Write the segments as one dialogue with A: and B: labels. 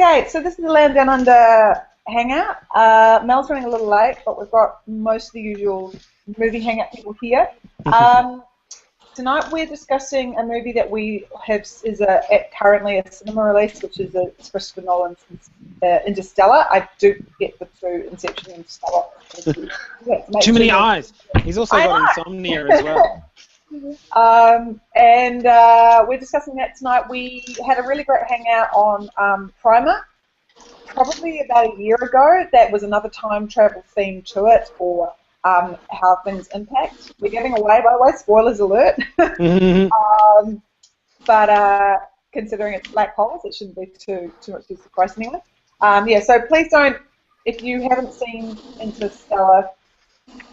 A: Okay, so this is the Land Down Under hangout. Mel's running a little late, but we've got most of the usual movie hangout people here. Tonight we're discussing a movie that we have is currently a cinema release, which is Christopher Nolan's Interstellar. I do get the two, Inception and Interstellar.
B: Too many eyes. He's also got insomnia as well.
A: We're discussing that tonight. We had a really great hangout on Primer, probably about a year ago. That was another time travel theme to it, or how things impact. We're giving away, by the way, spoilers alert. But considering it's black holes, it shouldn't be too much of a surprise anyway. Yeah, so please don't, if you haven't seen Interstellar,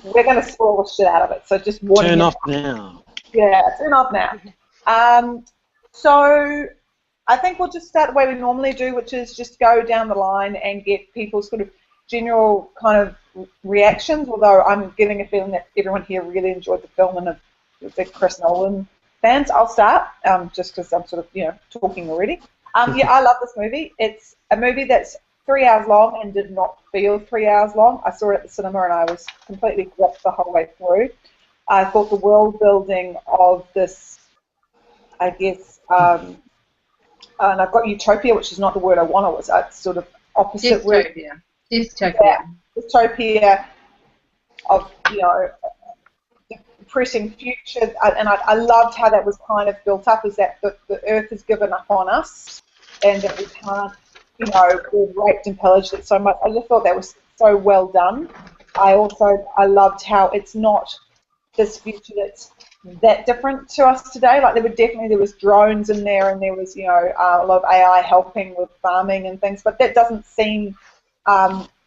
A: we're going to spoil the shit out of it. So just warning you.
B: Turn off now.
A: Yeah, turn off now. So I think we'll just start the way we normally do, which is just go down the line and get people's sort of general kind of reactions, although I'm getting a feeling that everyone here really enjoyed the film and are big Chris Nolan fans. I'll start, just because I'm sort of, talking already. Yeah, I love this movie. It's a movie that's 3 hours long and did not feel 3 hours long. I saw it at the cinema and I was completely gripped the whole way through. I thought the world building of this, I guess, and I've got utopia, which is not the word I want. It was sort of opposite word.
C: Dystopia.
A: Yeah, dystopia of, the depressing future. And I loved how that was kind of built up, is that the Earth has given up on us and that we can't, we're raped and pillaged it so much. I just thought that was so well done. I loved how it's not this future that's that different to us today. Like there was drones in there, and there was a lot of AI helping with farming and things, but that doesn't seem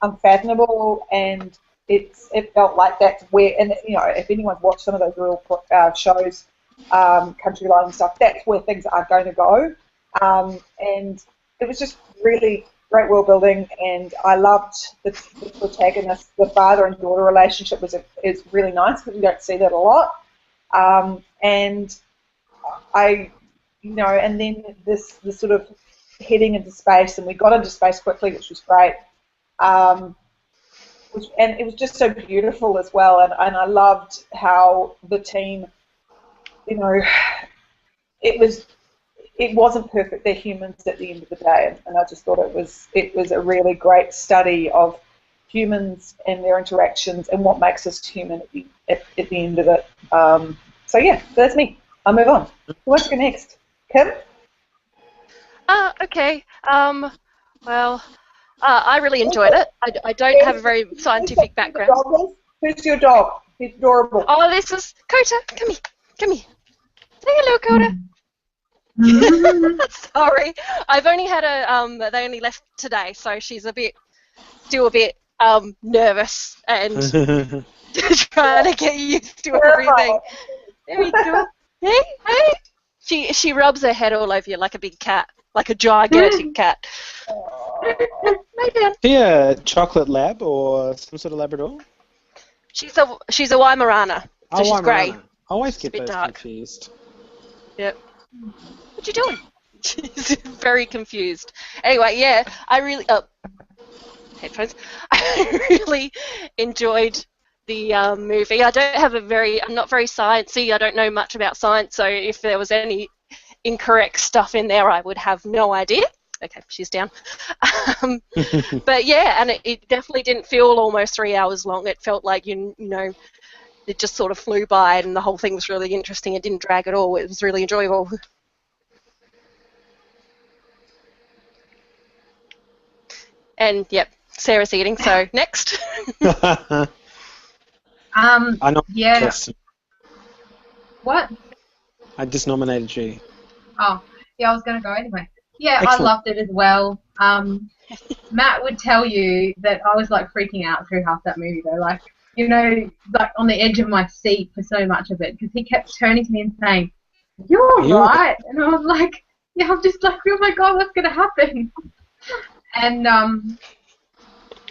A: unfathomable, and it felt like that's where, and if anyone's watched some of those real shows, Country Line and stuff, that's where things are going to go, and it was just really great world building, and I loved the protagonist. The father and daughter relationship is really nice because we don't see that a lot. And then this sort of heading into space, and we got into space quickly, which was great. And it was just so beautiful as well, and I loved how the team, it wasn't perfect. They're humans at the end of the day, and I just thought it was a really great study of humans and their interactions and what makes us human at the end of it. So yeah, that's me. I'll move on. Who wants to go next? Kim?
D: Okay. Well, I really enjoyed it. I don't have a very scientific background.
A: Who's your dog? He's adorable.
D: Oh, this is Kota. Come here. Say hello, Kota. Sorry, I've only had they only left today, so she's still a bit nervous and trying to get used to everything. There we go. Hey. She rubs her head all over you like a big cat, like a gigantic cat. Lay down.
B: Is he a chocolate lab or some sort of Labrador?
D: She's a Weimaraner, so she's grey.
B: I always get those
D: dark.
B: confused.
D: Yep. What you doing? She's very confused. Anyway, yeah, I really headphones. I really enjoyed the movie. I'm not very sciencey. I don't know much about science, so if there was any incorrect stuff in there, I would have no idea. Okay, she's down. But yeah, and it definitely didn't feel almost 3 hours long. It felt like it just sort of flew by, and the whole thing was really interesting. It didn't drag at all. It was really enjoyable. And yep, Sarah's eating. So next.
B: I know.
C: Yeah. What?
B: I just nominated you.
C: Oh, yeah, I was going to go anyway. Yeah,
B: Excellent.
C: I loved it as well. Matt would tell you that I was like freaking out through half that movie though, like on the edge of my seat for so much of it, because he kept turning to me and saying, "You're right," and I was like, "Yeah, I'm just like, oh my god, what's going to happen?" And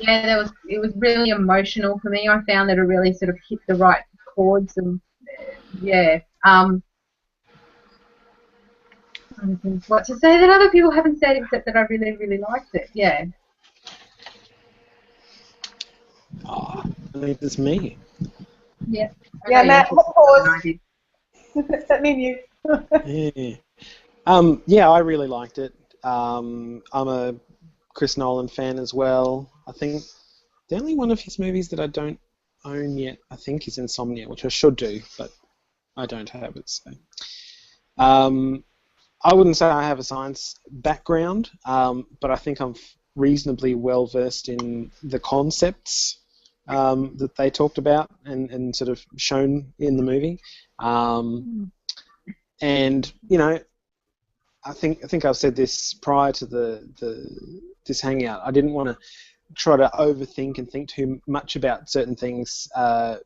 C: yeah, it was really emotional for me. I found that it really sort of hit the right chords, and yeah. What to say that other people haven't said except that I really, really liked it. Yeah.
B: Oh, I mean, it's me.
C: Yeah.
A: Yeah, Matt, what pause?
C: I
A: That menu.
B: Yeah. Yeah, I really liked it. I'm a Chris Nolan fan as well. I think the only one of his movies that I don't own yet, I think, is Insomnia, which I should do, but I don't have it. So, I wouldn't say I have a science background, but I think I'm reasonably well versed in the concepts that they talked about and sort of shown in the movie. And you know, I think I've said this prior to this hangout. I didn't want to try to overthink and think too much about certain things at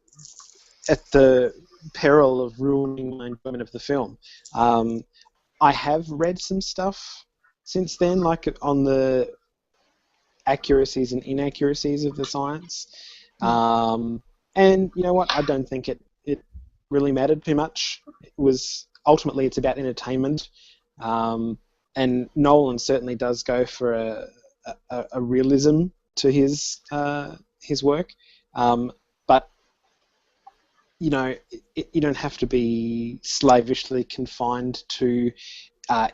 B: the peril of ruining my enjoyment of the film. I have read some stuff since then, like on the accuracies and inaccuracies of the science. And you know what? I don't think it really mattered too much. Ultimately it's about entertainment. And Nolan certainly does go for a realism to his work. But you know, you don't have to be slavishly confined to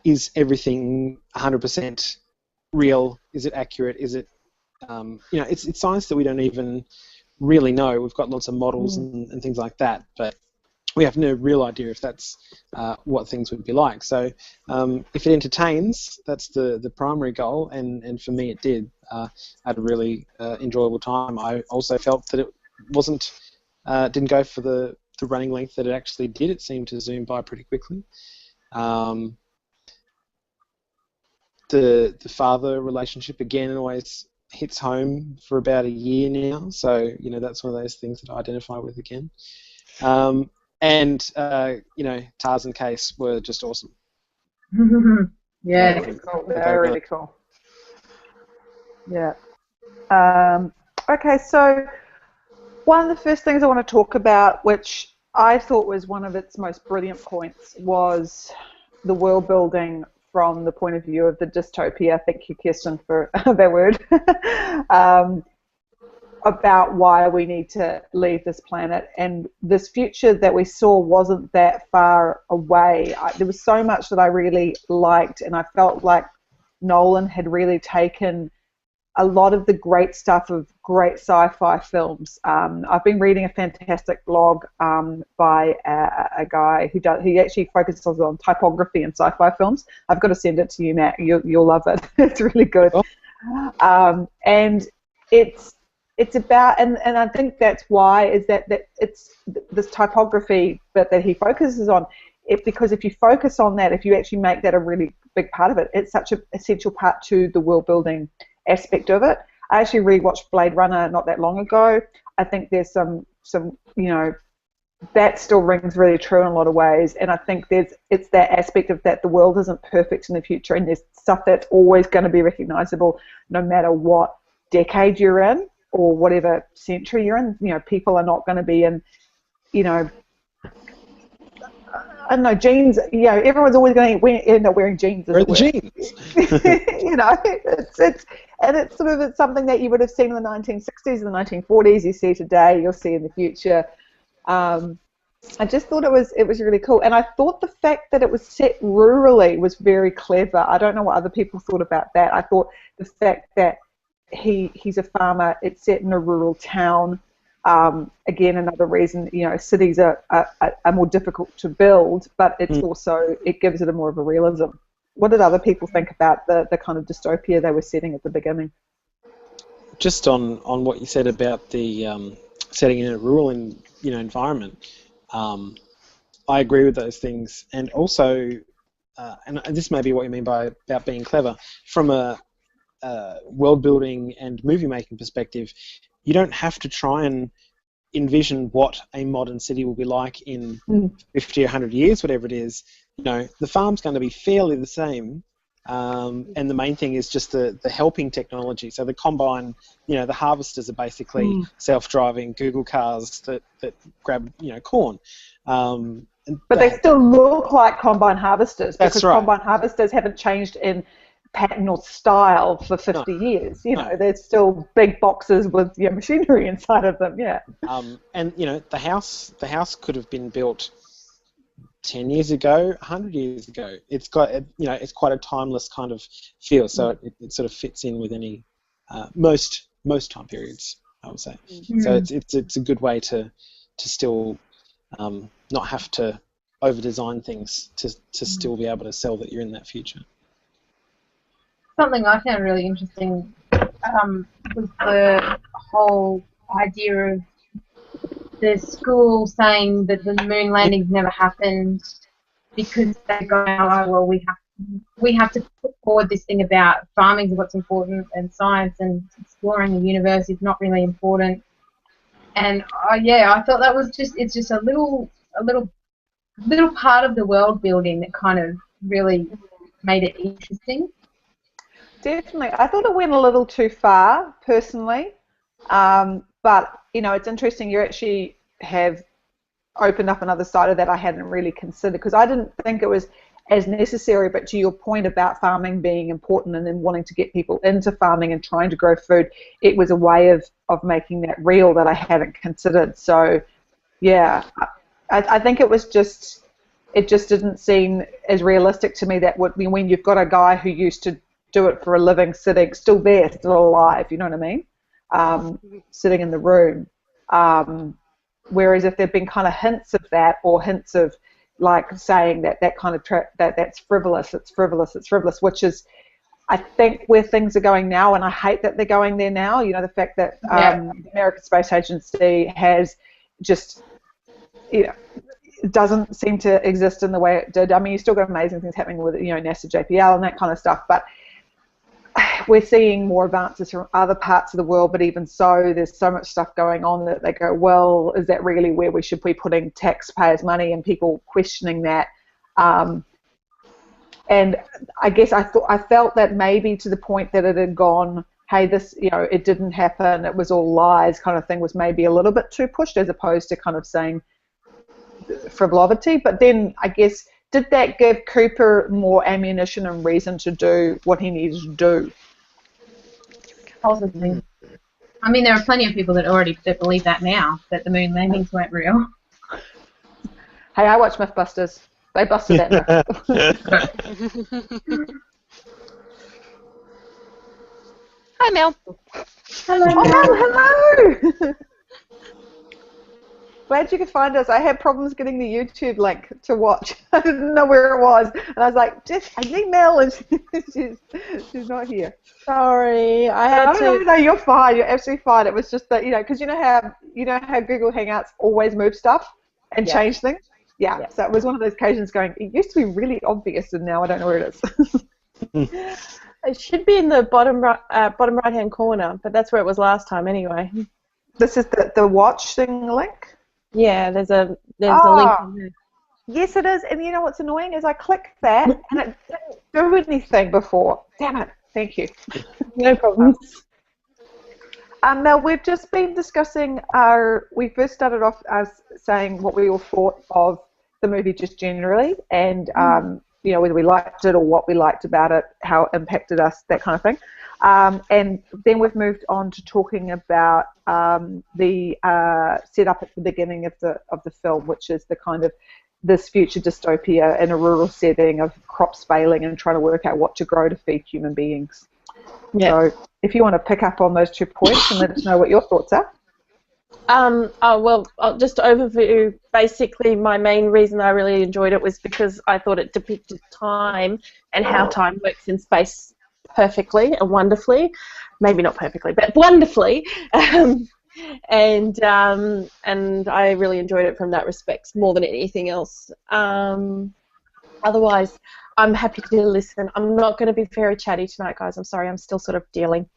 B: is everything 100% real? Is it accurate? Is it you know, it's science that we don't even really know. We've got lots of models and things like that, but we have no real idea if that's what things would be like. So if it entertains, that's the primary goal, and for me it did. I had a really enjoyable time. I also felt that it didn't go for the running length that it actually did. It seemed to zoom by pretty quickly. The father relationship again always hits home for about a year now, so you know that's one of those things that I identify with again. And you know, Tars and Case were just awesome.
C: Yeah.
A: Cool. They're really cool. Yeah. Okay, so one of the first things I want to talk about, which I thought was one of its most brilliant points, was the world building from the point of view of the dystopia. Thank you, Kirsten, for that word. About why we need to leave this planet, and this future that we saw wasn't that far away. There was so much that I really liked, and I felt like Nolan had really taken a lot of the great stuff of great sci-fi films. I've been reading a fantastic blog by a guy he actually focuses on typography in sci-fi films. I've got to send it to you, Matt. You'll love it. It's really good. And it's about, and I think that's why, is that it's this typography bit that he focuses on. Because if you focus on that, if you actually make that a really big part of it, it's such an essential part to the world building aspect of it. I actually rewatched Blade Runner not that long ago. I think there's some you know, that still rings really true in a lot of ways, and I think it's that aspect of that the world isn't perfect in the future, and there's stuff that's always going to be recognizable no matter what decade you're in or whatever century you're in. You know, people are not going to be in, you know, I don't know, jeans. You know, everyone's always going to end up wearing jeans.
B: Wear the jeans.
A: You know, it's something that you would have seen in the 1960s, and the 1940s. You see today, you'll see in the future. I just thought it was really cool, and I thought the fact that it was set rurally was very clever. I don't know what other people thought about that. I thought the fact that he's a farmer, it's set in a rural town. Again, another reason, you know, cities are more difficult to build, but it's also, it gives it a more of a realism. What did other people think about the kind of dystopia they were setting at the beginning?
B: Just on what you said about the setting in a rural environment, I agree with those things, and also, and this may be what you mean by about being clever from a world building and movie making perspective. You don't have to try and envision what a modern city will be like in 50 or 100 years, whatever it is. You know, the farm's going to be fairly the same, and the main thing is just the helping technology. So the combine, you know, the harvesters are basically self-driving Google cars that grab, you know, corn.
A: But they still look like combine harvesters because
B: That's right.
A: combine harvesters haven't changed in pattern or style for 50 years. You know, they're still big boxes with machinery inside of them. Yeah.
B: And the house could have been built 10 years ago, 100 years ago. It's got it's quite a timeless kind of feel. So it sort of fits in with any most time periods, I would say. So it's a good way to still not have to over-design things to still be able to sell that you're in that future.
C: Something I found really interesting was the whole idea of the school saying that the moon landings never happened because they go, oh, well, we have to put forward this thing about farming is what's important and science and exploring the universe is not really important. And I thought that was it's just a little part of the world building that kind of really made it interesting.
A: Definitely. I thought it went a little too far, personally. But, it's interesting you actually have opened up another side of that I hadn't really considered, because I didn't think it was as necessary, but to your point about farming being important and then wanting to get people into farming and trying to grow food, it was a way of making that real that I hadn't considered. So, yeah, I think it just didn't seem as realistic to me that when you've got a guy who used to do it for a living, sitting, still there, still alive, you know what I mean? Sitting in the room. Whereas if there'd been kind of hints of that, or hints of like saying that kind of that's frivolous, it's frivolous, which is, I think, where things are going now, and I hate that they're going there now. The fact that the American Space Agency has just, doesn't seem to exist in the way it did. I mean, you still got amazing things happening with NASA JPL and that kind of stuff, but we're seeing more advances from other parts of the world, but even so, there's so much stuff going on that they go, well, is that really where we should be putting taxpayers' money, and people questioning that. And I guess I felt that maybe to the point that it had gone, hey, this, it didn't happen, it was all lies kind of thing, was maybe a little bit too pushed, as opposed to kind of saying frivolity. But then I guess, did that give Cooper more ammunition and reason to do what he needed to do?
C: Possibly. I mean, there are plenty of people that believe that now, that the moon landings weren't real.
A: Hey, I watch Mythbusters. They busted that myth.
D: Hi, Mel.
C: Hello.
A: Oh, hello. Glad you could find us. I had problems getting the YouTube link to watch. I didn't know where it was, and I was like, I need Mel, and she's not here.
E: Sorry, I had to.
A: No, you're fine. You're absolutely fine. It was just that, because you know how Google Hangouts always move stuff and change things. Yeah. So it was one of those occasions going, it used to be really obvious, and now I don't know where it is.
E: It should be in the bottom right hand corner, but that's where it was last time anyway.
A: This is the watch thing link.
E: Yeah, there's a link in there.
A: Yes, it is. And you know what's annoying is I clicked that and it didn't do anything before. Damn it. Thank you.
E: No problems.
A: Mel, we've just been discussing we first started off as saying what we all thought of the movie just generally, and whether we liked it or what we liked about it, how it impacted us, that kind of thing. And then we've moved on to talking about the setup at the beginning of the film, which is the kind of this future dystopia in a rural setting of crops failing and trying to work out what to grow to feed human beings. Yeah. So if you want to pick up on those 2 points and let us know what your thoughts are.
E: Just to overview, basically my main reason I really enjoyed it was because I thought it depicted time and how time works in space perfectly and wonderfully. Maybe not perfectly, but wonderfully. And I really enjoyed it from that respect more than anything else. Otherwise, I'm happy to listen. I'm not going to be very chatty tonight, guys. I'm sorry. I'm still sort of dealing.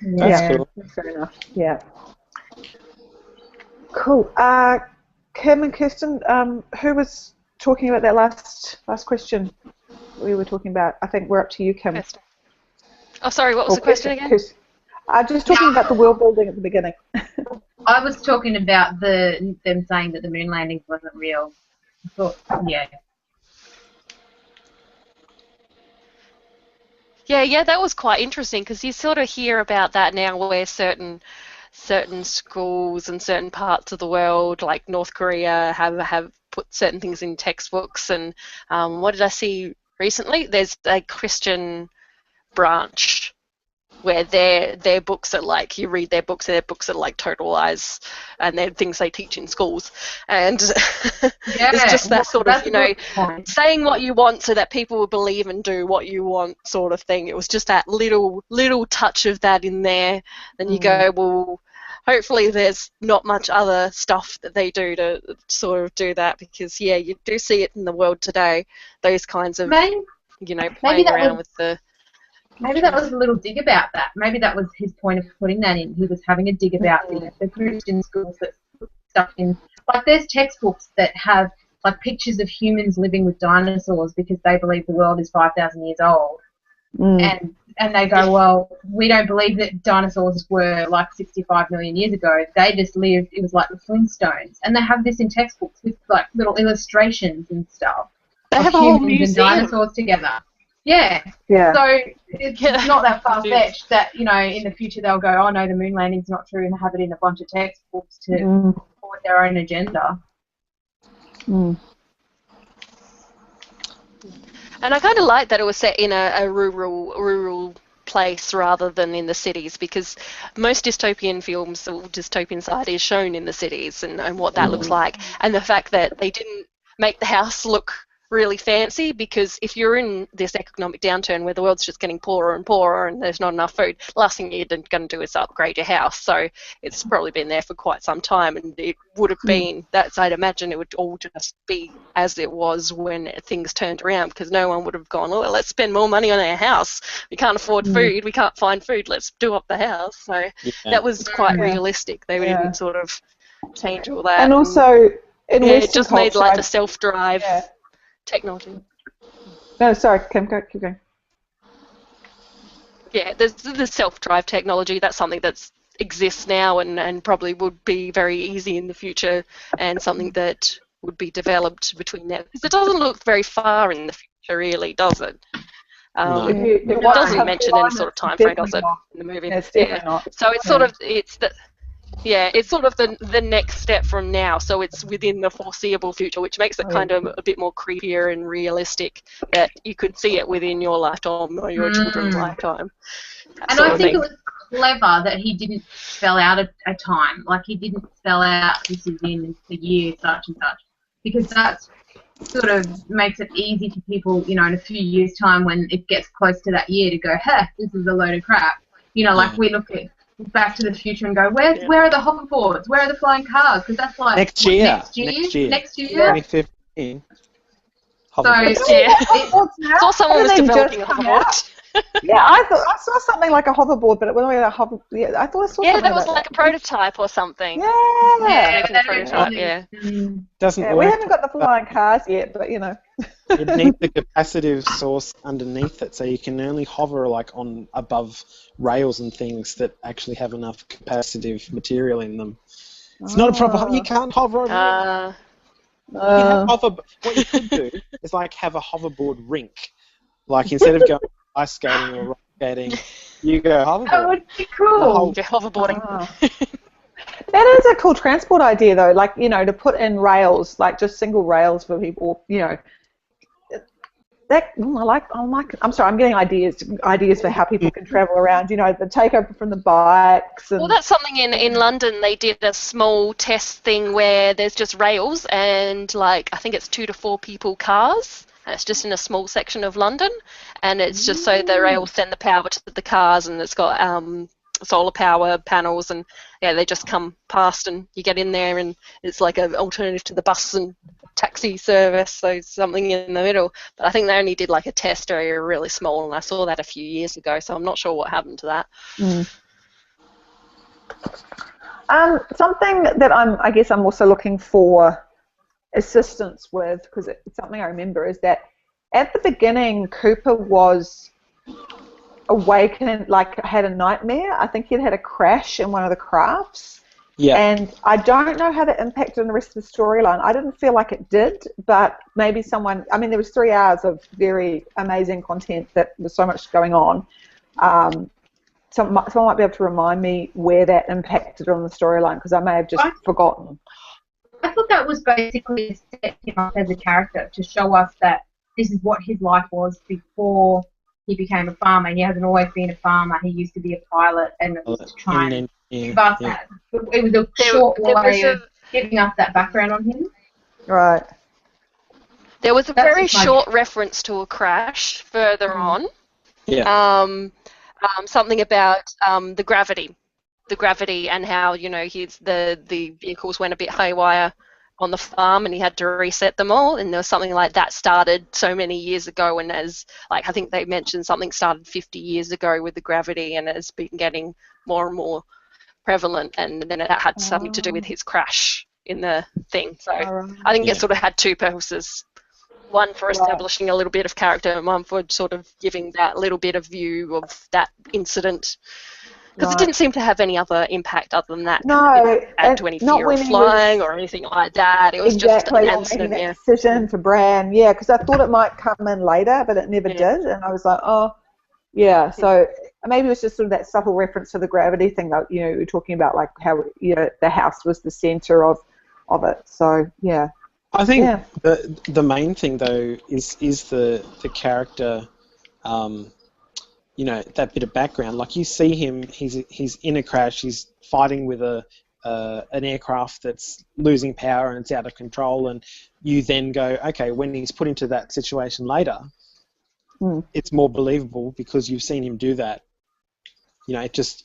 B: That's cool.
A: Fair enough. Yeah. Cool. Kim and Kirsten, who was talking about that last question we were talking about? I think we're up to you, Kim.
D: Oh, sorry. What was the question again?
A: Just talking about the world building at the beginning.
C: I was talking about them saying that the moon landings wasn't real. I thought, yeah.
D: Yeah, that was quite interesting because you sort of hear about that now, where certain schools and certain parts of the world, like North Korea, have put certain things in textbooks. And what did I see recently? There's a Christian branch where their books are like, you read their books, and their books are like total lies, and they're things they teach in schools. And it's just that sort of, saying what you want so that people will believe and do what you want sort of thing. It was just that little touch of that in there. And you go, well, hopefully there's not much other stuff that they do to sort of do that, because, yeah, you do see it in the world today, those kinds of, playing around with the...
C: Maybe that was a little dig about that. Maybe that was his point of putting that in. He was having a dig about the Christian schools that put stuff in. Like, there's textbooks that have, like, pictures of humans living with dinosaurs because they believe the world is 5,000 years old. And they go, well, we don't believe that dinosaurs were, like, 65 million years ago. They just lived, it was like the Flintstones. And they have this in textbooks with, like, little illustrations and stuff.
E: They have a whole museum.
C: And dinosaurs together. Yeah. So it's not that far-fetched that, in the future they'll go, oh, no, the moon landing's not true, and have it in a bunch of textbooks to support their own agenda.
D: And I kind of like that it was set in a rural place rather than in the cities, because most dystopian films, or dystopian side, is shown in the cities and what that looks like. And the fact that they didn't make the house look really fancy, because if you're in this economic downturn where the world's just getting poorer and poorer and there's not enough food, the last thing you're going to do is upgrade your house. So it's probably been there for quite some time, and it would have been, I'd imagine it would all just be as it was when things turned around, because no one would have gone, oh, let's spend more money on our house. We can't afford food, we can't find food, let's do up the house. So that was quite realistic. They didn't sort of change all that.
A: And also,
D: it just made like the self-drive technology.
A: No, sorry, Kim, keep going.
D: Yeah, there's the self-drive technology. That's something that exists now and probably would be very easy in the future, and something that would be developed between now. Because it doesn't look very far in the future, really, does it? It doesn't mention any sort of time frame, does it, in the movie?
A: It's definitely not.
D: So it's sort of, it's sort of the next step from now, so it's within the foreseeable future, which makes it kind of a bit more creepier and realistic, that you could see it within your lifetime or your children's lifetime.
C: And I think it was clever that he didn't spell out a time. Like, he didn't spell out this is in the year such and such, because that's sort of makes it easy for people, in a few years' time when it gets close to that year to go, this is a load of crap. Like we look at Back to the Future and go, where are the hoverboards? Where are the flying cars? Because that's like
B: next year. 2015.
D: I saw someone was developing a hoverboard.
A: I saw something like a hoverboard, but it wasn't really a hover. Yeah, I thought I saw something.
D: Yeah, that was like a prototype or something.
B: Doesn't work.
A: We haven't got the flying cars yet, but
B: you need the capacitive source underneath it, so you can only hover like on above rails and things that actually have enough capacitive material in them. It's not a proper. You can't hover over. What you could do is like have a hoverboard rink. Like, instead of going ice skating or rock skating, you go hoverboard.
C: That would be cool.
D: You're hoverboarding.
A: That is a cool transport idea, though. Like, to put in rails, like just single rails for people. I'm sorry, I'm getting ideas for how people can travel around. The takeover from the bikes. And,
D: well, that's something in London. They did a small test thing where there's just rails and I think it's 2 to 4 people cars. And it's just in a small section of London, and it's just so the rails send the power to the cars, and it's got solar power panels, and they just come past, and you get in there, and it's like an alternative to the bus and taxi service, so something in the middle. But I think they only did like a test area, really small, and I saw that a few years ago, so I'm not sure what happened to that.
A: Something that I guess I'm also looking for assistance with, because it's something I remember, is that at the beginning Cooper was awakened, like had a nightmare. I think he'd had a crash in one of the crafts,
B: Yeah.
A: And I don't know how that impacted on the rest of the storyline. I didn't feel like it did, but maybe someone, I mean, there was 3 hours of very amazing content that was so much going on. Someone might be able to remind me where that impacted on the storyline, because I may have just forgotten.
C: I thought that was basically to set him up as a character, to show us that this is what his life was before he became a farmer. He hasn't always been a farmer. He used to be a pilot, and it was to try and give us that. It was a short way of giving us that background on him.
A: Right.
D: There was a very short reference to a crash further on.
B: Yeah.
D: Something about the gravity and how, you know, the vehicles went a bit haywire on the farm and he had to reset them all, and there was something like that started so many years ago, and as, like, I think they mentioned something started 50 years ago with the gravity, and it's been getting more and more prevalent, and then it had something to do with his crash in the thing. So I think it sort of had two purposes. One for establishing a little bit of character, and one for sort of giving that little bit of view of that incident. Because it didn't seem to have any other impact other than that.
A: No,
D: it didn't add to any fear of flying or anything like that. It was just an incident,
A: that decision for Bran, because I thought it might come in later, but it never did, and I was like, so maybe it was just sort of that subtle reference to the gravity thing that, you know, you were talking about, like how, you know, the house was the centre of it. So
B: I think the main thing though is the character. You know, that bit of background. Like, you see him, he's in a crash, he's fighting with an aircraft that's losing power and it's out of control, and you then go, okay, when he's put into that situation later, it's more believable because you've seen him do that. You know, it just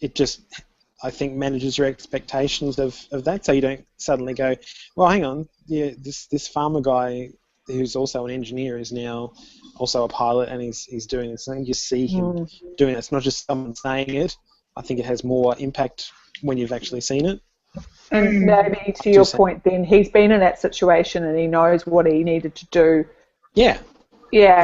B: I think manages your expectations of that, so you don't suddenly go, well, hang on, this farmer guy who's also an engineer is now also a pilot, and he's doing this thing. You see him doing it. It's not just someone saying it. I think it has more impact when you've actually seen it.
A: And maybe to your point then, he's been in that situation and he knows what he needed to do.
B: Yeah,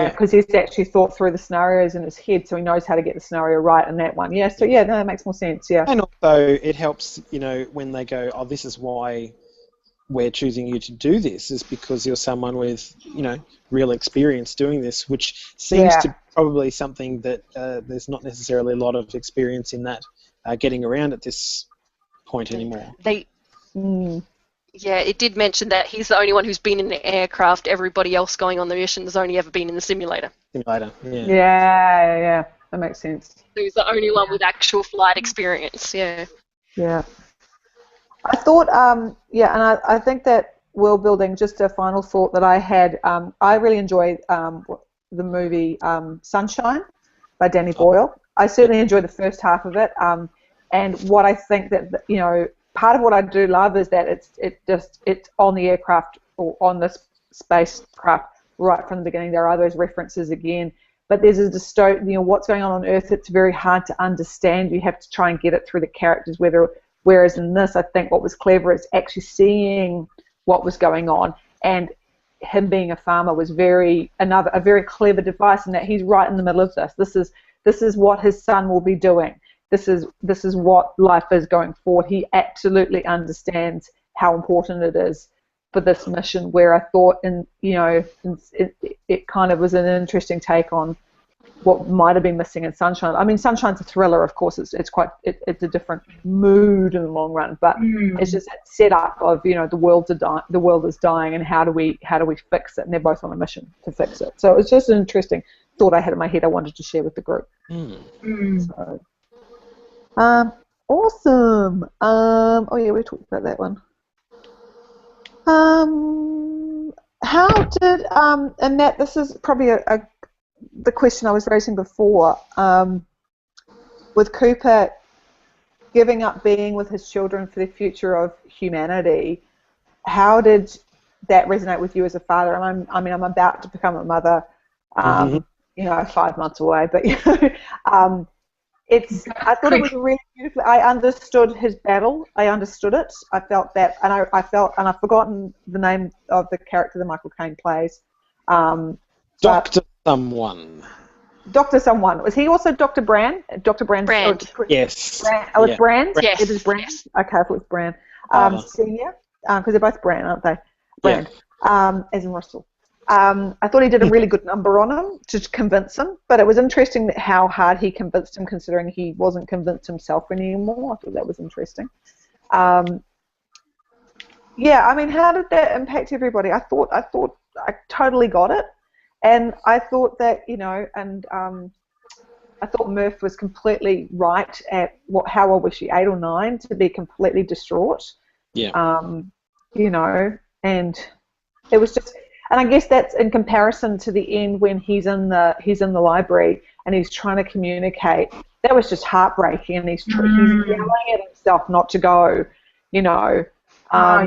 A: because he's actually thought through the scenarios in his head, so he knows how to get the scenario right in that one. That makes more sense, And
B: also it helps, you know, when they go, oh, this is why we're choosing you to do this, is because you're someone with, you know, real experience doing this, which seems to be probably something that there's not necessarily a lot of experience in that getting around at this point anymore.
D: It did mention that he's the only one who's been in the aircraft. Everybody else going on the mission has only ever been in the simulator.
A: Yeah, that makes sense.
D: So he's the only one with actual flight experience, Yeah.
A: I thought, and I think that world building, just a final thought that I had, I really enjoyed the movie Sunshine by Danny Boyle. I certainly enjoyed the first half of it, and what I think that, you know, part of what I do love is that it's on the aircraft or on the spacecraft right from the beginning. There are those references again, but there's a you know, what's going on Earth, it's very hard to understand. You have to try and get it through the characters, whereas in this, I think what was clever is actually seeing what was going on, and him being a farmer was a very clever device in that he's right in the middle of this. This is what his son will be doing. This is what life is going forward. He absolutely understands how important it is for this mission. Where I thought, it kind of was an interesting take on what might have been missing in Sunshine. I mean, Sunshine's a thriller, of course. It's a different mood in the long run, but it's just that setup of, you know, the world is dying, and how do we fix it? And they're both on a mission to fix it. So it's just an interesting thought I had in my head. I wanted to share with the group. So, awesome. We talked about that one. How did and that this is probably the question I was raising before, with Cooper giving up being with his children for the future of humanity. How did that resonate with you as a father? And I'm about to become a mother, 5 months away, but I thought it was really beautiful. I understood his battle. I understood it. I felt that, and I've forgotten the name of the character that Michael Caine plays.
B: Dr. Someone.
A: Dr. Someone. Was he also Dr. Brand? Dr. Brand.
B: Yes.
A: Brand. Oh, it's Brand?
D: Yes.
A: It is Brand?
D: Yes.
A: Okay, I thought it was Brand. Senior, because they're both Brand, aren't they? Brand, as in Russell. I thought he did a really good number on him to convince him, but it was interesting how hard he convinced him, considering he wasn't convinced himself anymore. I thought that was interesting. Yeah, I mean, how did that impact everybody? I thought I totally got it, and I thought that, you know, and I thought Murph was completely right at how old was she, 8 or 9, to be completely distraught.
B: Yeah.
A: You know, and it was just, and I guess that's in comparison to the end when he's in the library and he's trying to communicate. That was just heartbreaking, and he's yelling at himself not to go. You know. How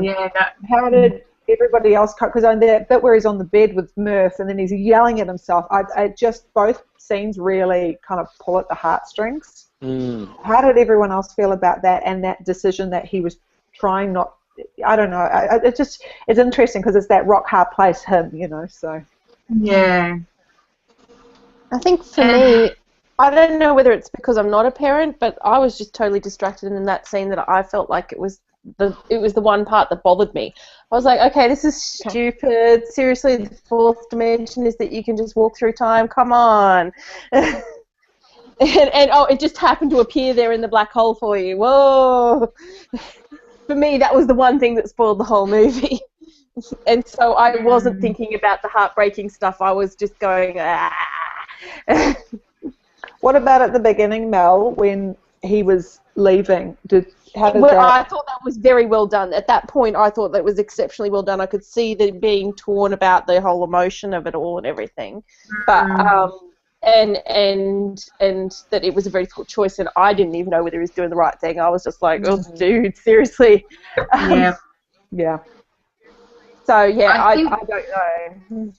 A: did everybody else cope? Because on that bit where he's on the bed with Murph and then he's yelling at himself, I just, both scenes really kind of pull at the heartstrings. How did everyone else feel about that and that decision that he was trying not? I don't know. It's interesting because it's that rock hard place, him, you know. So
C: yeah,
E: I think for me, I don't know whether it's because I'm not a parent, but I was just totally distracted in that scene that I felt like it was the one part that bothered me. I was like, okay, this is stupid. Seriously, the fourth dimension is that you can just walk through time. Come on. and it just happened to appear there in the black hole for you. Whoa. For me, that was the one thing that spoiled the whole movie. And so I wasn't thinking about the heartbreaking stuff. I was just going, ah.
A: What about at the beginning, Mel, when he was leaving?
E: I thought that was very well done. At that point, I thought that was exceptionally well done. I could see them being torn about the whole emotion of it all and everything, but and that it was a very difficult choice, and I didn't even know whether he was doing the right thing. I was just like, oh, dude, seriously.
A: Yeah.
E: So yeah, I don't know.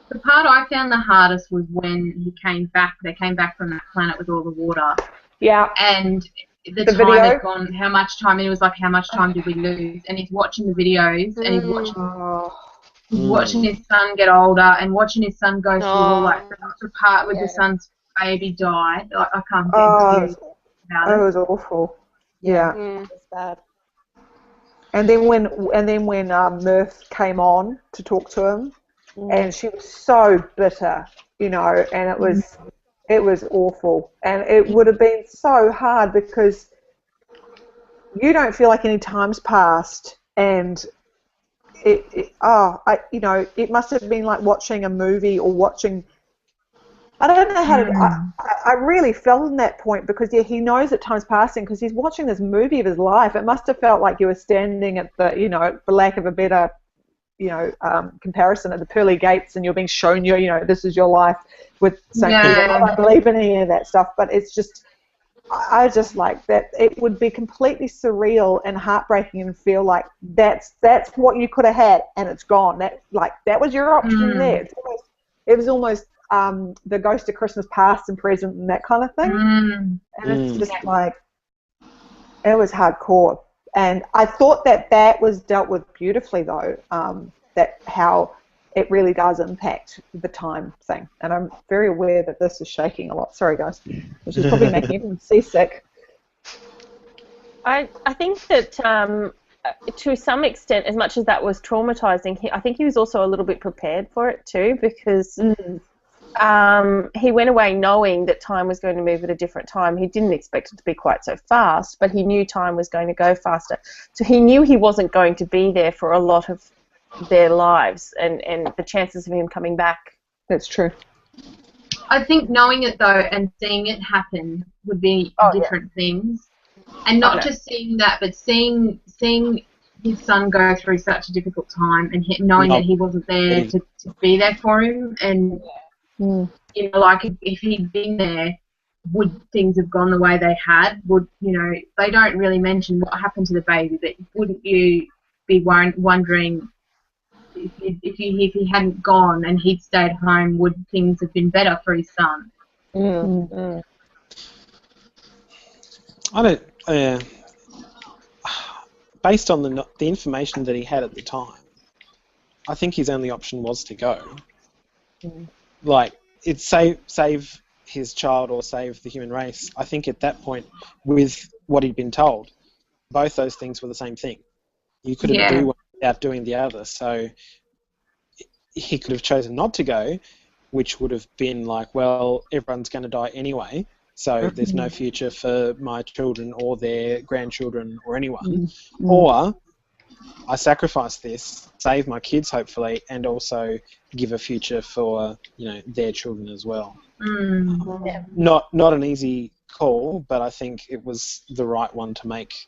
C: The part I found the hardest was when he came back. They came back from that planet with all the water.
A: Yeah.
C: And the time
A: video?
C: had gone, how much time, and he was like, how much time did we lose? And he's watching the videos, and he's watching his son get older, and watching his son go through all, like, the part with the son's baby died. Like, I can't get into about it.
A: It was awful. Yeah.
E: It was bad.
A: And then when Murph came on to talk to him, and she was so bitter, you know, and it was awful, and it would have been so hard because you don't feel like any time's passed, and it must have been like watching a movie or watching. I don't know how to. I really felt in that point because he knows that time's passing because he's watching this movie of his life. It must have felt like you were standing at the, you know, for lack of a better, you know, comparison, at the pearly gates, and you're being shown this is your life with St. Peter. I don't believe in any of that stuff, but it's just, I just like that. It would be completely surreal and heartbreaking and feel like that's what you could have had and it's gone. That was your option there. It was almost the ghost of Christmas past and present and that kind of thing. And it's just like, it was hardcore. And I thought that was dealt with beautifully, though, that how it really does impact the time thing. And I'm very aware that this is shaking a lot. Sorry, guys. Which is probably making everyone seasick.
E: I think that to some extent, as much as that was traumatizing, I think he was also a little bit prepared for it too, because he went away knowing that time was going to move at a different time. He didn't expect it to be quite so fast, but he knew time was going to go faster. So he knew he wasn't going to be there for a lot of their lives, and the chances of him coming back.
A: That's true.
C: I think knowing it, though, and seeing it happen would be different things. And not just seeing that, but seeing his son go through such a difficult time and knowing that he wasn't there to be there for him. And, you know, like if he'd been there, would things have gone the way they had? They don't really mention what happened to the baby, but wouldn't you be wondering if he hadn't gone and he'd stayed home, would things have been better for his son?
B: I don't. Based on the information that he had at the time, I think his only option was to go. Like, it's save his child or save the human race. I think at that point, with what he'd been told, both those things were the same thing. You couldn't do one without doing the other. So he could have chosen not to go, which would have been like, well, everyone's going to die anyway, so there's no future for my children or their grandchildren or anyone. Or I sacrifice this, save my kids hopefully, and also give a future for their children as well. Not an easy call, but I think it was the right one to make.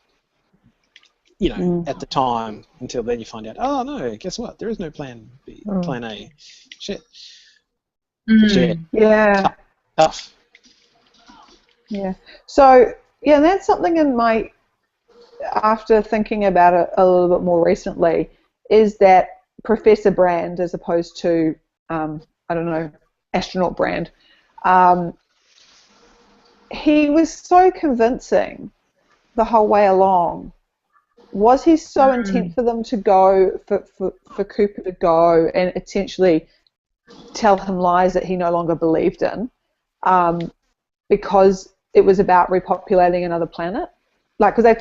B: At the time, until then you find out, oh no, guess what? There is no plan B, plan A. Shit.
A: Yeah.
B: Tough.
A: Yeah. So, that's something after thinking about it a little bit more recently, is that Professor Brand, as opposed to, Astronaut Brand, he was so convincing the whole way along. Was he so intent for them to go, for Cooper to go and essentially tell him lies that he no longer believed in, because it was about repopulating another planet? Like, because they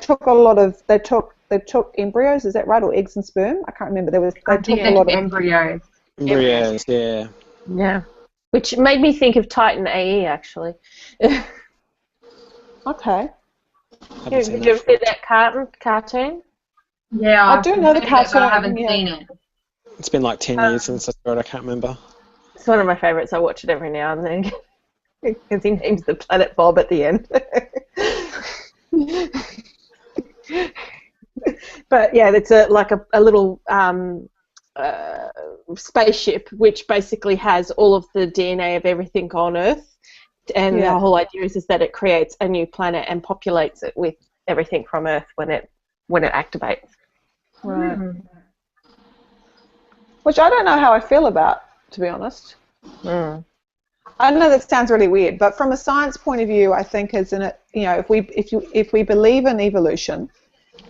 A: took embryos, is that right, or eggs and sperm? I can't remember. They took a lot of
C: embryos.
B: Embryos, yeah.
E: Yeah. Which made me think of Titan AE, actually.
A: Okay.
E: Did you ever see that cartoon?
C: Yeah,
A: I do know the cartoon.
C: I haven't seen it.
B: It's been like 10 years since I saw it. I can't remember.
E: It's one of my favourites. I watch it every now and then because he names the planet Bob at the end. But yeah, it's a little spaceship which basically has all of the DNA of everything on Earth, and the whole idea is that it creates a new planet and populates it with everything from Earth when it activates.
A: Right. Which I don't know how I feel about, to be honest. I know that sounds really weird, but from a science point of view, I think if we believe in evolution,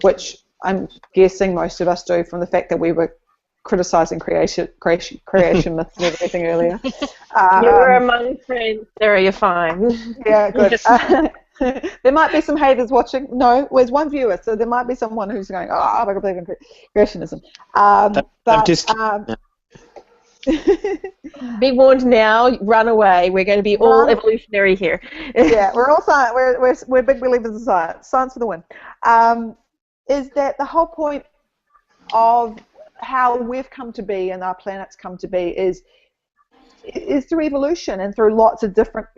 A: which I'm guessing most of us do from the fact that we were criticising creation myths and everything earlier.
E: You're among friends, Sarah, you're fine.
A: Yeah, good. There might be some haters watching. No, there's one viewer, so there might be someone who's going, I believe in creationism.
E: Be warned now, run away. We're going to be all evolutionary here.
A: Yeah, we're all science. We're big believers in science. Science for the win. Is that the whole point of how we've come to be and our planet's come to be is through evolution and through lots of different,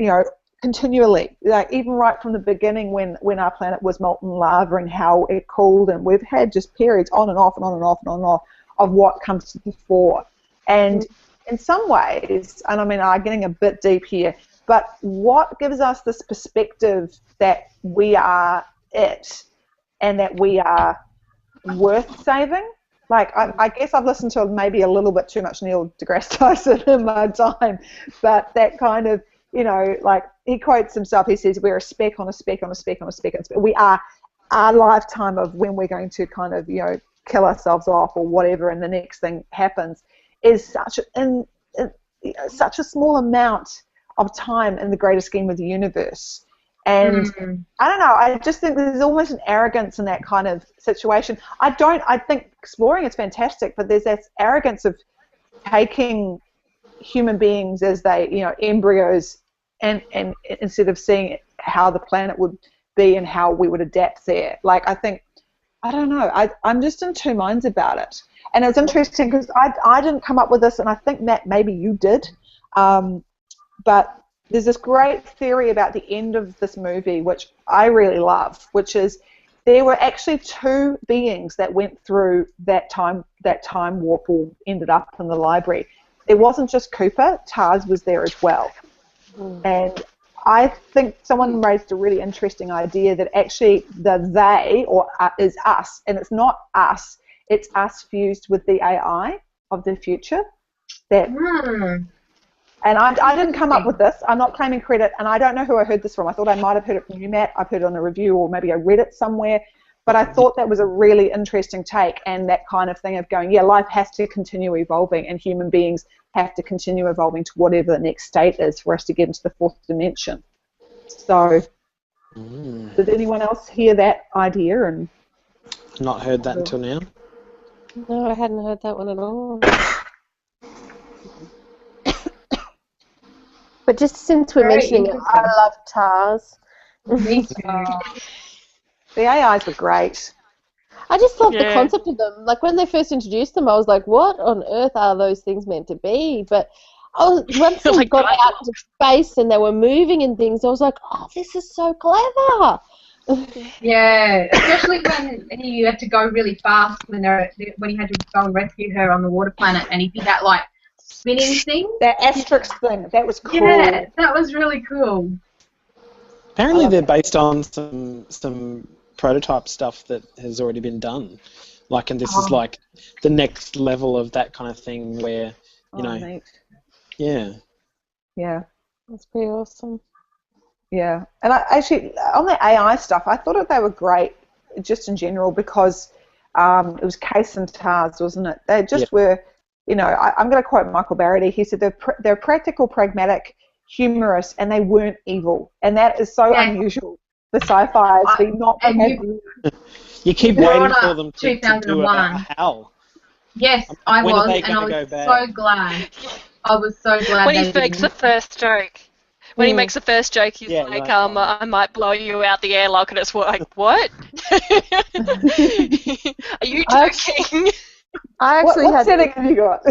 A: continually, like even right from the beginning when our planet was molten lava and how it cooled, and we've had just periods on and off and on and off and on and off of what comes to the fore. And in some ways, and I mean, I'm getting a bit deep here, but what gives us this perspective that we are it and that we are worth saving? Like, I guess I've listened to maybe a little bit too much Neil deGrasse Tyson in my time, but that kind of, like he quotes himself, he says, we're a speck on a speck on a speck on a speck on a speck. We are our lifetime of when we're going to kind of, kill ourselves off or whatever, and the next thing happens is such a small amount of time in the greater scheme of the universe. And I don't know, I just think there's almost an arrogance in that kind of situation. I think exploring is fantastic, but there's this arrogance of taking human beings as they, embryos, and instead of seeing how the planet would be and how we would adapt there. Like, I don't know, I'm just in two minds about it. And it's interesting because I didn't come up with this, and I think, Matt, maybe you did. But there's this great theory about the end of this movie, which I really love, which is there were actually two beings that went through that time warp or ended up in the library. It wasn't just Cooper, Taz was there as well. And I think someone raised a really interesting idea that actually the they is us, and it's not us, it's us fused with the AI of the future. And I didn't come up with this. I'm not claiming credit, and I don't know who I heard this from. I thought I might have heard it from you, Matt. I've heard it on a review, or maybe I read it somewhere. But I thought that was a really interesting take, and that kind of thing of going, life has to continue evolving, and human beings have to continue evolving to whatever the next state is for us to get into the fourth dimension. So, did anyone else hear that idea? And
B: Not heard that until now.
E: No, I hadn't heard that one at all. But just since we're
C: Very
E: mentioning it, I
C: interesting.
E: love TARS.
C: Me too.
A: The AIs were great.
E: I just love the
D: Yeah.
E: concept of them. Like, when they first introduced them, I was like, what on earth are those things meant to be? But once they
D: Like
E: got
D: guide
E: out into space and they were moving and things, I was like, oh, this is so clever.
C: Yeah, especially when he had to go really fast when he had to go and rescue her on the water planet, and he did that like spinning thing.
A: That asterisk thing, that was cool.
C: Yeah, that was really cool.
B: Apparently,
A: love
B: they're
A: that.
B: based on some prototype stuff that has already been done. Like, and this is like the next level of that kind of thing where, you know,
A: Neat.
B: yeah.
A: Yeah.
E: That's pretty awesome.
A: Yeah, and I actually, on the AI stuff, I thought that they were great just in general because it was Case and TARS, wasn't it? They just were, you know, I'm going to quote Michael Barrett. He said they're practical, pragmatic, humorous, and they weren't evil. And that is so unusual for sci-fi as being not to
C: and
A: have...
B: You keep
C: Brought
B: waiting for
C: up
B: them to do a
C: 2001.
B: howl.
C: Yes,
B: When
C: I
B: are
C: was,
B: they
C: and I
B: gonna
C: was
B: go bad?
C: so glad. I was so glad
D: When
C: they
D: he makes the
C: didn't.
D: first joke. When he makes the first joke, he's
B: Yeah,
D: like,
B: you're like,
D: I might blow you out the airlock, and it's like, what? Are you joking?
E: I
A: What
E: actually had,
A: setting have you got?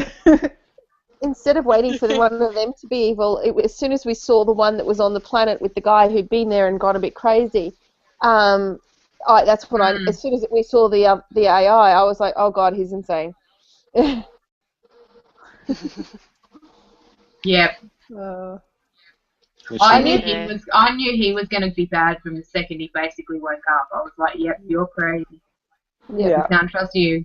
E: instead of waiting for one of them to be evil, as soon as we saw the one that was on the planet with the guy who'd been there and gone a bit crazy, that's when as soon as we saw the AI, I was like, oh god, he's insane.
C: Yep.
B: Which
C: I
B: is-
C: knew he was going to be bad from the second he basically woke up. I was like, "Yep, you're crazy.
A: Yeah.
C: Can't trust you."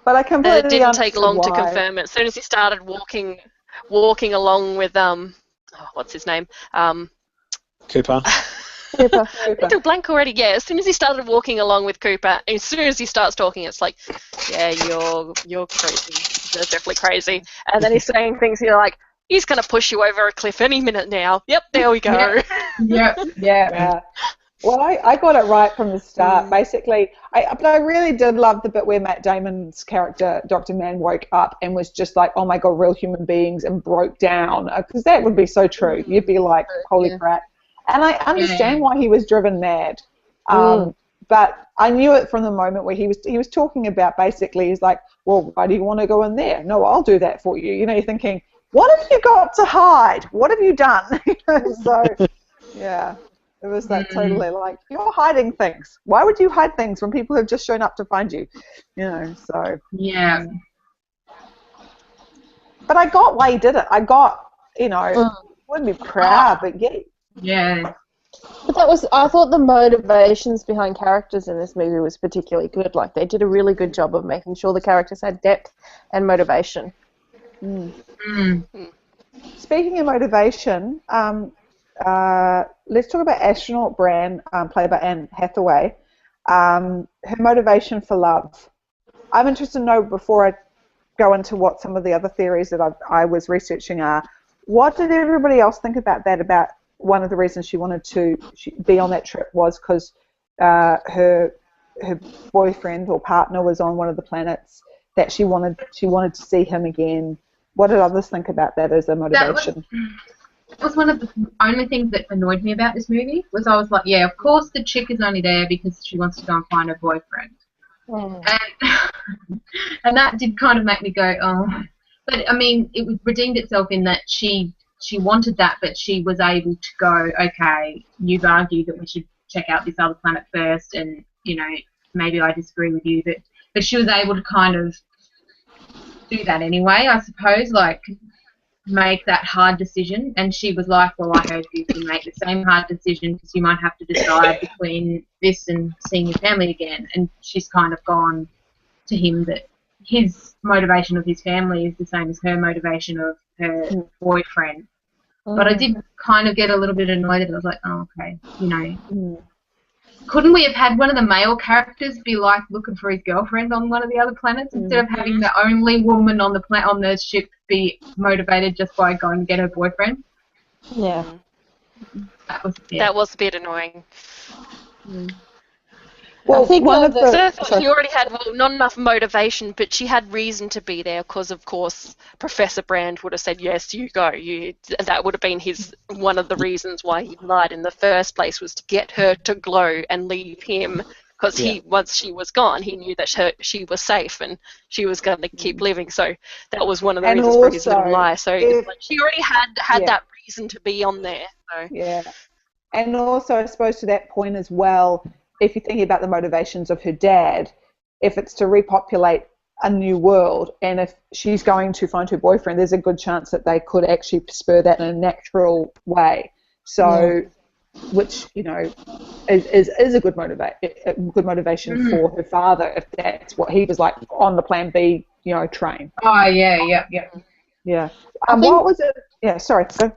A: But I completely
D: It didn't take
A: understood
D: long to
A: why.
D: confirm it. As soon as he started walking along with what's his name?
B: Cooper.
E: Cooper.
D: I went to blank already. Yeah, as soon as he started walking along with Cooper, as soon as he starts talking, it's like, yeah, you're crazy. You're definitely crazy. And then he's saying things. You're like, he's gonna push you over a cliff any minute now. Yep, there we go.
C: Yep.
A: Yeah. Well, I got it right from the start. Basically, but I really did love the bit where Matt Damon's character, Dr. Mann, woke up and was just like, oh my god, real human beings, and broke down. Because that would be so true. You'd be like, holy crap. And I understand why he was driven mad. But I knew it from the moment where he was talking about basically, he's like, well, why do you want to go in there? No, I'll do that for you. You know, you're thinking, what have you got to hide? What have you done? So, yeah. It was that totally like, you're hiding things. Why would you hide things when people have just shown up to find you? You know, so.
C: Yeah.
A: But I got why he did it. I got, you know, wouldn't be proud, but yeah.
C: Yeah.
E: But I thought the motivations behind characters in this movie was particularly good. Like, they did a really good job of making sure the characters had depth and motivation.
A: Speaking of motivation, let's talk about astronaut Bran, played by Anne Hathaway. Her motivation for love. I'm interested to know, before I go into what some of the other theories that I was researching are, what did everybody else think about that? About one of the reasons she wanted to be on that trip was because her boyfriend or partner was on one of the planets, that she wanted to see him again. What did others think about that as a motivation?
C: That was one of the only things that annoyed me about this movie. Was I was like, yeah, of course the chick is only there because she wants to go and find her boyfriend. And that did kind of make me go, oh. But I mean, it redeemed itself in that she wanted that, but she was able to go, okay, you've argued that we should check out this other planet first, and you know, maybe I disagree with you, but she was able to kind of do that anyway, I suppose, like make that hard decision. And she was like, well, I hope you can make the same hard decision, because you might have to decide between this and seeing your family again. And she's kind of gone to him that his motivation of his family is the same as her motivation of her boyfriend. But I did kind of get a little bit annoyed that I was like, oh, okay, you know. Couldn't we have had one of the male characters be like looking for his girlfriend on one of the other planets, instead of having the only woman on the ship be motivated just by going to get her boyfriend?
E: Yeah.
C: That was
D: That was a bit annoying.
A: Well,
E: I think
A: one of the
D: So she already had not enough motivation, but she had reason to be there because, of course, Professor Brand would have said, yes, you go. That would have been one of the reasons why he lied in the first place, was to get her to glow and leave him, because once she was gone, he knew that she was safe and she was going to keep living. So that was one of the
A: and
D: reasons for his little
A: also,
D: lie. So she already had
A: yeah,
D: that reason to be on there. So.
A: yeah. And also, I suppose to that point as well, if you're thinking about the motivations of her dad, if it's to repopulate a new world, and if she's going to find her boyfriend, there's a good chance that they could actually spur that in a natural way. So, which, you know, is a good motivation for her father, if that's what he was like on the Plan B, you know, train.
C: Oh, yeah.
A: Yeah.
E: I think-
A: What was it? Yeah, sorry. Go.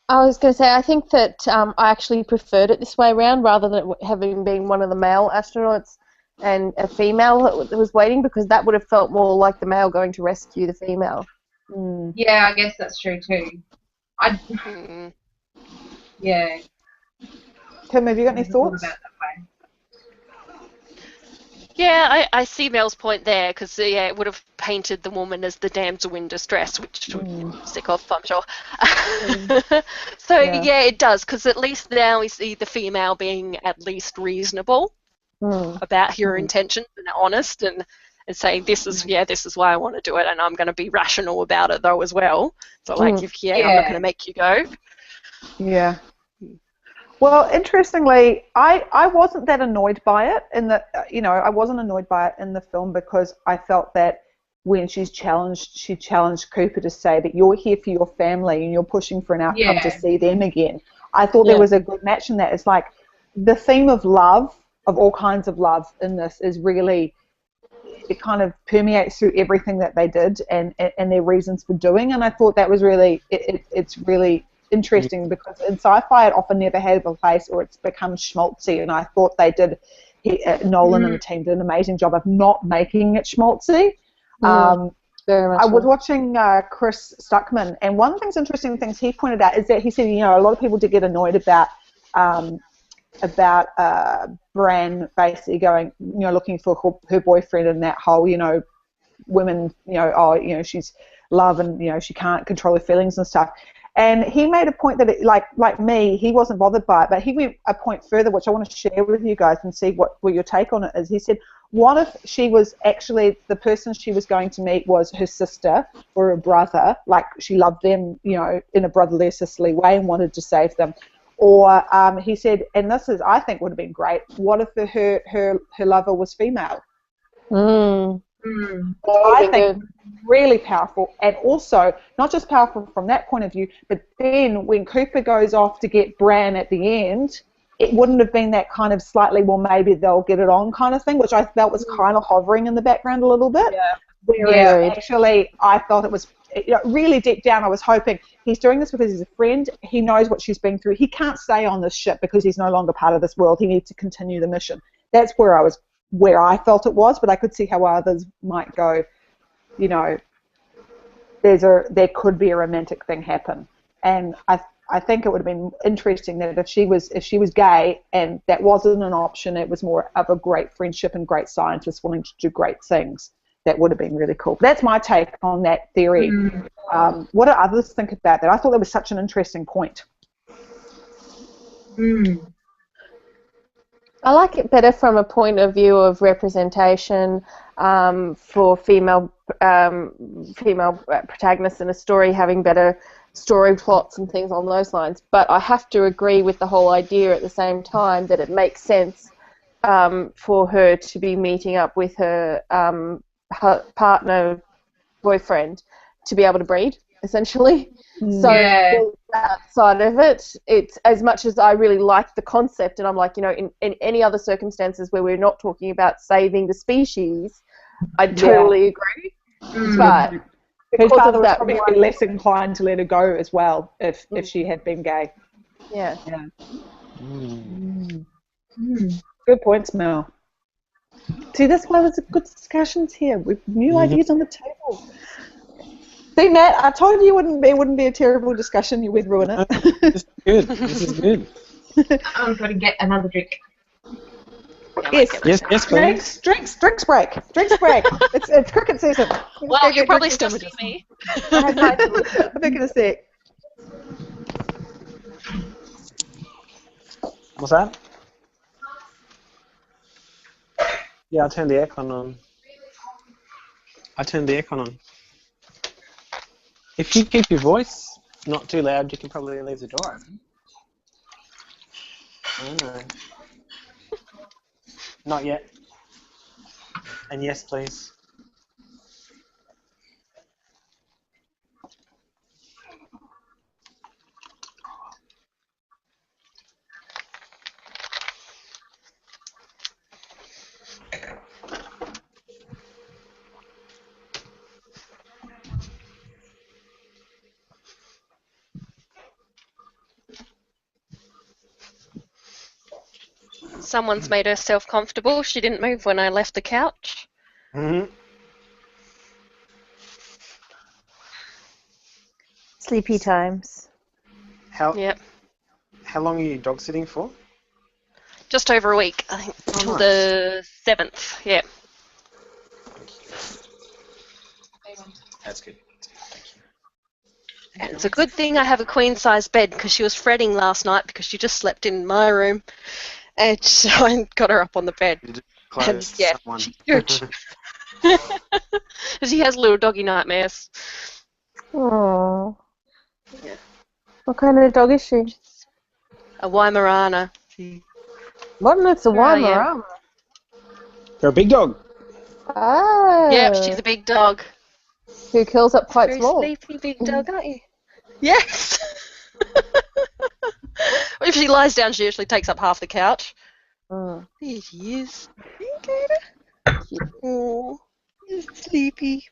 E: I was going to say, I think that I actually preferred it this way around rather than having been one of the male astronauts and a female that was waiting, because that would have felt more like the male going to rescue the female.
C: Yeah, I guess that's true too. Yeah.
A: Tim, have you got any
C: Never thought
A: thoughts?
C: about it that way.
D: Yeah, I see Mel's point there, because it would have painted the woman as the damsel in distress, which we're sick of, I'm sure. So yeah, it does, because at least now we see the female being at least reasonable about her intentions and honest, and saying this is why I want to do it, and I'm going to be rational about it though as well. So like, I'm not going to make you go.
A: Yeah. Well, interestingly, I wasn't that annoyed by it I wasn't annoyed by it in the film, because I felt that when she challenged Cooper to say that you're here for your family and you're pushing for an outcome to see them again. I thought there was a good match in that. It's like the theme of love, of all kinds of love in this, is really, it kind of permeates through everything that they did and their reasons for doing. And I thought that was really, it's really interesting, because in sci-fi it often never had a place, or it's become schmaltzy, and I thought they did, Nolan and the team did an amazing job of not making it schmaltzy.
E: Very much
A: I was watching Chris Stuckman, and one of the interesting things he pointed out is that he said, a lot of people did get annoyed about Bran basically going, looking for her boyfriend, and that whole, women, she's love, and she can't control her feelings and stuff. And he made a point that, like me, he wasn't bothered by it, but he went a point further, which I want to share with you guys and see what your take on it is. He said, what if she was actually, the person she was going to meet was her sister or her brother, like she loved them, in a brotherly or sisterly way and wanted to save them. Or he said, and this is, I think, would have been great, what if her lover was female? I think really powerful, and also not just powerful from that point of view, but then when Cooper goes off to get Bran at the end, it wouldn't have been that kind of slightly, well, maybe they'll get it on kind of thing, which I felt was kind of hovering in the background a little bit. Whereas actually I felt it was, really deep down I was hoping he's doing this because he's a friend, he knows what she's been through, he can't stay on this ship because he's no longer part of this world, he needs to continue the mission. That's where I felt it was, but I could see how others might go, there could be a romantic thing happen. And I think it would have been interesting that if she was gay and that wasn't an option, it was more of a great friendship and great scientist wanting to do great things. That would have been really cool. That's my take on that theory. What do others think about that? I thought that was such an interesting point.
E: I like it better from a point of view of representation for female protagonists in a story, having better story plots and things on those lines. But I have to agree with the whole idea at the same time that it makes sense for her to be meeting up with her partner, boyfriend, to be able to breed, essentially. So that side of it, it's as much as I really like the concept, and I'm like, in any other circumstances where we're not talking about saving the species, I totally agree. But
A: her father was probably less inclined to let her go as well if she had been gay.
E: Yeah.
A: Good points, Mel. See, that's why there's good discussions here with new ideas on the table. See, Matt, I told you it wouldn't be a terrible discussion. You would ruin it.
B: This is good.
C: I'm going to get another drink.
D: I might
A: Yes.
D: get
B: Yes,
D: myself.
B: yes, please.
A: Drinks break. It's cricket season. Let's
D: Well,
A: go
D: you
A: get
D: probably
A: drinks
D: still
A: sandwiches.
D: see me.
A: I'll back in a sec.
B: What's that? Yeah, I turned the aircon on. If you keep your voice not too loud, you can probably leave the door open. I know. Not yet. And yes, please.
D: Someone's made herself comfortable. She didn't move when I left the couch.
B: Mm-hmm.
E: Sleepy times.
D: Yep.
B: How long are you dog sitting for?
D: Just over a week, I think, on
B: Nice.
D: the 7th. Yeah.
B: That's good.
D: And it's a good thing I have a queen-size bed because she was fretting last night because she just slept in my room. And so I got her up on the bed.
B: You just
D: And
B: close
D: yeah,
B: someone.
D: she's huge. She has little doggy nightmares.
E: Oh.
D: Yeah.
E: What kind of dog is she?
D: A Weimaraner.
E: What? It's a
D: Where I am.
E: Weimaraner.
B: You're a big dog.
E: Oh.
D: Yep, she's a big dog.
E: Who curls up quite
D: Very
E: small.
D: sleepy big dog, aren't you? Yes. If she lies down, she usually takes up half the couch.
E: Mm.
D: There she is. Oh, she's sleepy.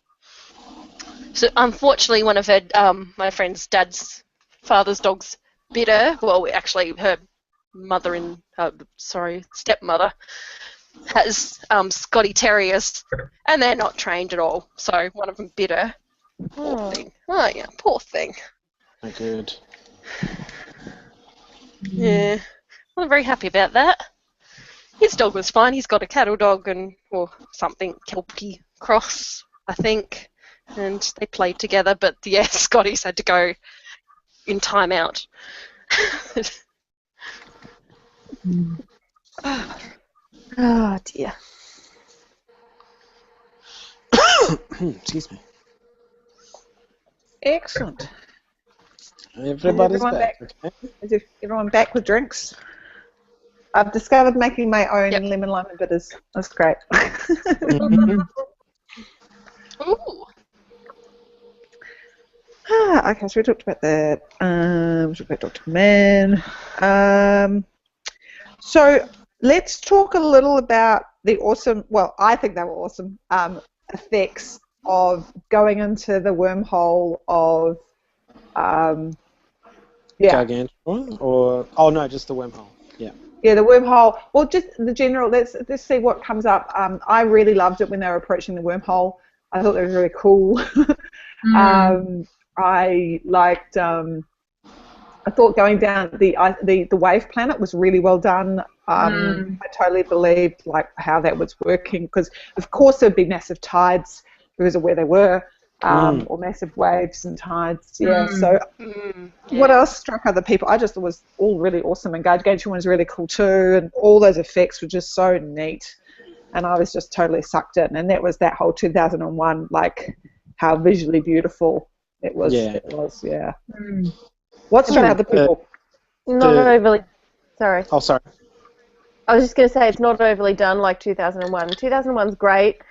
D: So unfortunately, one of her, my friend's father's dogs bit her. Well, actually, her stepmother has Scotty Terriers, and they're not trained at all. So one of them bit her. Poor thing. Oh yeah, poor thing.
B: Oh, good.
D: Yeah, I'm very happy about that. His dog was fine. He's got a cattle dog or something, Kelpie cross, I think, and they played together. But yeah, Scotty's had to go in time out.
E: Oh dear.
B: Excuse me.
A: Excellent.
B: Everybody's
A: everyone
B: back.
A: back?
B: Okay.
A: Is everyone back with drinks? I've discovered making my own
D: Yep.
A: lemon lime and bitters. That's great.
B: Mhm.
D: Ooh.
A: Okay, so we talked about that. We talked about Dr. Mann. So let's talk a little about the awesome, well, I think they were awesome, effects of going into the wormhole of,
B: Gargantuan or just the wormhole. Yeah.
A: Yeah, the wormhole. Well, just the general. Let's see what comes up. I really loved it when they were approaching the wormhole. I thought that was really cool. I liked. I thought going down the wave planet was really well done. I totally believed like how that was working because of course there'd be massive tides because of where they were, or massive waves and tides. Yeah. So what else struck other people? I just thought it was all really awesome, and Gargantuan was really cool too, and all those effects were just so neat, and I was just totally sucked in. And that was that whole 2001, like how visually beautiful it was.
B: Yeah.
A: It was, yeah. What struck other people?
E: Not overly. Sorry.
B: Oh, sorry.
E: I was just going to say it's not overly done like 2001. 2001's great,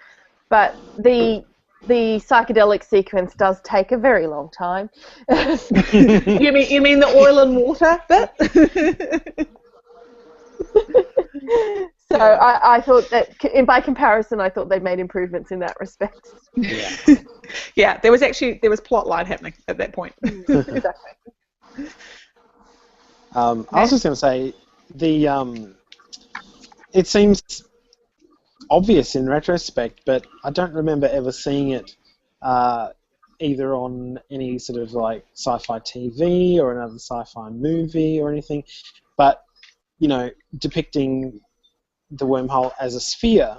E: but the psychedelic sequence does take a very long time.
A: You mean the oil and water bit?
E: So I thought that, by comparison, I thought they made improvements in that respect.
B: Yeah.
A: Yeah, there was plot line happening at that point.
E: Exactly.
B: I was just going to say it seems obvious in retrospect, but I don't remember ever seeing it either on any sort of like sci-fi TV or another sci-fi movie or anything. But depicting the wormhole as a sphere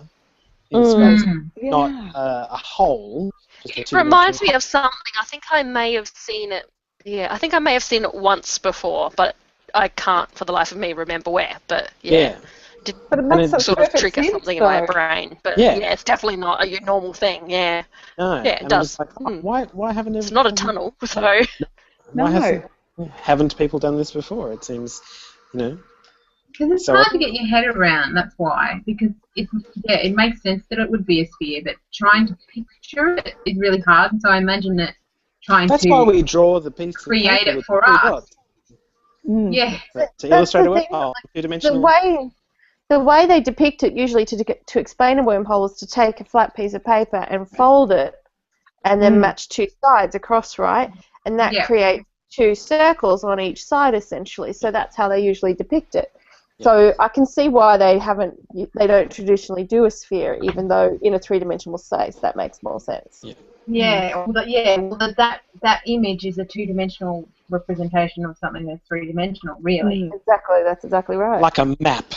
B: in space,
E: Yeah.
B: not a hole. Just a
D: It reminds me
B: two-dimensional
D: of something. I think I may have seen it. Yeah, I think I may have seen it once before, but I can't for the life of me remember where. But yeah, did
E: But it
B: And
E: makes
B: it
E: such
D: sort of
E: perfect
D: trigger
E: sense,
D: something in my
E: though.
D: brain. But
B: Yeah.
D: yeah, it's definitely not a normal thing. Yeah,
B: No,
D: yeah, it
B: and I'm
D: does.
B: just like, why haven't
D: It's not a tunnel, so
B: why haven't people done this before? It seems, you know.
C: Because it's
B: So
C: hard to get your head around, that's why. Because it makes sense that it would be a sphere, but trying to picture it is really hard. And so I imagine that trying
B: that's
C: to
B: why we draw the piece of
C: create
B: paper
C: it
B: with
C: for
B: the two
C: us.
B: dots.
C: Yeah.
B: To
E: That's
B: illustrate a
E: the thing,
B: wormhole,
E: the
B: two-dimensional.
E: way they depict it usually to explain a wormhole is to take a flat piece of paper and fold it and then match two sides across, right? And that creates two circles on each side essentially. So that's how they usually depict it. So I can see why they don't traditionally do a sphere, even though in a three-dimensional space that makes more sense.
C: Well, that image is a two-dimensional representation of something that's three-dimensional, really.
E: Exactly, that's exactly right.
B: Like a map,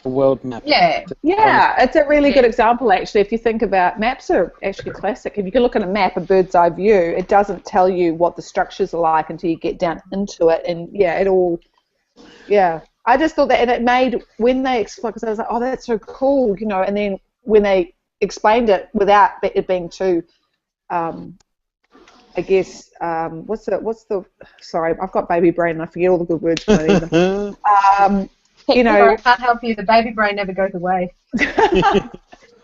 B: a world map.
C: Yeah.
A: Yeah, it's a really good example, actually. If you think about maps, are actually classic. If you can look at a map, a bird's eye view, it doesn't tell you what the structures are like until you get down into it, and I just thought that, and it made when they explained, because I was like, oh, that's so cool, you know. And then when they explained it without it being too, I guess, what's the? Sorry, I've got baby brain and I forget all the good words from it even. You know,
C: Sorry, I can't help you. The baby brain never goes away.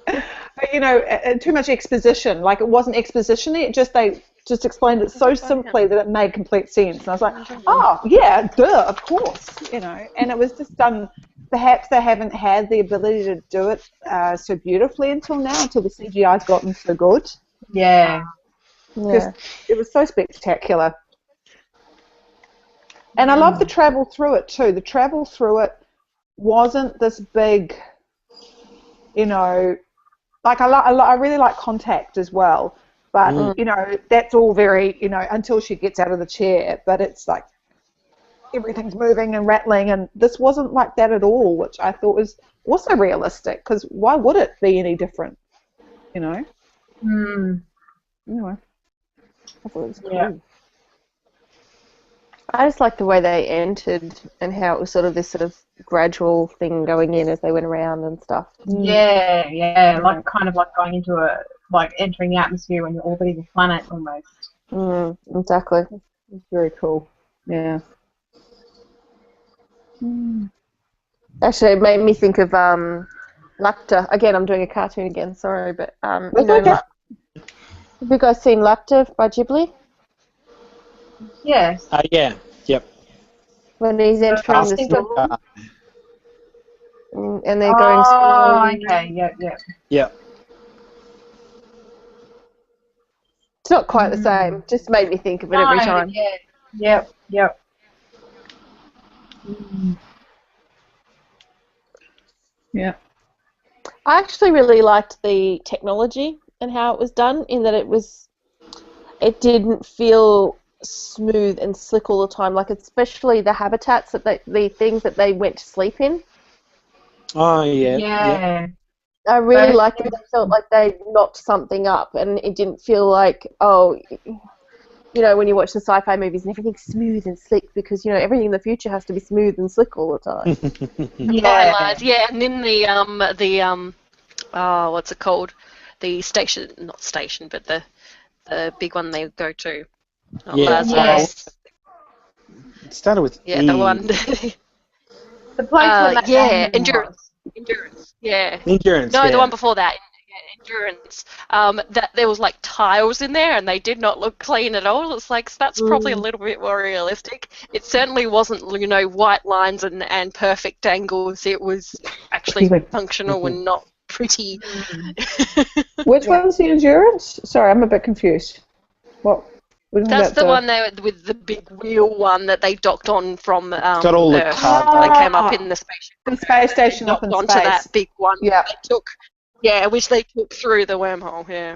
A: But, you know, too much exposition. Like, it wasn't exposition-y. They just explained it so simply that it made complete sense. And I was like, oh, yeah, duh, of course, you know. And it was just done. Perhaps they haven't had the ability to do it so beautifully until now, until the CGI's gotten so good.
C: Yeah.
A: It was so spectacular. And I love the travel through it, too. The travel through it wasn't this big, you know, like I really like Contact as well, but you know, that's all very, you know, until she gets out of the chair, but it's like everything's moving and rattling, and this wasn't like that at all, which I thought was also realistic, because why would it be any different, you know? Anyway, I thought it was cool.
E: I just like the way they entered and how it was sort of this sort of gradual thing going in as they went around and stuff.
C: Yeah, like kind of like going into entering the atmosphere when you're orbiting a planet almost.
E: Exactly.
A: It's very cool. Yeah.
E: Actually, it made me think of Lacta. Again, I'm doing a cartoon again, sorry, but have you guys seen Lacta by Ghibli?
C: Yes.
B: Yeah. Yep.
E: When he's entering the storm and they're going.
C: Oh, okay. Yep.
E: It's not quite the same. Just made me think of it every time.
C: Yeah. Yep.
A: Yeah.
E: I actually really liked the technology and how it was done, in that it didn't feel smooth and slick all the time, like especially the habitats the things that they went to sleep in.
B: Oh, yeah.
E: I really liked that. They felt like they knocked something up, and it didn't feel like, you know, when you watch the sci-fi movies and everything's smooth and slick, because, you know, everything in the future has to be smooth and slick all the time.
D: And then the what's it called? The station, not station, but the big one they go to.
C: Yes.
B: It started with E.
D: the one.
C: The place where
D: Endurance. Yeah.
B: Endurance.
D: No, the one before that. Endurance. That there was like tiles in there, and they did not look clean at all. It's like, so that's probably a little bit more realistic. It certainly wasn't, you know, white lines and perfect angles. It was actually functional and not pretty.
A: Which one's the Endurance? Sorry, I'm a bit confused. What?
D: That's the one with the big wheel one that they docked on from
B: got all the cargo.
D: They came up in the spaceship.
A: The space station up in
D: onto
A: space.
D: that big one.
A: Yeah.
D: Which they took through the wormhole. Yeah.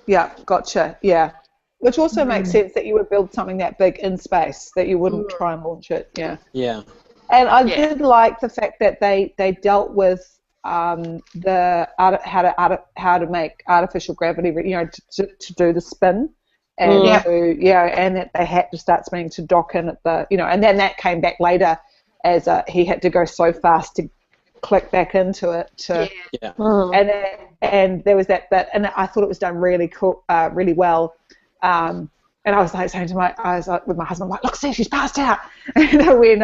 A: Yeah, gotcha. Yeah. Which also makes sense that you would build something that big in space, that you wouldn't try and launch it. Yeah.
B: Yeah.
A: And I did like the fact that they dealt with how to make artificial gravity, to do the spin, and and that they had to start spinning to dock in at the, and then that came back later as he had to go so fast to click back into it and there was that bit, and I thought it was done really cool, really well. And I was like saying to with my husband, I'm like, look, see, she's passed out. When they were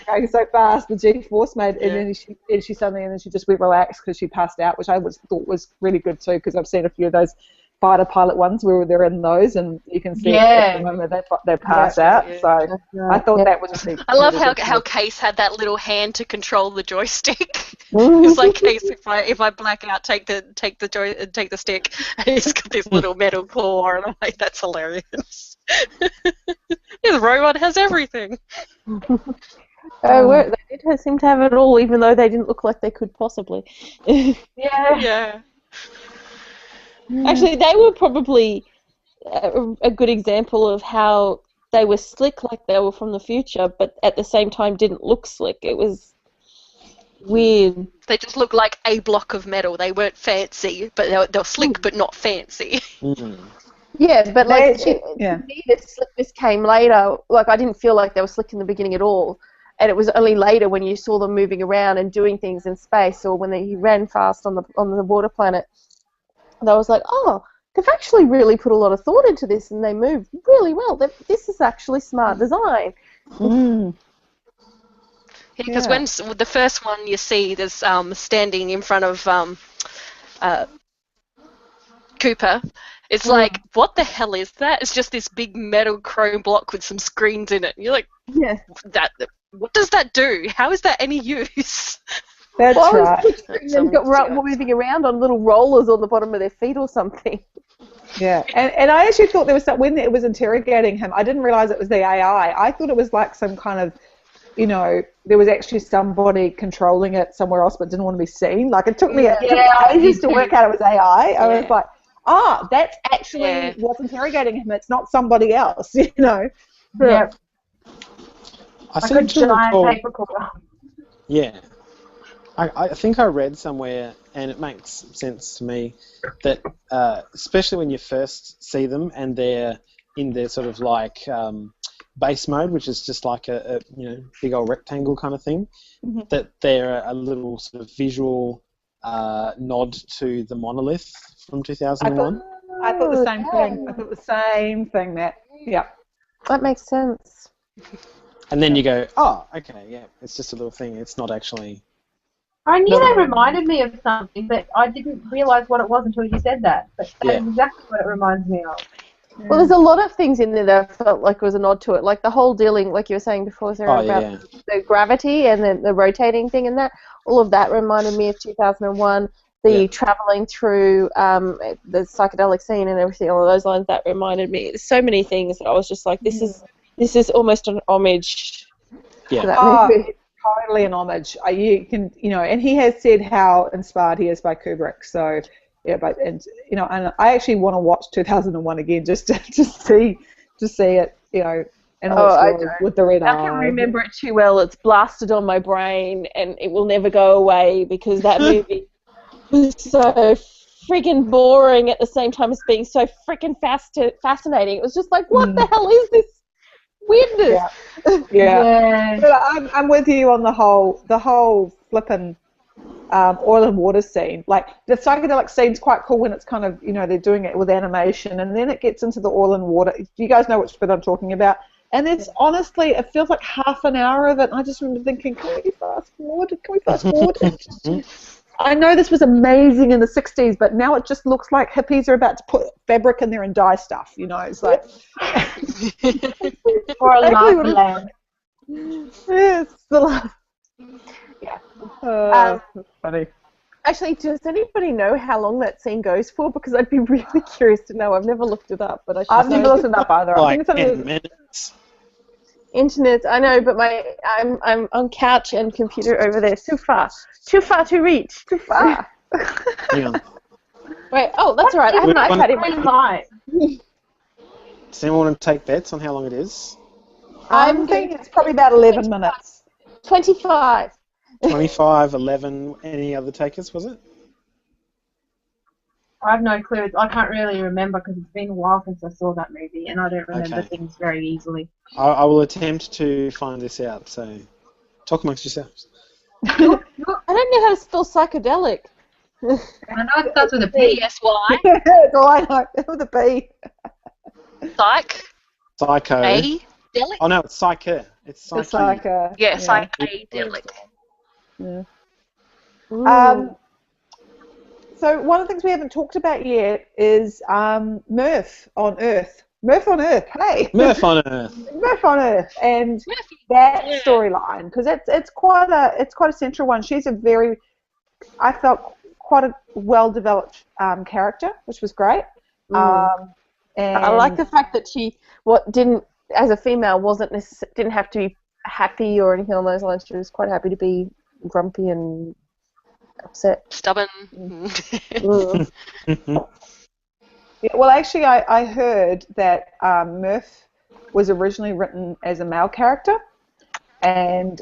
A: going so fast, the G-force made, and then she suddenly, and then she just went relaxed because she passed out, which I thought was really good too, because I've seen a few of those fighter pilot ones where they're in those, and you can see at the moment they pass out. So I thought that was really
D: I love how Case had that little hand to control the joystick. It's like, Case, if I black out, take the stick, and he's got this little metal claw, and I'm like, that's hilarious. This robot has everything.
E: They did seem to have it all, even though they didn't look like they could possibly.
D: Yeah.
E: Actually, they were probably a good example of how they were slick, like they were from the future, but at the same time didn't look slick. It was weird.
D: They just looked like a block of metal. They weren't fancy, but they were slick, but not fancy.
E: Yeah, but to me, the slickness came later. Like, I didn't feel like they were slick in the beginning at all. And it was only later when you saw them moving around and doing things in space, or when he ran fast on the water planet. And I was like, oh, they've actually really put a lot of thought into this, and they move really well. This is actually smart design.
D: Because when the first one you see, there's standing in front of Cooper. It's like, what the hell is that? It's just this big metal chrome block with some screens in it. You're like, what does that do? How is that any use?
A: That's right.
E: They've got moving around on little rollers on the bottom of their feet or something.
A: Yeah, and I actually thought there was when it was interrogating him, I didn't realise it was the AI. I thought it was like some kind of, there was actually somebody controlling it somewhere else but didn't want to be seen. Like, it took me ages to work out it was AI. I was like, that's actually what's interrogating him. It's not somebody else,
C: Yeah.
B: I seem to recall. Yeah. I think I read somewhere, and it makes sense to me, that especially when you first see them and they're in their sort of like base mode, which is just like a big old rectangle kind of thing, that they're a little sort of visual nod to the monolith from 2001.
A: I thought the same thing. I thought the same thing.
E: That makes sense.
B: And then you go, oh, okay, yeah, it's just a little thing. It's not actually.
C: I knew they reminded me of something, but I didn't realise what it was until you said that. But that's exactly what it reminds me of.
E: Well, there's a lot of things in there that I felt like was a nod to it, like the whole dealing, like you were saying before, Sarah, about the gravity and the rotating thing and that. All of that reminded me of 2001. The travelling through the psychedelic scene and everything, all of those lines, that reminded me. There's so many things that I was just like, this is almost an homage to that movie.
A: Totally an homage. You can, and he has said how inspired he is by Kubrick. So, and I actually want to watch 2001 again just to see it, and with the red eye.
E: I can remember it too well. It's blasted on my brain, and it will never go away because that movie was so friggin' boring at the same time as being so friggin' fascinating. It was just like, what the hell is this weirdness?
A: But I'm with you on the whole flippin' oil and water scene. Like, the psychedelic scene's quite cool when it's kind of, they're doing it with animation, and then it gets into the oil and water. Do you guys know which bit I'm talking about? And it's honestly, it feels like half an hour of it, and I just remember thinking, can we fast forward? I know this was amazing in the 60s, but now it just looks like hippies are about to put fabric in there and dye stuff, It's like...
C: Or a love lamp.
A: Yes, the love. Yeah. Funny.
E: Actually, does anybody know how long that scene goes for? Because I'd be really curious to know. I've never looked it up, but
A: I've never looked it up either.
B: Like
A: I think it's
B: 10 minutes.
E: Internet, I know, but I'm on couch and computer over there. Too far to reach. Too far.
B: Hang on.
E: Wait, that's all right. I have an iPad in my mind.
B: Does anyone want to take bets on how long it is?
A: I'm thinking it's probably about 11 minutes.
E: 25.
B: 25, 11, any other takers, was it?
C: I have no clue. I can't really remember because it's been a while since I saw that movie, and I don't remember
B: Okay.
C: things very easily.
B: I will attempt to find this out, so talk amongst yourselves.
E: I don't know how to spell psychedelic.
C: I know it starts with a P.
D: P-S-Y,
A: That's all I know. With a B.
D: psych,
B: Psycho.
D: A-delic.
B: Oh no, it's psyche. It's psyche.
A: It's like
D: Yeah, psychedelic.
A: Yeah.
E: Ooh.
A: So one of the things we haven't talked about yet is Murph on Earth. Murph on Earth, hey.
B: Murph on Earth.
A: Murph on Earth, and
D: Murphy.
A: that
D: Yeah.
A: storyline, because it's quite a central one. She's I felt quite a well developed character, which was great. And
E: I like the fact that she as a female, didn't have to be happy or anything on those lines. She was quite happy to be grumpy and upset.
D: Stubborn.
A: Yeah, well, actually, I heard that Murph was originally written as a male character, and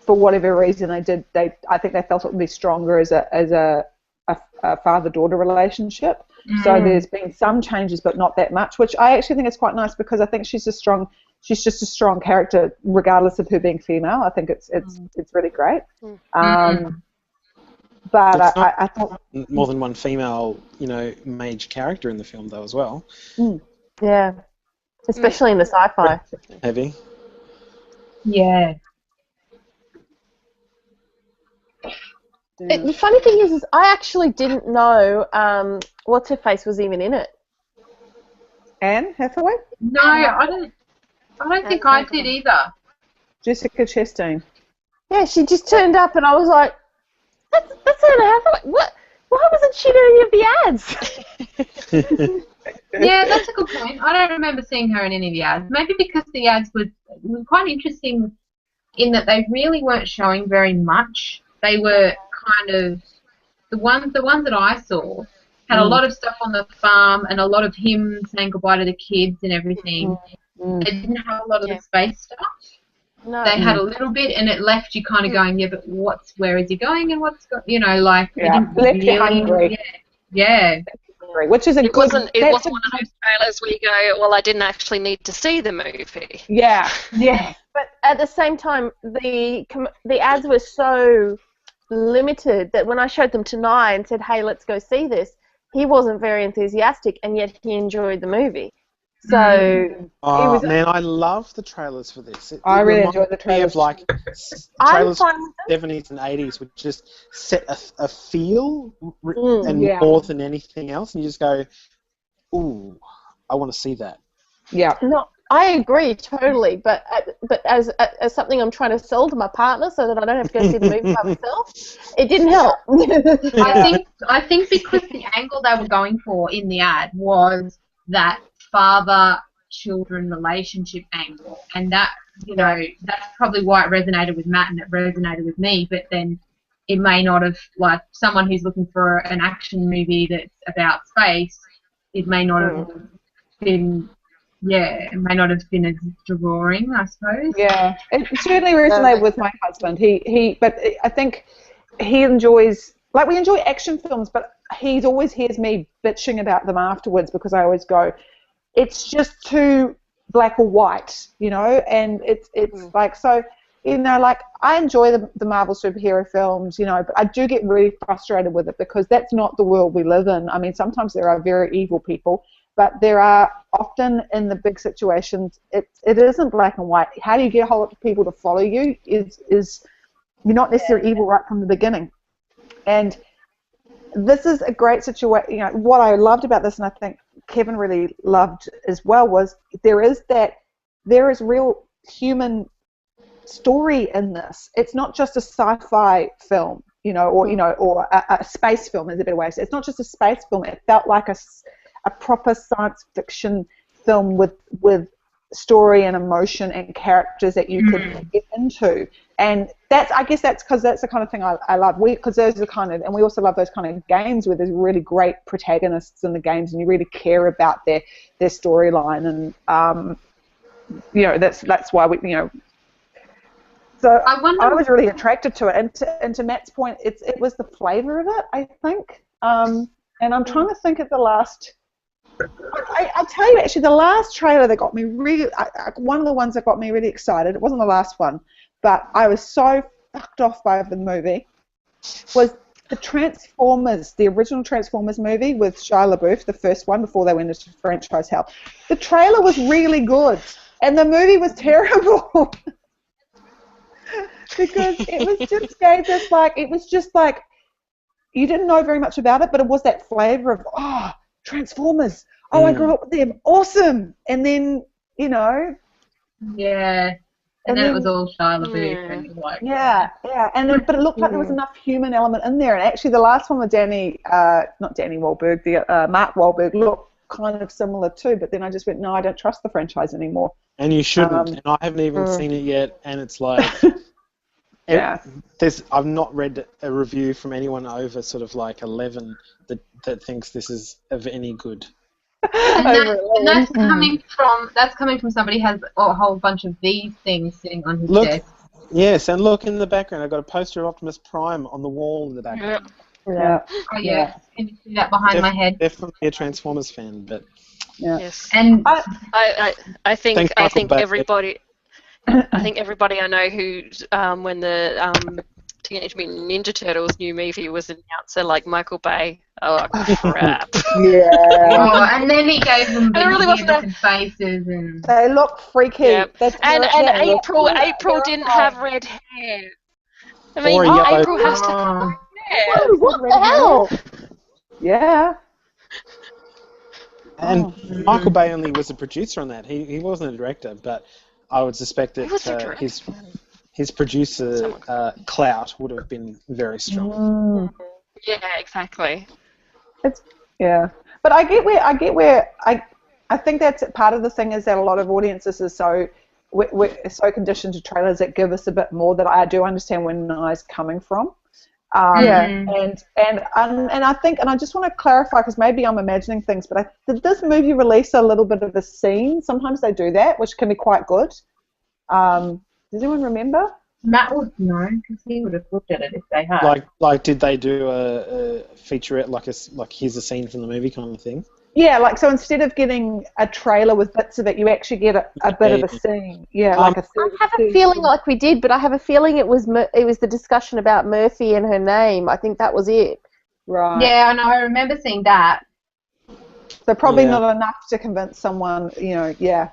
A: for whatever reason, I think they felt it would be stronger as a father-daughter relationship. So there's been some changes, but not that much, which I actually think is quite nice because I think she's just a strong character, regardless of her being female. I think it's really great. But I thought
B: more than one female, mage character in the film though as well.
E: Yeah, especially in the sci-fi.
B: Heavy.
C: Yeah.
E: The funny thing is I actually didn't know what's her face was even in it.
A: Anne Hathaway,
C: No, I don't think I did either.
A: Jessica Chastain.
E: Yeah, she just turned up, and I was like, "That's Anne Hathaway. What? Why wasn't she in any of the ads?"
C: Yeah, that's a good point. I don't remember seeing her in any of the ads. Maybe because the ads were quite interesting in that they really weren't showing very much. They were kind of the ones that I saw had a lot of stuff on the farm and a lot of him saying goodbye to the kids and everything. They didn't have a lot of the space stuff.
E: No.
C: They had a little bit, and it left you kind of going, yeah, but where is he going, and what's like you didn't
A: left you hungry.
C: Yeah.
A: Which is
D: It wasn't one of those trailers where you go, well, I didn't actually need to see the movie.
A: Yeah.
E: But at the same time, the ads were so limited that when I showed them to Nye and said, "Hey, let's go see this," he wasn't very enthusiastic, and yet he enjoyed the movie. So
B: man, I love the trailers for this.
A: I really enjoyed the trailers.
B: Of like trailers from the 70s and 80s would just set a feel and more than anything else, and you just go, "Ooh, I want to see that."
A: Yeah.
E: No, I agree totally, but as something I'm trying to sell to my partner so that I don't have to go see the movie by myself, it didn't help.
C: I think because the angle they were going for in the ad was that father-children relationship angle, and that that's probably why it resonated with Matt and it resonated with me. But then it may not have, like someone who's looking for an action movie that's about space, it may not have been. Yeah, it may not have been as drawing, I suppose.
A: Yeah, it certainly resonated with my husband. But I think he enjoys, like we enjoy action films, but he always hears me bitching about them afterwards because I always go, it's just too black or white, and it's like, so, like I enjoy the Marvel superhero films, but I do get really frustrated with it because that's not the world we live in. I mean, sometimes there are very evil people, but there are often in the big situations, it isn't black and white. How do you get a whole lot of people to follow you is you're not necessarily evil right from the beginning. And this is a great situation. What I loved about this, and I think Kevin really loved as well, was there is real human story in this. It's not just a sci-fi film, or a space film is a better way to say it. It's not just a space film. It felt like a proper science fiction film with story and emotion and characters that you could get into, and I guess that's because that's the kind of thing I love. Because those are the kind of, and we also love those kind of games where there's really great protagonists in the games, and you really care about their storyline, and that's why So
C: I wonder.
A: I was really attracted to it, and to Matt's point, it was the flavour of it, I think. And I'm trying to think of the last. I'll tell you, actually, the last trailer that got me really, one of the ones that got me really excited. It wasn't the last one, but I was so fucked off by the movie. Was the Transformers, the original Transformers movie with Shia LaBeouf, the first one before they went into franchise hell. The trailer was really good, and the movie was terrible. Because it was just gave this like you didn't know very much about it, but it was that flavour of Transformers. Oh, I grew up with them. Awesome. And then
C: Yeah. And then it was all Shia LaBeouf and like.
A: Yeah. But it looked like there was enough human element in there. And actually, the last one with not Danny Wahlberg, the Mark Wahlberg looked kind of similar too. But then I just went, no, I don't trust the franchise anymore.
B: And you shouldn't. And I haven't even seen it yet. And it's like.
A: Yeah.
B: I've not read a review from anyone over sort of like 11 that thinks this is of any good.
C: And that's coming from somebody who has a whole bunch of these things sitting on his desk.
B: Yes, and look in the background. I've got a poster of Optimus Prime on the wall in the background.
A: Yeah.
C: Oh yeah. Can you see that behind my head?
B: Definitely a Transformers fan, but
D: Yes.
C: And
D: I think everybody. I think everybody I know who, when the Teenage Mutant Ninja Turtles new movie was announced, like Michael Bay. Oh crap!
A: Yeah.
C: And then he gave them
D: And it really wasn't
C: different faces and.
A: They look freaky.
D: Yeah. And April didn't have red hair. I mean, April has to have red hair.
E: What the hell?
A: Yeah.
B: And Michael Bay only was a producer on that. He wasn't a director, but I would suspect that his producer clout would have been very strong.
D: Yeah, exactly.
A: But I get where I think that's part of the thing is that a lot of audiences are so we're so conditioned to trailers that give us a bit more that I do understand where Nai's coming from. And I think, and I just want to clarify because maybe I'm imagining things, but did this movie release a little bit of a scene? Sometimes they do that, which can be quite good. Does anyone remember?
C: Matt would know because he would have looked at it if they had.
B: Like, did they do a featurette like here's a scene from the movie kind of thing?
A: Yeah, like so instead of getting a trailer with bits of it, you actually get a bit of a scene. Yeah, like a.
E: I have a feeling like we did, but I have a feeling it was the discussion about Murphy and her name. I think that was it.
A: Right.
C: Yeah, I remember seeing that.
A: So probably not enough to convince someone, yeah.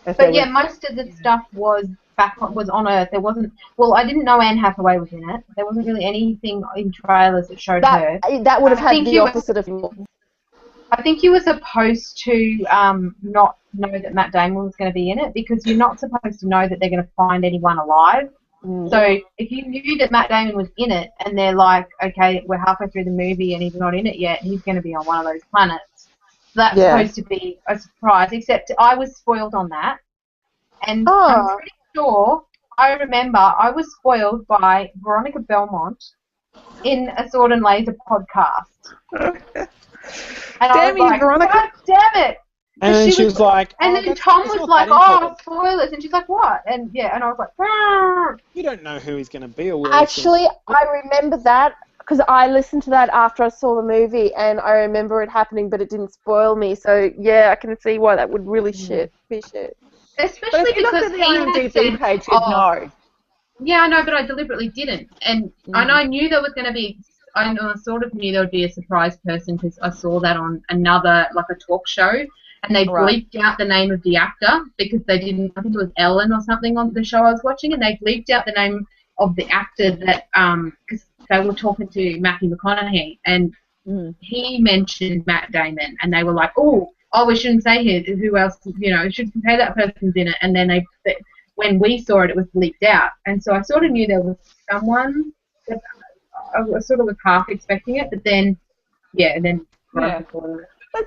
C: But yeah, most of the stuff was on Earth. There wasn't. Well, I didn't know Anne Hathaway was in it. There wasn't really anything in trailers that showed her.
E: That would have had the opposite of.
C: I think you were supposed to not know that Matt Damon was going to be in it because you're not supposed to know that they're going to find anyone alive. So if you knew that Matt Damon was in it and they're like, okay, we're halfway through the movie and he's not in it yet, he's going to be on one of those planets. That's supposed to be a surprise, except I was spoiled on that. And I'm pretty sure, I remember I was spoiled by Veronica Belmont in a Sword and Laser podcast. And
A: damn you, Veronica!
C: God damn it!
B: And she was like,
C: and then Tom was like, "Oh, spoilers!" And she's like, "What?" And and I was like, "Rrr."
B: You don't know who he's going to be or where.
E: Actually, I remember that because I listened to that after I saw the movie, and I remember it happening, but it didn't spoil me. So yeah, I can see why that would really be shit.
C: Especially because
A: the IMDb page, you'd know.
C: Yeah, I know, but I deliberately didn't, and I knew there was going to be. I sort of knew there would be a surprise person because I saw that on another, like a talk show, and they bleeped out the name of the actor because they didn't, I think it was Ellen or something on the show I was watching, and they bleeped out the name of the actor that, because they were talking to Matthew McConaughey, and he mentioned Matt Damon, and they were like, oh, we shouldn't say who else, shouldn't say that person's in it, and then when we saw it, it was bleeped out, and so I sort of knew there was someone that I was sort of half expecting it, but then,
A: But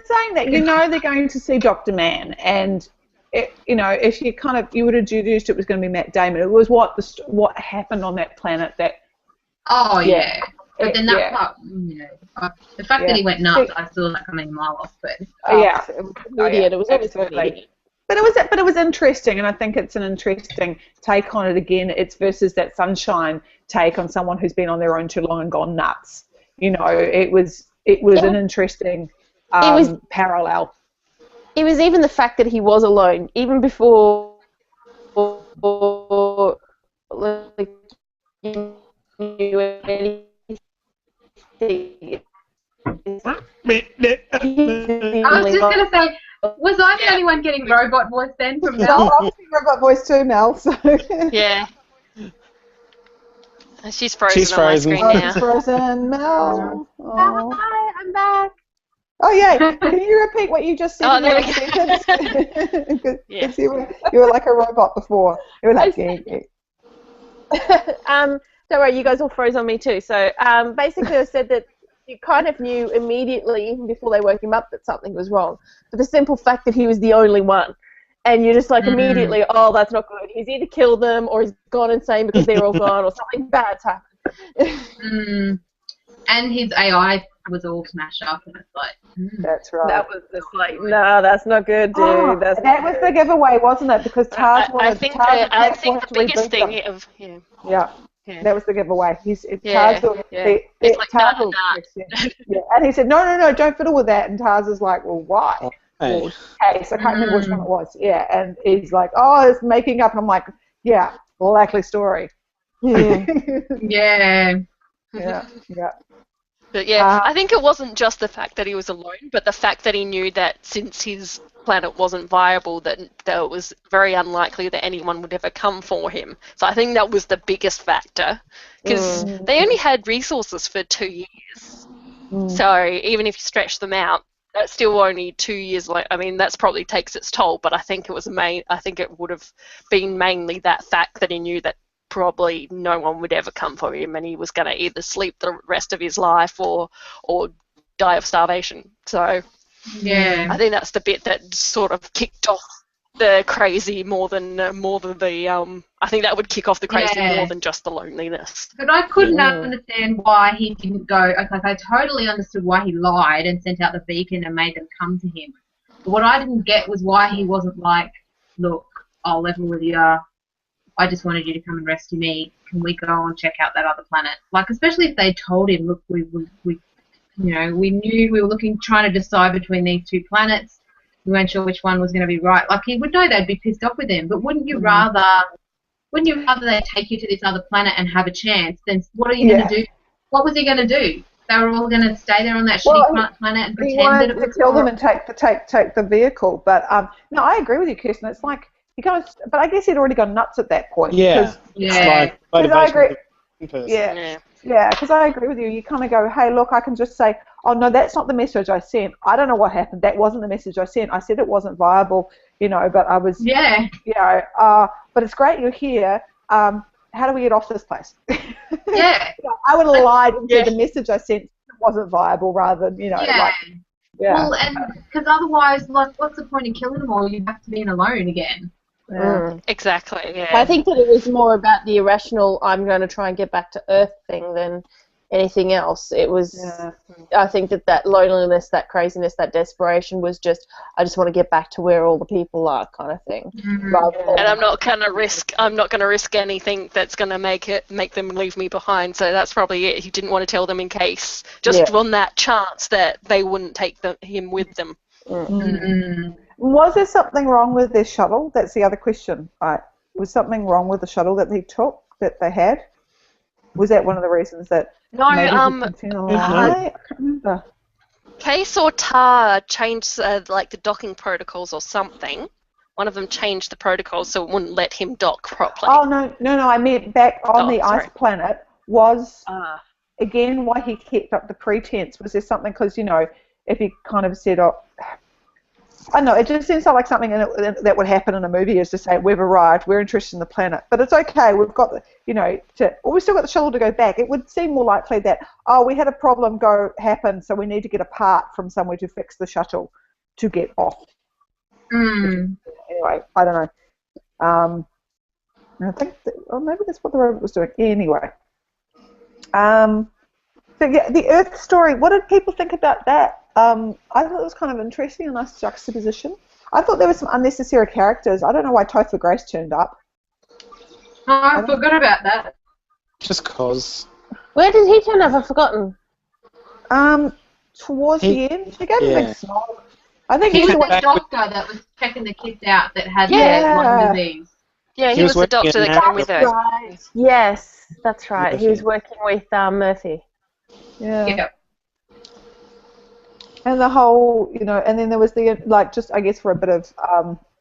A: saying that, they're going to see Dr. Mann, and if you would have deduced it was going to be Matt Damon, it was what happened on that planet that.
C: Oh yeah. But then that part, the fact that he went nuts, I saw that coming a mile off. But
E: it was an idiot. It was obviously an idiot.
A: But it was interesting, and I think it's an interesting take on it. Again, it's versus that Sunshine take on someone who's been on their own too long and gone nuts. You know, it was an interesting parallel.
E: It was even the fact that he was alone, even before like, you knew anything.
C: I was just going to say, was I the only one getting robot voice then from
A: No,
C: Mel?
A: I'm getting robot voice too, Mel. So.
D: Yeah. She's frozen
B: She's
D: on my
B: frozen.
D: screen
A: Oh,
D: now.
A: it's frozen, Mel. Oh.
C: Hi, I'm back.
A: Oh yeah, can you repeat what you just said
D: Oh,
A: in
D: there
A: that sentence? Because
D: Yeah.
A: you were like a robot before. You were like, yeah.
E: Don't worry, you guys all froze on me too. So basically I said that you kind of knew immediately, even before they woke him up, that something was wrong. But the simple fact that he was the only one. And you're just like immediately, oh, that's not good. He's either killed them or he's gone insane because they're all gone or something bad's happened.
C: And his AI was all smashed up, and it's like,
A: That's right.
E: That was just like, no, that's not good, dude.
A: Oh,
E: That's
A: that was the giveaway, wasn't it? Because Tars
D: I think the biggest thing of
A: Yeah, that was the giveaway.
D: Yeah,
A: Tars
D: it's like,
A: Tars
D: nah.
A: yeah, and he said, no, don't fiddle with that. And Tars is like, well, why?
B: Hey.
A: Well, Case. I can't remember which one it was. Yeah, and he's like, oh, it's making up. And I'm like, yeah, likely story.
C: yeah.
A: Yeah.
D: But yeah, I think it wasn't just the fact that he was alone, but the fact that he knew that since his planet wasn't viable, that it was very unlikely that anyone would ever come for him. So I think that was the biggest factor, because they only had resources for 2 years. So even if you stretch them out, that's still only 2 years. I mean, that's probably takes its toll. But I think it would have been mainly that fact that he knew that probably no one would ever come for him, and he was going to either sleep the rest of his life or die of starvation. So
C: Yeah.
D: I think that's the bit that sort of kicked off the crazy more than the I think that would kick off the crazy more than just the loneliness.
C: But I couldn't understand why he didn't go. Like, I totally understood why he lied and sent out the beacon and made them come to him. But what I didn't get was why he wasn't like, look, I'll level with you. I just wanted you to come and rescue me. Can we go and check out that other planet? Like, especially if they told him, look, we knew we were trying to decide between these two planets. We weren't sure which one was going to be right. Like, he would know they'd be pissed off with him. But wouldn't you rather they take you to this other planet and have a chance? Then what are you going to do? What was he going to do? They were all going to stay there on that shitty planet and pretend that it was.
A: To kill them and take the vehicle. But no, I agree with you, Kirsten. It's like he goes, but I guess he'd already gone nuts at that point.
B: Yeah.
A: Because I agree.
B: Yeah.
A: Yeah, because I agree with you. You kind of go, hey, look, I can just say, oh, no, that's not the message I sent. I don't know what happened. That wasn't the message I sent. I said it wasn't viable, but I was, but it's great you're here. How do we get off this place?
C: Yeah.
A: I would have lied and said the message I sent wasn't viable rather than,
C: Well, and because otherwise, like, what's the point in killing them all? You have to be in alone again.
D: Exactly, yeah.
E: I think that it was more about the irrational, I'm going to try and get back to Earth thing than anything else. It was, I think that loneliness, that craziness, that desperation was just, I just want to get back to where all the people are kind of thing.
D: And I'm not going to risk anything that's going to make them leave me behind. So that's probably it. He didn't want to tell them in case, just on that chance that they wouldn't take him with them.
A: Was there something wrong with their shuttle? That's the other question. Was something wrong with the shuttle that they had? Was that one of the reasons that?
D: No,
A: I can't remember.
D: Case or Tar changed like the docking protocols or something. One of them changed the protocols so it wouldn't let him dock properly.
A: Oh no! I meant back on the ice planet was again why he kept up the pretense. Was there something because if he kind of said, I don't know, it just seems like something that would happen in a movie is to say, we've arrived, we're interested in the planet. But it's okay, we've got we've still got the shuttle to go back. It would seem more likely that, we had a problem happen, so we need to get a part from somewhere to fix the shuttle to get off. Anyway, I don't know. I think maybe that's what the robot was doing. Anyway. So yeah, the Earth story, what did people think about that? I thought it was kind of interesting, a nice juxtaposition. I thought there were some unnecessary characters. I don't know why Topher Grace turned up.
C: Oh, I forgot about that.
B: Just cause.
E: Where did he turn up? I've forgotten.
A: Towards the end, she gave a big snog. I think
C: He was
A: the
C: the doctor that was checking the kids out that had
A: Yeah.
C: lung disease.
D: Yeah, he was the
B: working
D: doctor
B: in
D: that came with her.
E: Right. Yes, that's right. He was working with Murphy.
A: Yeah. And the whole, and then there was the, just, I guess, for a bit of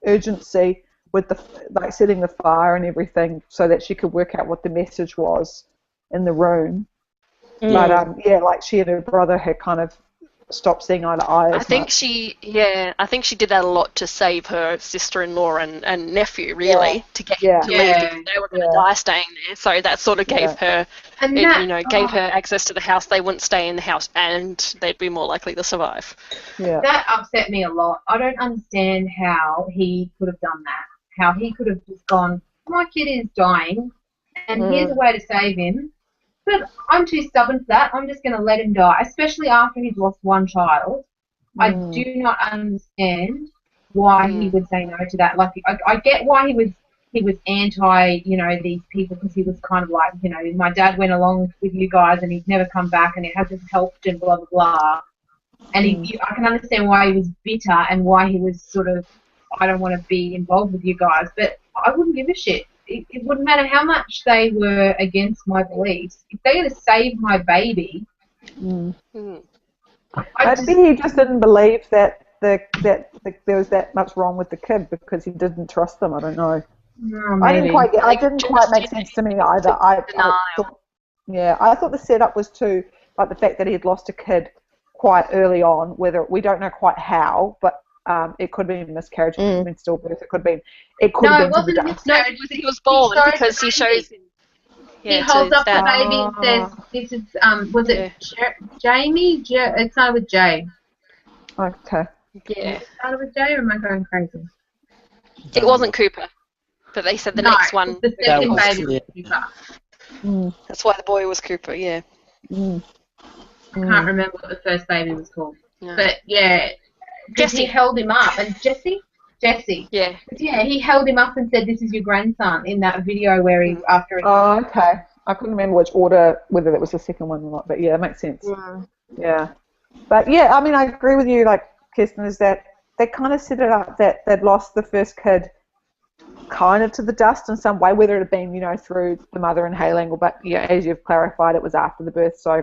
A: urgency with the, setting the fire and everything so that she could work out what the message was in the room. But, she and her brother had kind of stopped seeing eye to eye
D: I think she did that a lot to save her sister-in-law and nephew, really, to get him to leave because they were going to die staying there. So that sort of gave her, gave her access to the house. They wouldn't stay in the house, and they'd be more likely to survive.
A: Yeah,
C: that upset me a lot. I don't understand how he could have done that. How he could have just gone, my kid is dying, and here's a way to save him. But I'm too stubborn for that. I'm just going to let him die, especially after he's lost one child. I do not understand why he would say no to that. Like, I get why he was anti, these people, because he was kind of like, my dad went along with you guys and he's never come back and it hasn't helped and blah, blah, blah. And I can understand why he was bitter and why he was sort of, I don't want to be involved with you guys, but I wouldn't give a shit. It wouldn't matter how much they were against my beliefs. If they're going to save my baby,
A: I think he just didn't believe that there was that much wrong with the kid because he didn't trust them. I don't know. I didn't quite get. It didn't quite make sense to me either. I thought the setup was too, like the fact that he had lost a kid quite early on. Whether we don't know quite how, but it could have been a miscarriage, it could have been stillbirth, it could have been
C: it wasn't a miscarriage.
D: He was born because he shows him.
C: He holds up the baby and says, "This is was it Jamie? It started with J."
A: Okay.
D: Yeah.
C: It started with J, or am I going crazy?
D: It wasn't Cooper, but they said the next one.
C: The second baby was Cooper.
D: That's why the boy was Cooper. Yeah.
C: I can't remember what the first baby was called, but
D: Jesse.
C: He held him up, and Jesse. Yeah. Yeah, he held him up and said, "This is your grandson," in that video where he after.
A: Oh, okay. I couldn't remember which order, whether that was the second one or not, but yeah, it makes sense. Yeah. But yeah, I mean, I agree with you, like Kirsten, is that they kind of set it up that they'd lost the first kid kind of to the dust in some way, whether it had been, through the mother inhaling, or but as you've clarified, it was after the birth, so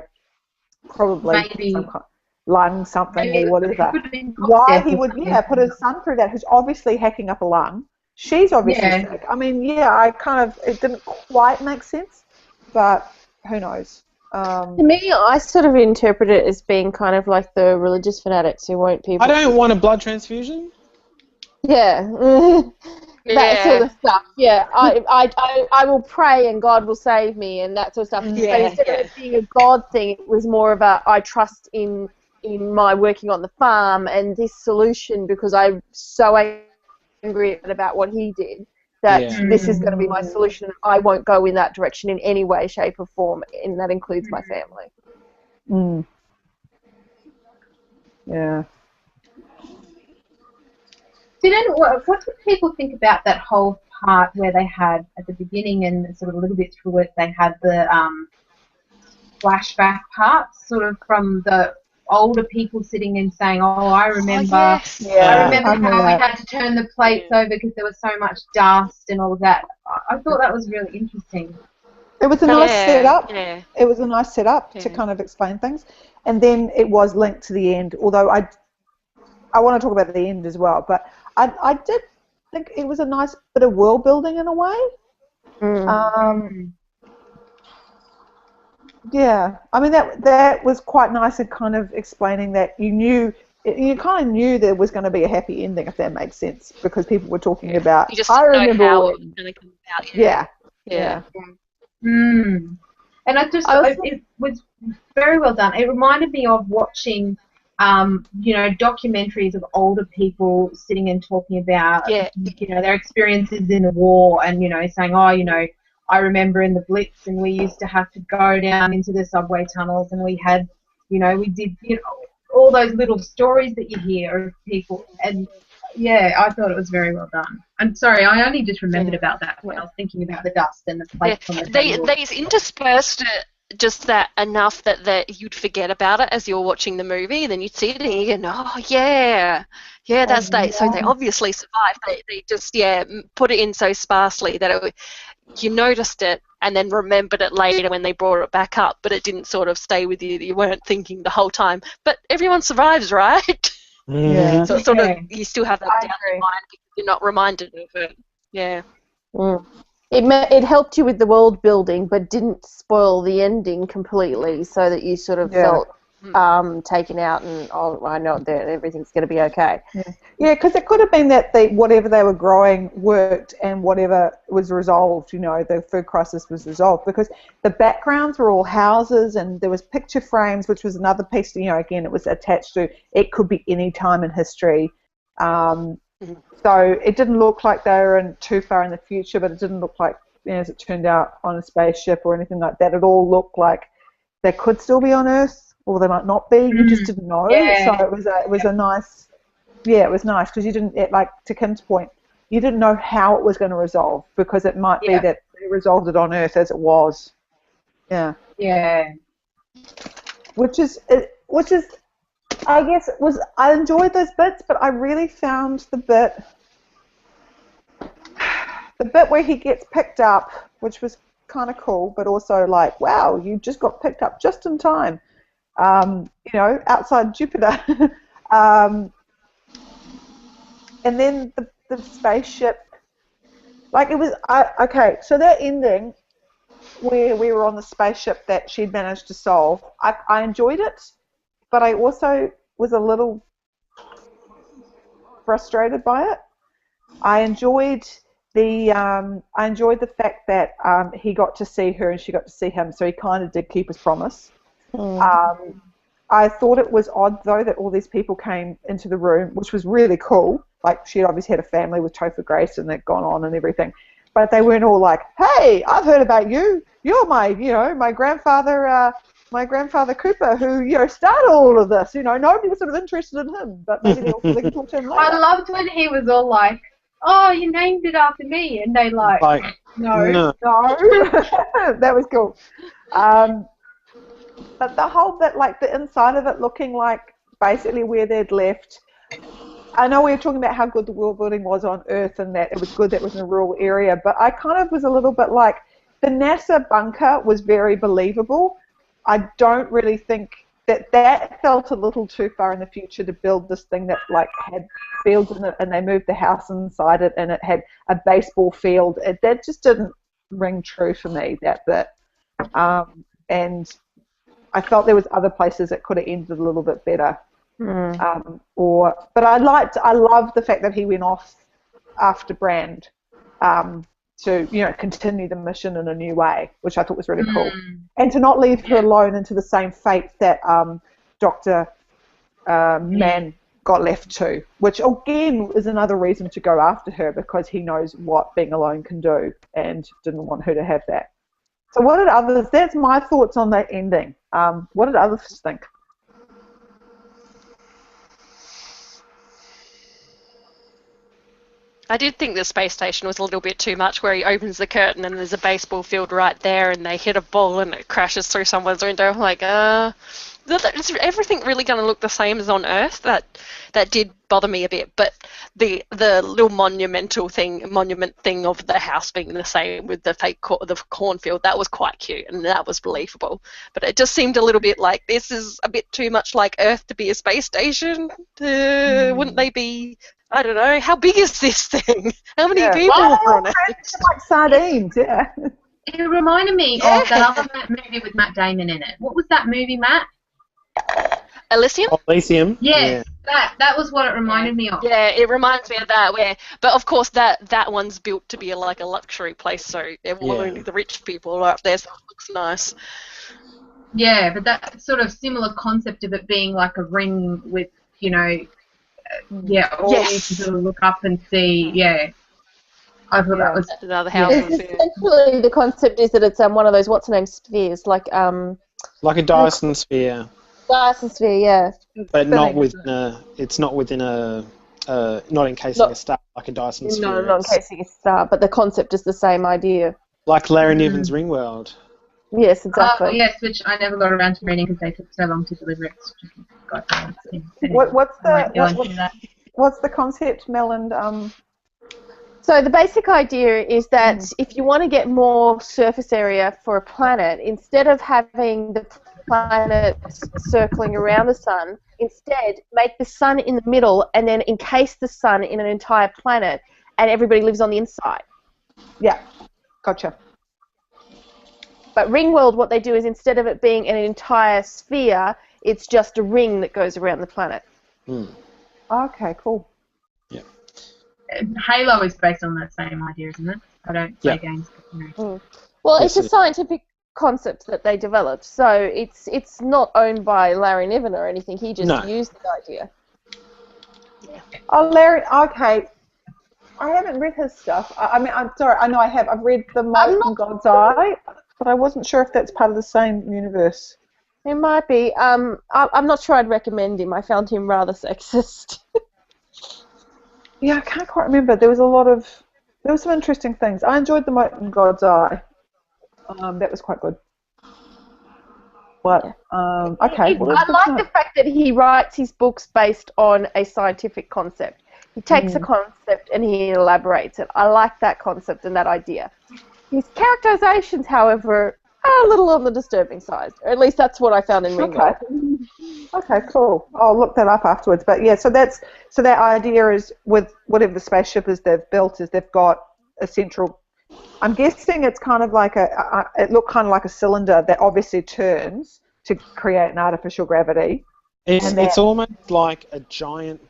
A: probably some kind of lung something or whatever. Why he would put his son through that, who's obviously hacking up a lung. She's obviously sick. I mean, it didn't quite make sense, but who knows.
E: To me, I sort of interpret it as being kind of like the religious fanatics who want people.
B: I don't want a blood transfusion.
E: Yeah. That sort of stuff. Yeah, I will pray and God will save me and that sort of stuff. But instead of it being a God thing, it was more of a I trust in my working on the farm and this solution because I'm so angry about what he did that this is going to be my solution. I won't go in that direction in any way, shape or form, and that includes my family.
A: Yeah.
C: What did people think about that whole part where they had, at the beginning and sort of a little bit through it, they had the flashback parts, sort of from the older people sitting and saying, "Oh, I remember, I remember how we had to turn the plates over because there was so much dust and all of that." I thought that was really interesting.
A: It was a nice setup. Yeah. It was a nice setup to kind of explain things, and then it was linked to the end. Although I want to talk about the end as well, but I did think it was a nice bit of world building in a way. Yeah, I mean that was quite nice at kind of explaining that you kind of knew there was going to be a happy ending, if that makes sense, because people were talking about.
D: You just didn't know how it was going to come about.
A: Yeah.
C: And it was very well done. It reminded me of watching, documentaries of older people sitting and talking about, their experiences in the war, and saying, I remember in the Blitz, and we used to have to go down into the subway tunnels, and we had, we did, all those little stories that you hear of people, and Yeah, I thought it was very well done. I'm sorry, I only just remembered about that when I was thinking about the dust and the plates on the table.
D: They interspersed it just that enough that you'd forget about it as you're watching the movie, and then you'd see it and you go, oh yeah, that's they. So they obviously survived. They just put it in so sparsely that you noticed it and then remembered it later when they brought it back up, but it didn't sort of stay with you. You weren't thinking the whole time. But everyone survives, right?
A: Yeah.
D: So it's sort of, you still have that down in mind because you're not reminded of it. Yeah.
E: Mm. It helped you with the world building, but didn't spoil the ending completely, so that you sort of felt taken out and I know that everything's going to be okay.
A: Yeah, because it could have been that whatever they were growing worked and whatever was resolved, the food crisis was resolved, because the backgrounds were all houses and there was picture frames, which was another piece, again, it was attached to, it could be any time in history. So it didn't look like they were too far in the future, but it didn't look like, as it turned out, on a spaceship or anything like that. It all looked like they could still be on Earth, or they might not be. You just didn't know.
C: Yeah.
A: So it was a nice, it was nice because you didn't, like to Kim's point, you didn't know how it was going to resolve, because it might be that they resolved it on Earth as it was. Yeah.
C: Yeah.
A: Which is. I guess I enjoyed those bits, but I really found the bit where he gets picked up, which was kind of cool, but also like, wow, you just got picked up just in time, outside Jupiter. And then the spaceship, like it was, okay, so that ending where we were on the spaceship that she'd managed to solve, I enjoyed it. But I also was a little frustrated by it. I enjoyed the fact that he got to see her and she got to see him, so he kind of did keep his promise. I thought it was odd though that all these people came into the room, which was really cool. Like she had obviously had a family with Topher Grace and they'd gone on and everything, but they weren't all like, "Hey, I've heard about you. You're my grandfather." My grandfather Cooper, who started all of this, nobody was sort of interested in him, but maybe they can talk to him later.
C: I loved when he was all like, "Oh, you named it after me," and they like no.
A: That was cool. But the whole bit, like the inside of it looking like basically where they'd left. I know we were talking about how good the world building was on Earth and that it was good that it was in a rural area, but I kind of was a little bit like the NASA bunker was very believable. I don't really think that felt a little too far in the future to build this thing that like had fields in it, and they moved the house inside it and it had a baseball field. That just didn't ring true for me, that bit. And I felt there was other places that could have ended a little bit better. But I loved the fact that he went off after Brand to continue the mission in a new way, which I thought was really cool, and to not leave her alone into the same fate that Dr. Mann got left to, which again is another reason to go after her, because he knows what being alone can do and didn't want her to have that. So what did others? That's my thoughts on that ending. What did others think?
D: I did think the space station was a little bit too much, where he opens the curtain and there's a baseball field right there and they hit a ball and it crashes through someone's window. I'm like, is everything really going to look the same as on Earth? That did bother me a bit. But the little monument thing of the house being the same with the fake the cornfield, that was quite cute and that was believable. But it just seemed a little bit like this is a bit too much like Earth to be a space station. Wouldn't they be? I don't know. How big is this thing? How many people are on it?
A: Like sardines, yeah.
C: It reminded me of that other movie with Matt Damon in it. What was that movie, Matt?
D: Elysium?
B: Elysium.
C: Yeah. That was what it reminded me of.
D: Yeah, it reminds me of that. But of course, that one's built to be like a luxury place, so only the rich people are up there, so it looks nice.
C: Yeah, but that sort of similar concept of it being like a ring with, all you can sort of look up and see. Yeah, I thought that was
D: another house.
E: Essentially, the concept is that it's one of those what's-her-name spheres, like
B: a Dyson sphere.
E: Dyson sphere, yeah.
B: But not within it's not within a not encasing a star like a Dyson sphere.
E: not encasing a star, but the concept is the same idea.
B: Like Larry Niven's Ringworld.
E: Yes, exactly.
C: Oh, yes, which I never got around to reading because they took so long to deliver it.
A: What's the concept, Mel and
E: So the basic idea is that if you want to get more surface area for a planet, instead of having the planet circling around the sun, instead make the sun in the middle and then encase the sun in an entire planet, and everybody lives on the inside.
A: Yeah, gotcha.
E: But Ringworld, what they do is instead of it being an entire sphere, it's just a ring that goes around the planet.
A: Okay, cool.
B: Yeah.
C: Halo is based on that same idea, isn't it? I don't play games.
E: Well, it's a scientific concept that they developed, so it's not owned by Larry Niven or anything. He just used the idea.
A: Oh, Larry. Okay. I haven't read his stuff. I mean, I'm sorry. I know I have. I've read The Mote and God's Eye, but I wasn't sure if that's part of the same universe.
E: It might be. I'm not sure I'd recommend him. I found him rather sexist.
A: Yeah, I can't quite remember. There were some interesting things. I enjoyed The Mote and God's Eye. That was quite good. But okay. Well,
E: I like the fact that he writes his books based on a scientific concept. He takes a concept and he elaborates it. I like that concept and that idea. His characterizations, however, are a little on the disturbing side. Or at least that's what I found in Ringworld.
A: Okay, cool. I'll look that up afterwards. But yeah, so that idea is with whatever the spaceship is they've built is they've got a central. I'm guessing it's kind of like it looked kind of like a cylinder that obviously turns to create an artificial gravity.
B: It's almost like a giant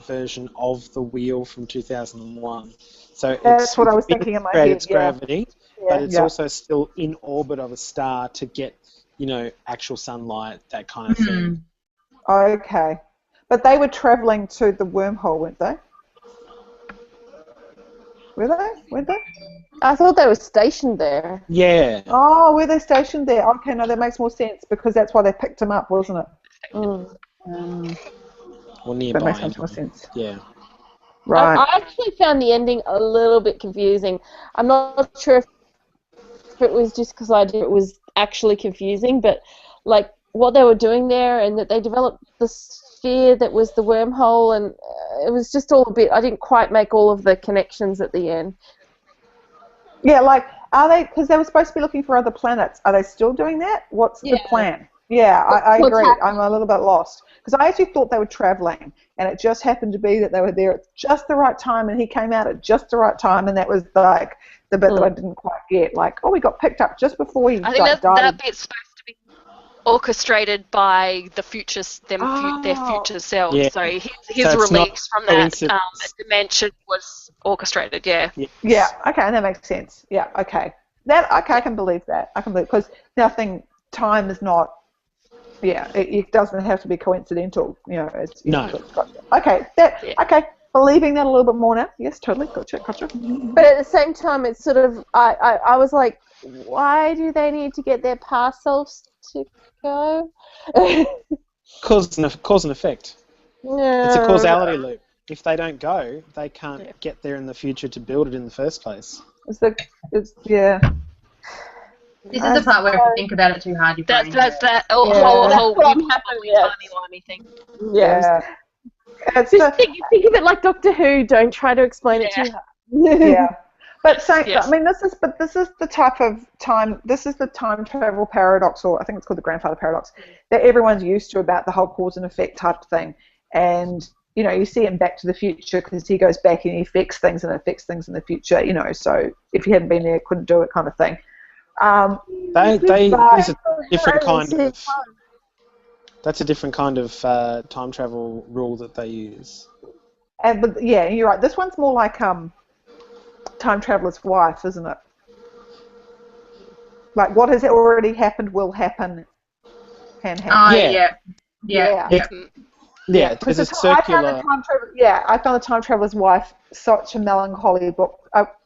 B: version of the wheel from 2001. So
A: that's what I was thinking in my head.
B: Its gravity, but it's also still in orbit of a star to get, actual sunlight, that kind of thing.
A: Okay, but they were traveling to the wormhole, weren't they? Weren't they?
E: I thought they were stationed there.
B: Yeah.
A: Oh, were they stationed there? Okay, no, that makes more sense because that's why they picked him up, wasn't it?
B: Or nearby.
A: That makes much more sense.
B: Yeah.
A: Right.
E: I actually found the ending a little bit confusing. I'm not sure if it was just because it was actually confusing, but like what they were doing there, and that they developed the sphere that was the wormhole, and it was just all a bit. I didn't quite make all of the connections at the end.
A: Yeah, like are they? Because they were supposed to be looking for other planets. Are they still doing that? What's the plan? Yeah, I agree. I'm a little bit lost because I actually thought they were traveling, and it just happened to be that they were there at just the right time, and he came out at just the right time, and that was like the bit that I didn't quite get. Like, oh, we got picked up just before he died.
D: I think that bit's supposed to be orchestrated by the their future selves.
A: Yeah.
D: So his release from that dimension was orchestrated. Yeah.
A: Yeah. Okay, that makes sense. Yeah. Okay. I can believe that. I can believe because time is not. Yeah, it doesn't have to be coincidental,
B: No.
A: Okay, okay. Believing that a little bit more now. Yes, totally. Gotcha.
E: But at the same time, it's sort of I was like, why do they need to get their past selves to go?
B: Cause and effect.
E: Yeah.
B: It's a causality loop. If they don't go, they can't get there in the future to build it in the first place.
A: Yeah.
C: This is the part where if you think about it too hard, you
D: that's that whole timey-wimey thing.
E: Yeah. Think of it like Doctor Who. Don't try to explain it too hard.
A: Yeah. But I mean, this is the type of time. This is the time travel paradox, or I think it's called the grandfather paradox, that everyone's used to about the whole cause and effect type thing. And you see him Back to the Future because he goes back and he affects things and affects things in the future. So if he hadn't been there, couldn't do it, kind of thing.
B: They use a different kind of. That's a different kind of time travel rule that they use.
A: But yeah, you're right. This one's more like Time Traveler's Wife, isn't it? Like what has already happened will happen, can happen.
B: Yeah, because it's circular.
A: I found the Time Traveler's Wife such a melancholy book.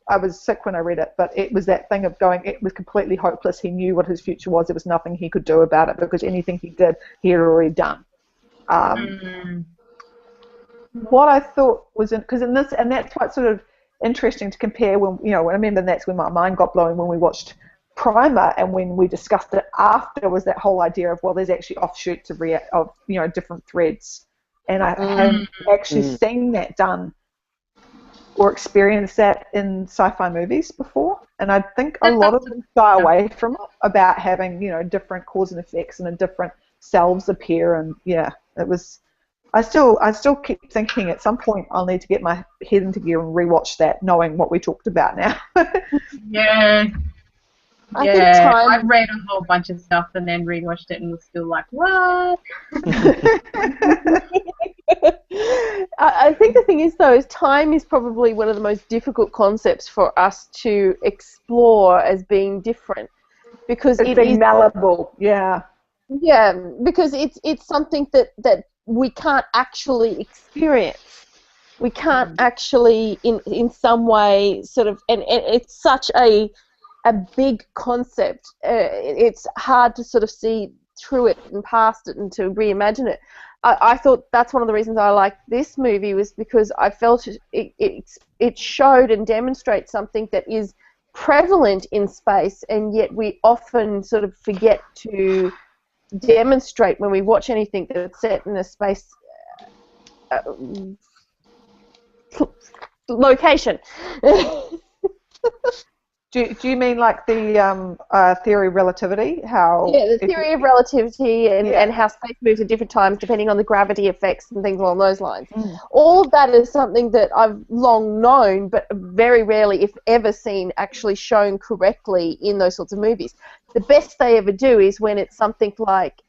A: I was sick when I read it, but it was that thing of going, it was completely hopeless. He knew what his future was. There was nothing he could do about it because anything he did, he had already done. what I thought was because in this, and that's what's sort of interesting to compare when I remember that's when my mind got blown when we watched Primer, and when we discussed it after was that whole idea of, well, there's actually offshoots of different threads, and I hadn't actually seen that done or experienced that in sci-fi movies before, and I think a lot of them shy away from it about having different cause and effects and different selves appear, and it was. I still keep thinking at some point I'll need to get my head into gear and rewatch that, knowing what we talked about now.
C: Yeah.
E: I think time.
C: I've read a whole bunch of stuff and then rewatched it and was still like, what?
E: I think the thing is, though, is time is probably one of the most difficult concepts for us to explore as being different, because
A: it's being malleable. Yeah,
E: because it's something that we can't actually experience. We can't actually, in some way, sort of, and it's such a big concept. It's hard to sort of see through it and past it and to reimagine it. I thought that's one of the reasons I liked this movie, was because I felt it showed and demonstrates something that is prevalent in space, and yet we often sort of forget to demonstrate when we watch anything that's set in a space location.
A: Do you mean like the theory of relativity? How?
E: Yeah, the theory of relativity and how space moves at different times depending on the gravity effects and things along those lines. All of that is something that I've long known, but very rarely, if ever, seen actually shown correctly in those sorts of movies. The best they ever do is when it's something like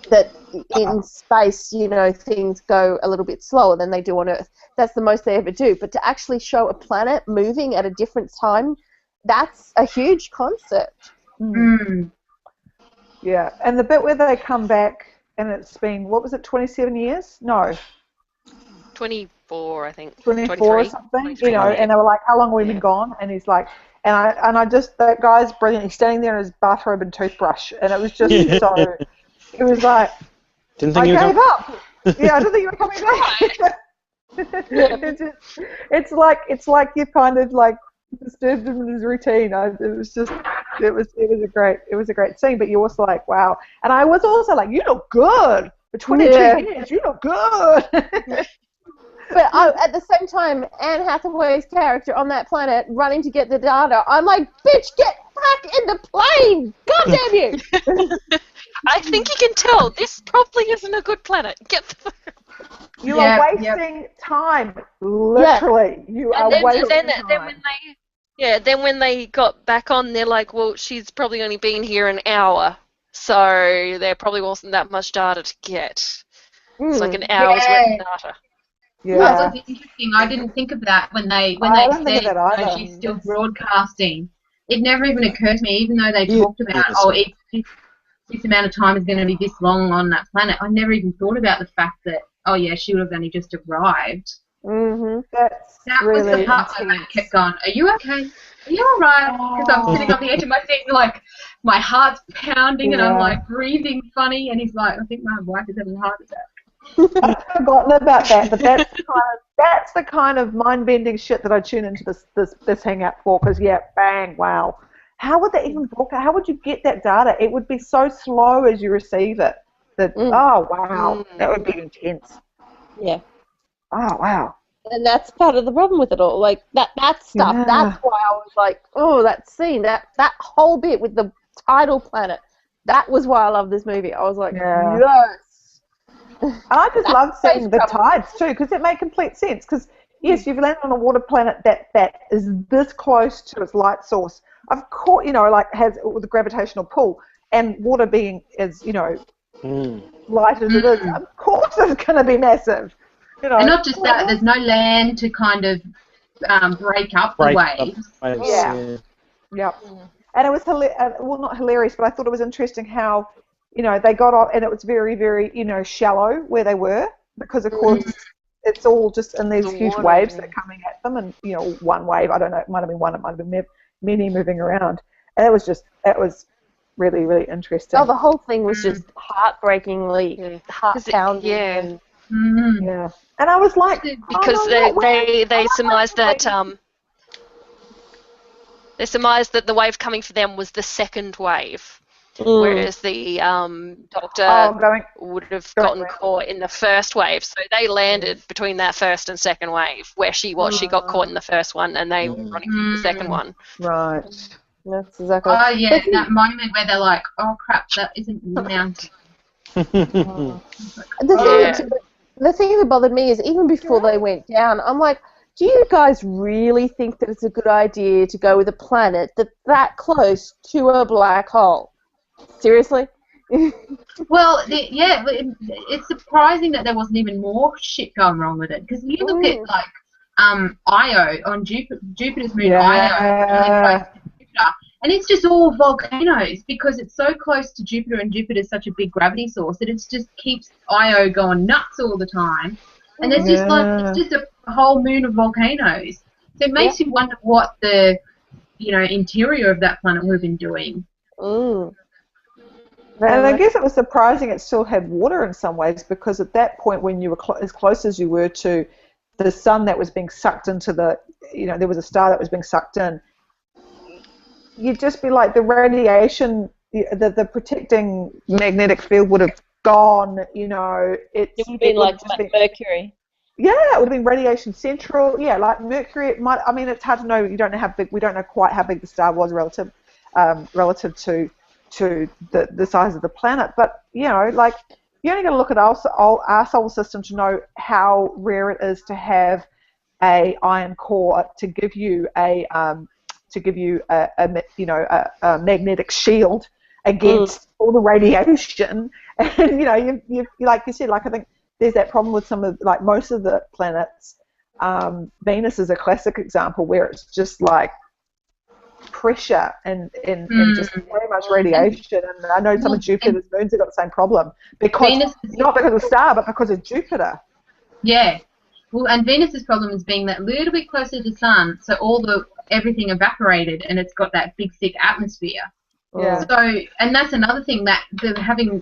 E: that in space, things go a little bit slower than they do on Earth. That's the most they ever do. But to actually show a planet moving at a different time, that's a huge concept.
A: Yeah, and the bit where they come back and it's been, what was it, 27 years? No.
D: 24, I think.
A: 24 or something, and they were like, how long have we been gone? And he's like, that guy's brilliant. He's standing there in his bathrobe and toothbrush, and it was just so... It was like, I gave up. Yeah, I didn't think you were coming back. It's like you kind of like disturbed him in his routine. It was a great scene. But you're also like, wow. And I was also like, you look good for 22 years. You look good.
E: But at the same time, Anne Hathaway's character on that planet running to get the data, I'm like, bitch, get back in the plane! God damn you!
D: I think you can tell this probably isn't a good planet. Get the
A: You are wasting time, literally. You are wasting time.
D: Then when they got back on, they're like, well, she's probably only been here an hour, so there probably wasn't that much data to get. It's like an hour's worth of data.
C: Yeah. That was interesting. I didn't think of that when they said she's still broadcasting. It never even occurred to me, even though they talked about, this amount of time is going to be this long on that planet. I never even thought about the fact that, she would have only just arrived.
E: Mm-hmm.
A: That
C: really was the part where I kept going, are you okay? Are you all right? Because I'm sitting on the edge of my seat, like, my heart's pounding and I'm, like, breathing funny. And he's like, I think my wife is having a heart attack.
A: I've forgotten about that, but that's the kind of mind-bending shit that I tune into this hangout for, because, bang, wow. How would they even broadcast? How would you get that data? It would be so slow as you receive it. Oh, wow. That would be intense.
E: Yeah.
A: Oh, wow.
E: And that's part of the problem with it all. Like, that stuff, that's why I was like, oh, that scene, that whole bit with the tidal planet, that was why I love this movie. I was like, yes.
A: And I just love seeing the tides too, because it made complete sense. Because yes, you've landed on a water planet that is this close to its light source. Of course, has the gravitational pull, and water being as light as it is. Of course, it's going to be massive.
C: And not just that, there's no land to kind of break up the waves.
A: Yep. And it was not hilarious, but I thought it was interesting how. They got off, and it was very, very, shallow where they were, because, of course, it's all just in these huge waves that are coming at them, and, one wave, I don't know, it might have been one, it might have been many moving around, and it was really, really interesting.
E: Oh, the whole thing was just heartbreakingly heart-pounding.
D: Yeah.
C: Mm.
A: Yeah. And I was like,
D: because
A: oh, no,
D: they surmised that the wave coming for them was the second wave, whereas the doctor would have gotten caught in the first wave. So they landed between that first and second wave, where she got caught in the first one, and they were running for the second one.
A: Right.
E: That's exactly.
C: Oh yeah, that moment where they're like, "Oh crap, that isn't mounting."
E: The thing that bothered me is even before they went down, I'm like, do you guys really think that it's a good idea to go with a planet that's that close to a black hole? Seriously?
C: Well, it's surprising that there wasn't even more shit going wrong with it. Because you look at like Io on Jupiter's moon, Io, and it's just all volcanoes because it's so close to Jupiter, and Jupiter's such a big gravity source that it just keeps Io going nuts all the time. And there's just it's just a whole moon of volcanoes. So it makes you wonder what the interior of that planet would have been doing.
A: And I guess it was surprising it still had water in some ways, because at that point when you were as close as you were to the sun that was being sucked into there was a star that was being sucked in, you'd just be like, the radiation, the protecting magnetic field would have gone,
E: it would have been like Mercury.
A: Yeah, it would have been radiation central. Yeah, like Mercury. It might. I mean, it's hard to know. We don't know quite how big the star was relative to the size of the planet. But like, you only got to look at our solar system to know how rare it is to have a iron core to give you a magnetic shield against all the radiation. And you like you said, like, I think there's that problem with some of, like, most of the planets. Venus is a classic example where it's just like pressure and just very much radiation. And I know some of Jupiter's moons have got the same problem, because not because of the star, but because of Jupiter.
C: Yeah. Well, and Venus's problem is being that little bit closer to the sun, so everything evaporated, and it's got that big thick atmosphere.
A: Yeah.
C: So, and that's another thing, that having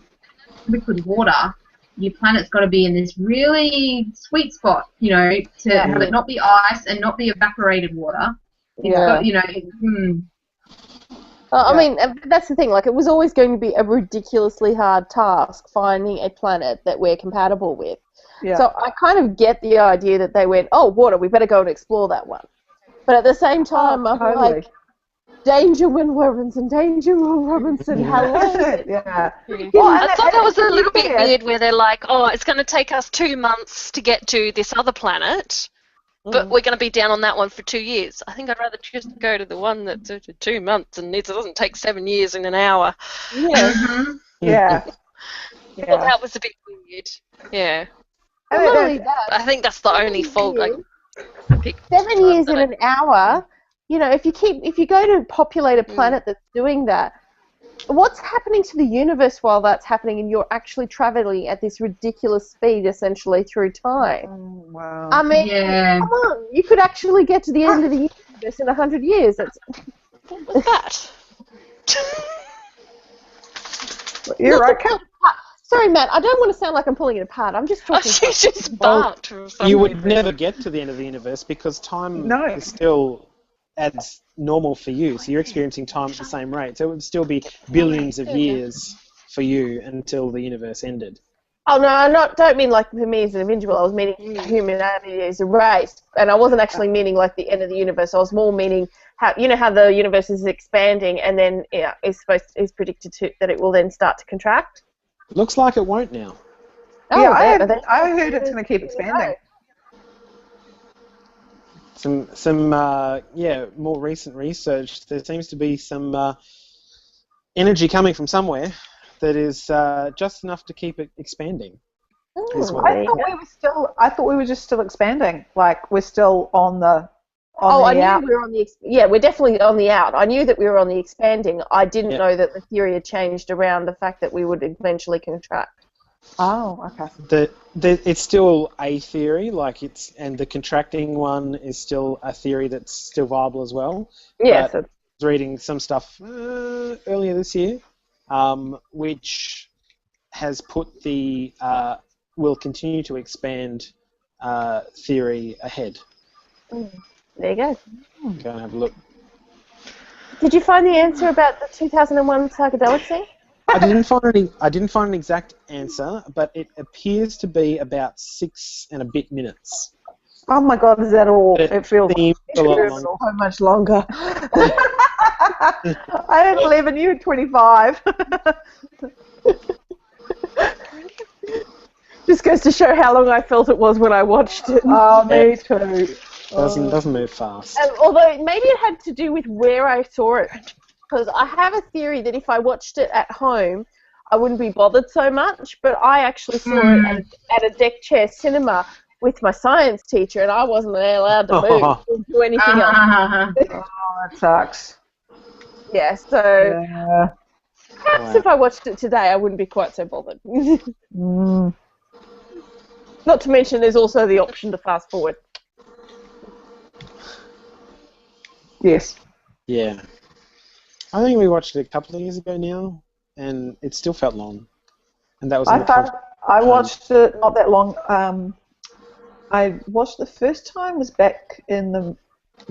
C: liquid water, your planet's got to be in this really sweet spot, to have it not be ice and not be evaporated water. It's got,
E: I mean, that's the thing. Like, it was always going to be a ridiculously hard task finding a planet that we're compatible with.
A: Yeah.
E: So I kind of get the idea that they went, oh, water, we better go and explore that one. But at the same time, I'm like, danger, Will Robinson, hello.
A: Yeah.
D: Well, I thought that was a little bit weird, where they're like, oh, it's going to take us 2 months to get to this other planet, but we're going to be down on that one for 2 years. I think I'd rather just go to the one that's 2 months and it doesn't take 7 years in an hour.
E: Yeah.
A: Yeah.
D: Well, that was a bit weird. Yeah. I think that's the only fault.
E: 7 years in an hour. If you go to populate a planet that's doing that, what's happening to the universe while that's happening, and you're actually traveling at this ridiculous speed, essentially, through time?
A: Oh, wow.
E: I mean, come on, you could actually get to the end of the universe in 100 years.
D: What was that?
A: You're right, Kat.
E: Sorry, Matt, I don't want to sound like I'm pulling it apart. I'm just talking.
D: She just barked.
B: You would never get to the end of the universe, because time is still as normal for you. So you're experiencing time at the same rate. So it would still be billions of years for you until the universe ended.
E: Oh, no, I don't mean like for me as an individual. I was meaning humanity as a race. And I wasn't actually meaning like the end of the universe. I was more meaning how the universe is expanding, and then is predicted that it will then start to contract.
B: Looks like it won't now.
A: Yeah, I heard it's going to keep expanding.
B: Some more recent research. There seems to be some energy coming from somewhere that is just enough to keep it expanding.
A: I thought we were just still expanding. Like, we're still on the.
E: I knew we were on the. We're definitely on the out. I knew that we were on the expanding. I didn't know that the theory had changed around the fact that we would eventually contract.
A: Oh, okay.
B: It's still a theory, and the contracting one is still a theory that's still viable as well.
E: Yes.
B: I was reading some stuff earlier this year, which has put the will continue to expand theory ahead.
E: There you go.
B: Go and have a look.
E: Did you find the answer about the 2001 psychedelic scene?
B: I didn't find an exact answer, but it appears to be about 6 and a bit minutes.
A: Oh my God, is that all? It feels
B: seems a lot longer.
A: so much longer. I had 11, you had 25.
E: Just goes to show how long I felt it was when I watched it.
A: Oh, me too.
B: Doesn't move fast.
E: Although maybe it had to do with where I saw it, because I have a theory that if I watched it at home, I wouldn't be bothered so much. But I actually saw it at a deck chair cinema with my science teacher, and I wasn't allowed to move or do anything else.
A: Oh, that sucks.
E: Yeah, so perhaps if I watched it today, I wouldn't be quite so bothered. Not to mention, there's also the option to fast forward.
A: Yes.
B: Yeah. I think we watched it a couple of years ago now, and it still felt long. And that was.
A: I watched it not that long. I watched the first time was back in the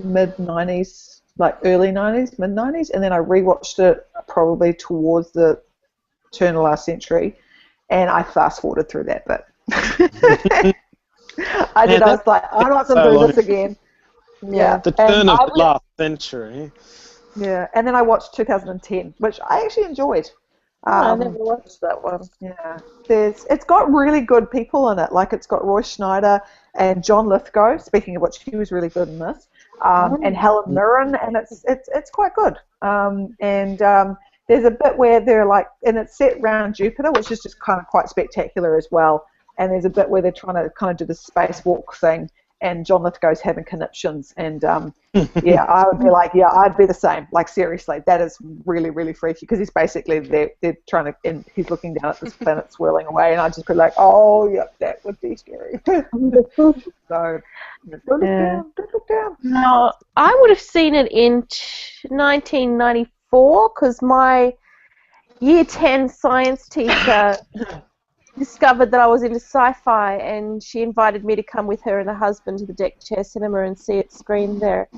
A: mid-90s, like early 90s, mid-90s, and then I rewatched it probably towards the turn of last century, and I fast-forwarded through that bit. I was like, I'm not going to do this again. Yeah.
B: The turn of the last century.
A: Yeah, and then I watched 2010, which I actually enjoyed.
E: I never watched that one.
A: Yeah, it's got really good people in it. Like it's got Roy Schneider and John Lithgow. Speaking of which, he was really good in this. And Helen Mirren, and it's quite good. There's a bit where they're like, and it's set around Jupiter, which is just kind of quite spectacular as well. And there's a bit where they're trying to kind of do the spacewalk thing, and John Lithgow's having conniptions, and yeah, I would be like, yeah, I'd be the same. Like seriously, that is really, really freaky because he's basically they're trying to, and he's looking down at this planet swirling away, and I'd just be like, oh, yep, that would be scary. So, don't look down.
E: No, I would have seen it in 1994 because my Year 10 science teacher discovered that I was into sci-fi, and she invited me to come with her and her husband to the deck chair cinema and see it screened there,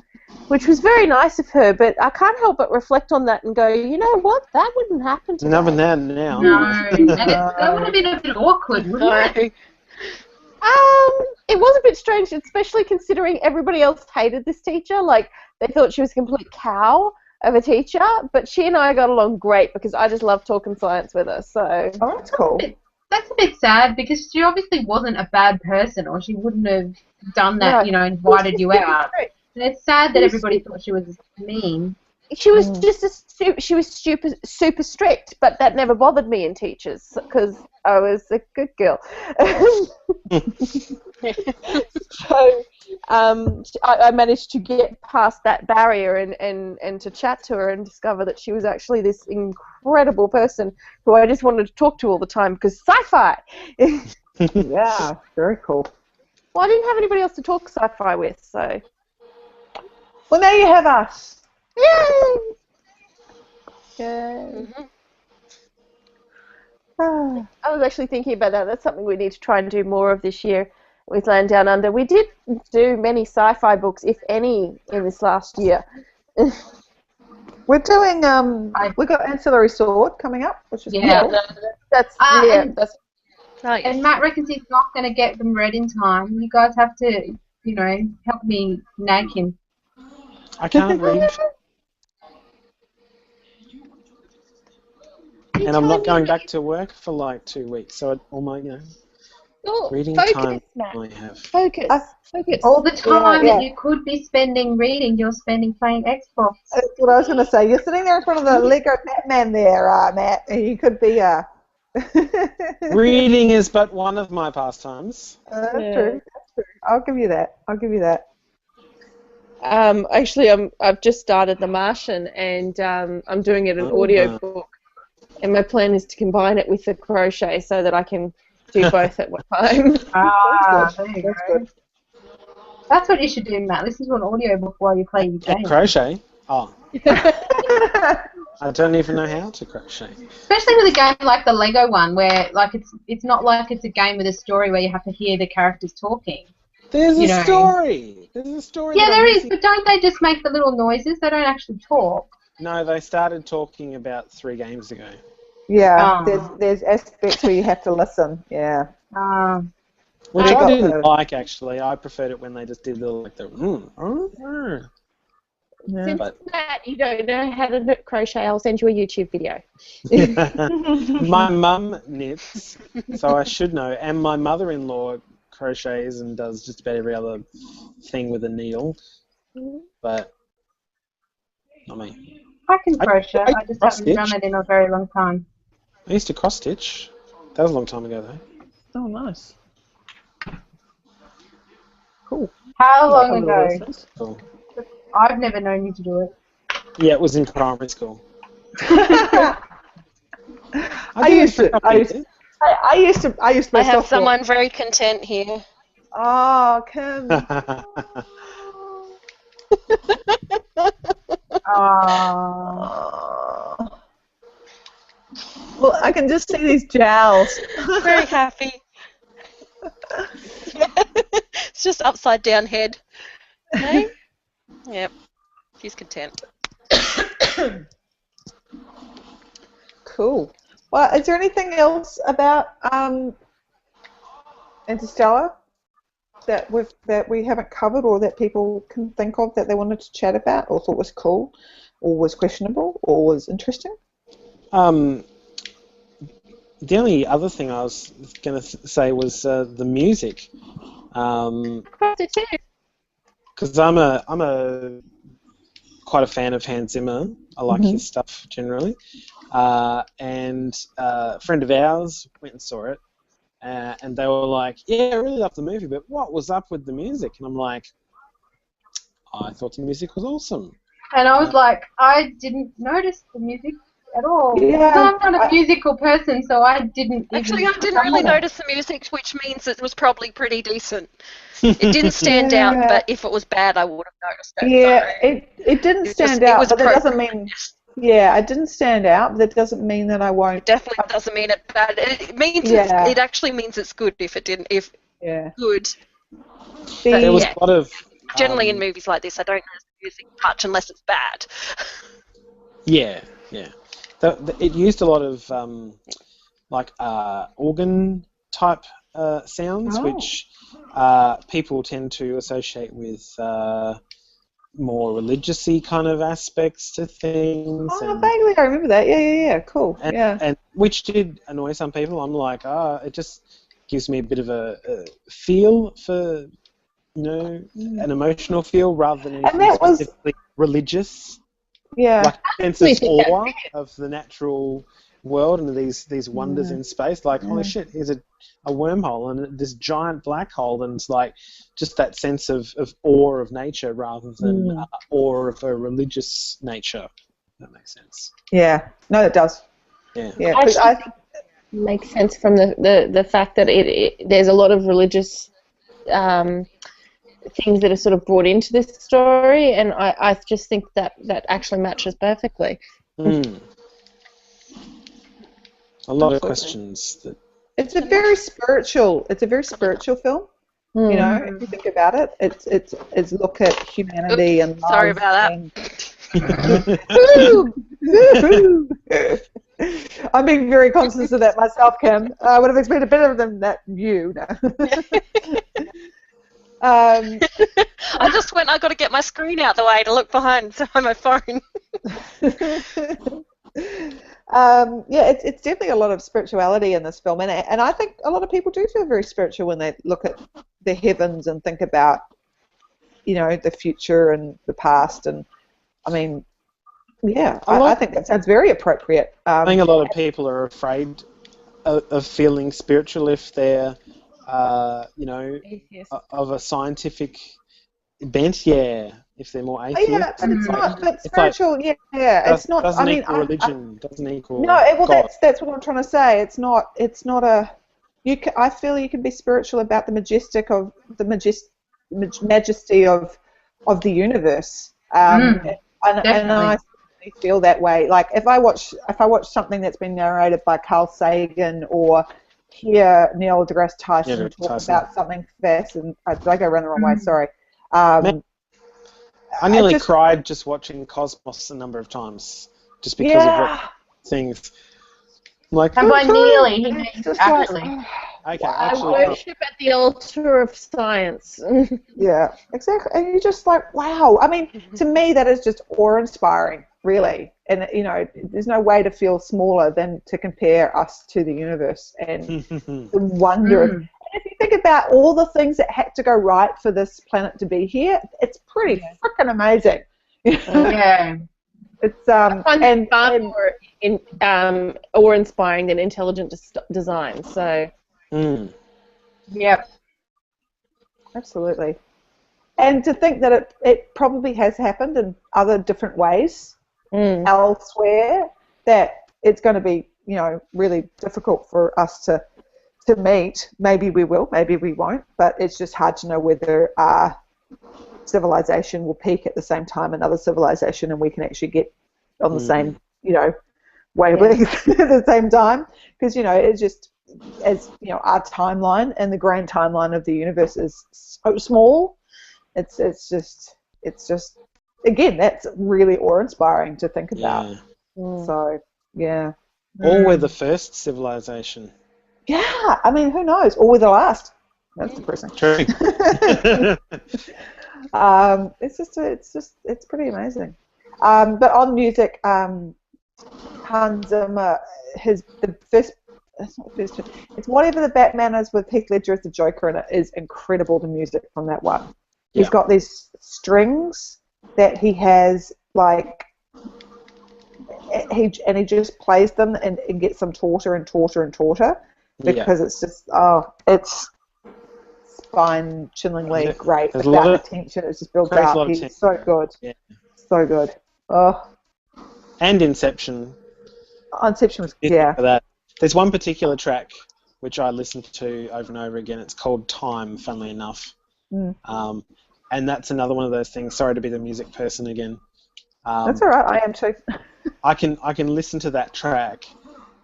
E: which was very nice of her, but I can't help but reflect on that and go, you know what, that wouldn't happen today.
B: Never now.
C: No, and that would have been a bit awkward, wouldn't it?
E: It was a bit strange, especially considering everybody else hated this teacher. Like, they thought she was a complete cow of a teacher, but she and I got along great because I just love talking science with her, so...
A: Oh, that's cool.
C: That's a bit sad because she obviously wasn't a bad person, or she wouldn't have done that,
E: No.
C: Invited you out. And it's sad that everybody thought she was mean.
E: She was she was super strict, but that never bothered me in teachers because I was a good girl. So I managed to get past that barrier and to chat to her and discover that she was actually this incredible person who I just wanted to talk to all the time because sci-fi.
A: Yeah, very cool.
E: Well, I didn't have anybody else to talk sci-fi with, so.
A: Well, now you have us.
E: Yay! Yay. I was actually thinking about that. That's something we need to try and do more of this year with Land Down Under. We did do many sci-fi books, if any, in this last year.
A: We're doing, we've got Ancillary Sword coming up, which is cool.
E: That's
C: And Matt reckons he's not going to get them read in time. You guys have to, help me nag him.
B: I can't read. And I'm not going back to work for like 2 weeks, so all my, reading time I have.
E: Focus.
C: All the time that you could be spending reading, you're spending playing Xbox.
A: That's what I was going to say. You're sitting there in front of the Lego Batman there, Matt, and you could be...
B: Reading is but one of my pastimes.
A: That's true. I'll give you that.
E: Actually, I've just started The Martian, and I'm doing it an audio book. And my plan is to combine it with the crochet so that I can do both at one time.
C: There you go. That's what you should do, Matt. Listen to an audiobook while you play your game.
B: Crochet? Oh. I don't even know how to crochet.
C: Especially with a game like the Lego one, where like it's not like it's a game with a story where you have to hear the characters talking.
B: There's
C: You
B: a
C: know.
B: story. There's a story.
C: Yeah,
B: that I'm
C: there is,
B: missing.
C: but don't they just make the little noises? They don't actually talk.
B: No, they started talking about 3 games ago.
A: Yeah,
C: Oh.
A: there's aspects where you have to listen. Yeah.
B: Which
A: They
B: I
A: got
B: didn't
A: the-
B: like, actually. I preferred it when they just did the
A: Yeah.
E: Since
B: But-
E: that you don't know how to crochet, I'll send you a YouTube video.
B: My mum knits, so I should know, and my mother-in-law crochets and does just about every other thing with a needle, but not me.
C: I can crochet.
B: I
C: I just
B: cross
C: haven't done
B: stitch.
C: it in a very long time.
B: I used to cross-stitch. That was a long time ago, though.
A: Oh, nice. Cool.
C: How long
A: Couple of
C: ago?
A: lessons.
B: Cool.
C: I've never known you to do it.
B: Yeah, it was in primary school.
A: I used to myself.
D: I have someone very content here.
A: Oh, Kim.
C: Oh.
A: Well, I can just see these jowls.
D: Very happy. It's just upside down head. Okay? Yep. She's content.
A: Cool. Well, is there anything else about Interstellar that we haven't covered, or that people can think of that they wanted to chat about, or thought was cool, or was questionable, or was interesting?
B: The only other thing I was going to say was the music, because I'm a quite a fan of Hans Zimmer. I like his stuff generally, and a friend of ours went and saw it, and they were like, "Yeah, I really loved the movie, but what was up with the music?" And I'm like, "I thought the music was awesome."
C: And I was like, I didn't notice the music at all.
A: Yeah,
C: I'm not a musical person, so I didn't
D: Actually,
C: even
D: I didn't really notice the music, which means it was probably pretty decent. It didn't stand out, but if it was bad, I would have noticed it.
A: Yeah,
D: So
A: it didn't stand
D: it
A: out,
D: was
A: but that doesn't
D: appropriate.
A: mean. Yeah, it didn't stand out, but that doesn't mean that I won't.
D: It definitely doesn't mean it's bad. It means
A: Yeah.
D: it actually means it's good if it didn't. If
A: Yeah.
D: good.
B: There was
D: Yeah.
B: a lot of
D: Generally in movies like this, I don't notice the music much unless it's bad.
B: yeah. It used a lot of organ type sounds, which people tend to associate with more religious-y kind of aspects to things.
A: Oh, vaguely, I remember that. Yeah. Cool.
B: And which did annoy some people. I'm like, it just gives me a bit of a feel for, an emotional feel rather than anything specifically religious.
A: Yeah.
B: Like a sense of awe of the natural world and these wonders in space. Like, holy shit, here's a wormhole and this giant black hole, and it's like just that sense of awe of nature rather than awe of a religious nature. If that makes sense.
A: Yeah. No, it does.
B: Yeah.
A: Yeah.
E: Makes sense from the fact that there's a lot of religious things that are sort of brought into this story, and I just think that actually matches perfectly.
B: A lot of questions.
A: It's a very spiritual film. You know, if you think about it, it's look at humanity and love.
D: Sorry about
A: that. I'm being very conscious of that myself, Kim. I would have expected better than that. You know.
D: I just went, I got to get my screen out the way to look behind on my phone.
A: It's definitely a lot of spirituality in this film, and I think a lot of people do feel very spiritual when they look at the heavens and think about, the future and the past, and I mean, I think that sounds very appropriate.
B: I think a lot of people are afraid of feeling spiritual if they're, of a scientific bent, if they're more atheist.
A: Yeah, but it's not. But spiritual, it's not.
B: Doesn't
A: I mean,
B: equal religion. Doesn't equal.
A: No, well,
B: God.
A: that's what I'm trying to say. It's not a. I feel you can be spiritual about the majesty of the universe, and I me feel that way. Like if I watch something that's been narrated by Carl Sagan or hear Neil deGrasse Tyson talk about something fascinating. Did I go around the wrong way? Sorry.
B: I nearly cried just watching Cosmos a number of times, just because of what things. Like,
C: and by nearly, he means actually.
B: Okay,
E: I
B: actually.
E: worship at the altar of science.
A: Yeah, exactly. And you're just like, wow. I mean, to me, that is just awe-inspiring, really. And, you know, there's no way to feel smaller than to compare us to the universe and the wonder of. And if you think about all the things that had to go right for this planet to be here, it's pretty freaking amazing.
C: Yeah.
A: It's
E: I find it far more awe-inspiring than intelligent design. So.
C: Yep.
A: Absolutely. And to think that it probably has happened in other different ways elsewhere, that it's going to be, you know, really difficult for us to meet. Maybe we will, maybe we won't, but it's just hard to know whether civilization will peak at the same time another civilization and we can actually get on the same, you know, wavelength at the same time. Because, you know, it's just, as you know, our timeline and the grand timeline of the universe is so small. It's just again, that's really awe-inspiring to think about. So yeah.
B: Or we're the first civilization.
A: Yeah, I mean, who knows? Or we're the last. That's depressing.
B: True.
A: It's pretty amazing. But on music, Hans Zimmer, it's whatever the Batman is with Heath Ledger as the Joker in it is incredible, the music from that one. Yeah. He's got these strings that he has, like, he just plays them and gets them tauter and tauter and tauter because it's just, it's spine-chillingly great. The amount of tension is just built up. He's so good. Yeah. So good. Oh.
B: And Inception.
A: Inception was,
B: for that. There's one particular track which I listened to over and over again. It's called Time, funnily enough. And that's another one of those things. Sorry to be the music person again.
A: That's all right. I am too.
B: I can listen to that track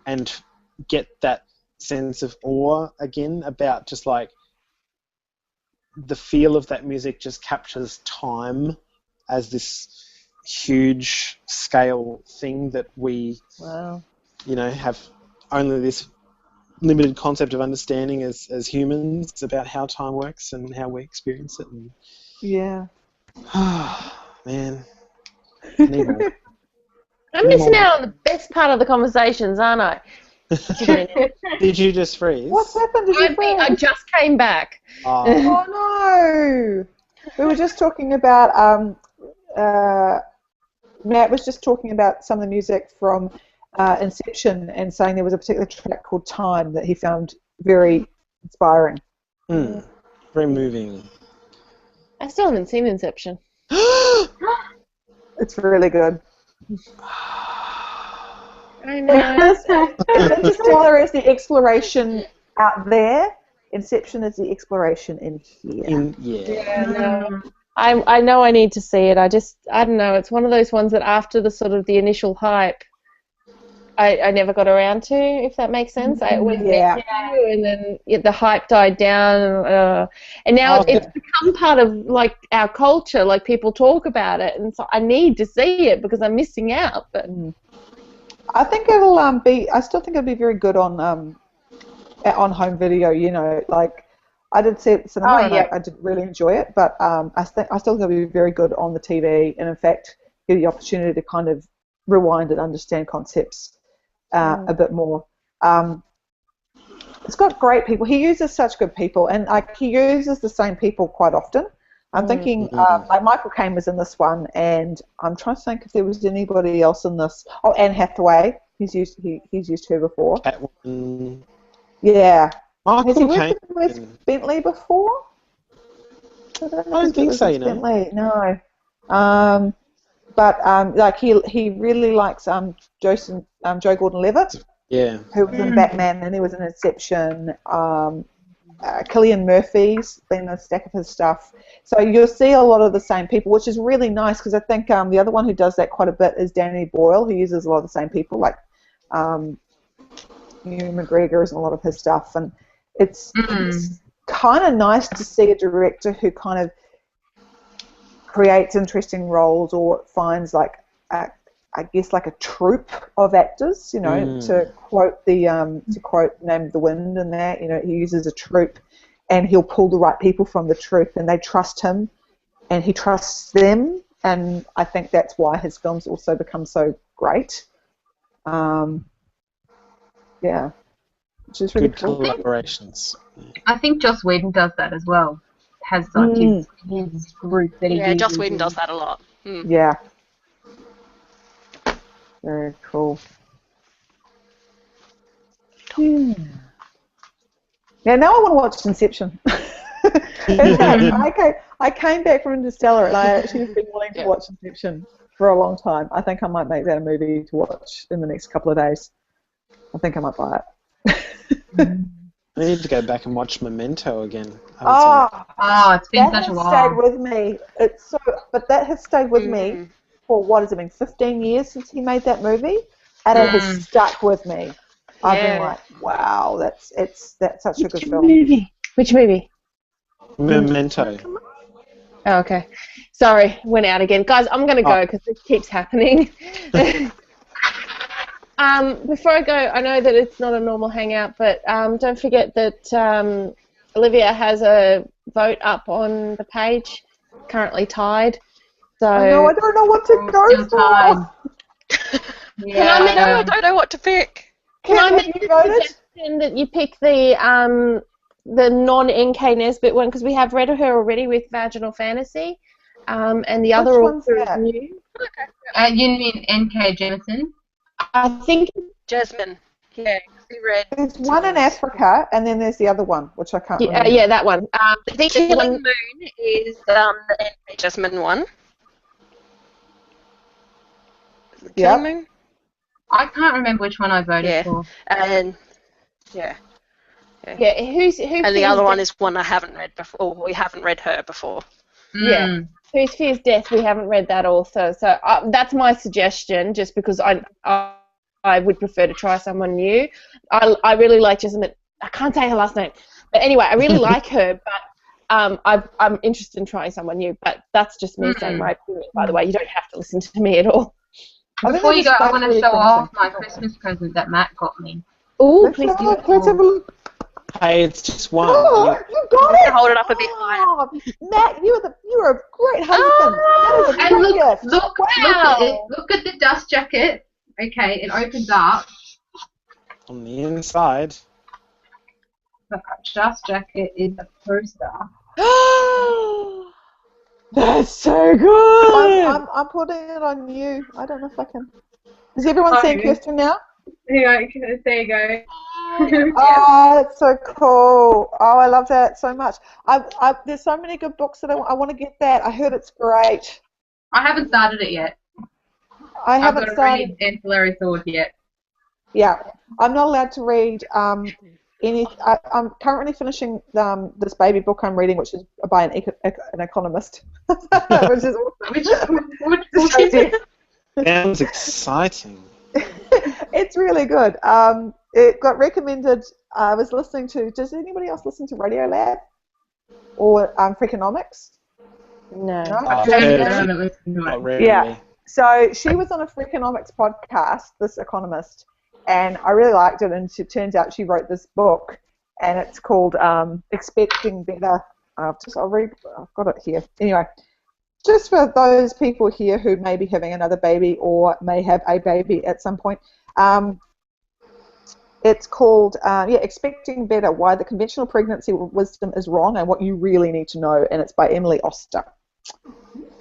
B: and get that sense of awe again about just like the feel of that music just captures time as this huge scale thing that we, you know, have only this limited concept of understanding as humans about how time works and how we experience it. And, man.
E: I'm missing out on the best part of the conversations, aren't I?
B: Did you just freeze?
A: What's happened?
E: I just came back.
A: Oh no! We were just talking about Matt was just talking about some of the music from Inception and saying there was a particular track called Time that he found very inspiring.
B: Very moving.
E: I still haven't seen Inception.
A: It's really good.
E: I know.
A: Interstellar is the exploration out there. Inception is the exploration in here.
E: I know I need to see it. I don't know. It's one of those ones that after the sort of the initial hype, I never got around to, if that makes sense. I went and then the hype died down, and now it's become part of like our culture. Like people talk about it, and so I need to see it because I'm missing out. But
A: I think it'll be. I still think it'll be very good on home video. You know, like I did see it at cinema and I did really enjoy it. But I still think it'll be very good on the TV, and in fact, give you the opportunity to kind of rewind and understand concepts a bit more. It's got great people. He uses such good people, and like he uses the same people quite often. I'm thinking, like Michael Caine was in this one, and I'm trying to think if there was anybody else in this. Oh, Anne Hathaway. He's used her before.
B: Catwoman.
A: Yeah.
B: Michael
A: Has he
B: Caine.
A: worked with Bentley before? I
B: don't think so, you know.
A: Bentley. No. But like he really likes Joe Gordon-Levitt.
B: Yeah.
A: Who was in Batman, and he was in Inception. Cillian Murphy's been a stack of his stuff. So you'll see a lot of the same people, which is really nice because I think the other one who does that quite a bit is Danny Boyle, who uses a lot of the same people, like Ewan McGregor's and a lot of his stuff. And it's kind of nice to see a director who kind of creates interesting roles or finds like I guess like a troupe of actors, you know, to quote Name of the Wind and that, you know, he uses a troupe and he'll pull the right people from the troupe and they trust him and he trusts them, and I think that's why his films also become so great. Yeah, which is really
B: Good
A: cool.
B: collaborations.
C: I think Joss Whedon does that as well. Has like his group that he uses.
D: Joss Whedon does that a lot.
A: Yeah. Very cool. Yeah, now I want to watch Inception. I came back from Interstellar and I actually have been wanting to watch Inception for a long time. I think I might make that a movie to watch in the next couple of days. I think I might buy it.
B: I need to go back and watch Memento again.
C: It's been such a while.
A: That has stayed with me. But that has stayed with me for, what has it been, 15 years since he made that movie, and it has stuck with me. I've been like, wow, that's such a good film.
E: Which movie?
B: Memento.
E: Oh, okay. Sorry, went out again. Guys, I'm going to go because this keeps happening. Before I go, I know that it's not a normal hangout, but don't forget that Olivia has a vote up on the page, currently tied. So
A: I don't know what to go for.
D: I don't know what to pick.
E: Can I make a suggestion that you pick the non-NK Nesbitt one, because we have read her already with Vaginal Fantasy, and the other author is new.
C: Okay. You mean NK Jemisin?
E: I think
D: Jasmine. Yeah, we read.
A: There's one in Africa, and then there's the other one, which I can't remember.
E: Yeah, that one.
D: The Killing Moon is the NK Jasmine one. Killing Moon?
C: I can't remember which one I voted for.
D: And who
E: and
D: the other one is one I haven't read before. We haven't read her before.
E: Yeah. Whose Fears Death? We haven't read that also. So that's my suggestion, just because I would prefer to try someone new. I really like Jessamine. I can't say her last name, but anyway, I really like her. But I'm interested in trying someone new. But that's just me saying my opinion. By the way, you don't have to listen to me at all.
C: Before you go, I want to show off my Christmas present that Matt got me.
E: Oh, please do.
A: Let's have a look.
B: Hey, it's just one.
A: Oh, you got it!
D: Hold it up a bit higher.
A: Matt, you are a great husband. That is a great gift.
C: Look at the dust jacket. Okay, it opens up.
B: On the inside.
C: The dust jacket is a poster.
E: That's so good.
A: I'm putting it on you. I don't know if I can. Is everyone seeing Kirsten now?
C: There you go.
A: Oh, that's so cool. Oh, I love that so much. There's so many good books that I want to get that. I heard it's great.
C: I haven't started it yet.
A: I haven't started.
C: Ancillary Sword yet.
A: Yeah, I'm not allowed to read any. I'm currently finishing this baby book I'm reading, which is by an economist, which is awesome.
B: Sounds exciting.
A: It's really good. It got recommended. I was listening to. Does anybody else listen to Radiolab or Freakonomics?
E: No.
A: Yeah. So she was on a Freakonomics podcast, this economist, and I really liked it. And it turns out she wrote this book, and it's called Expecting Better. I've got it here. Anyway, just for those people here who may be having another baby or may have a baby at some point, it's called Expecting Better, Why the Conventional Pregnancy Wisdom is Wrong and What You Really Need to Know, and it's by Emily Oster.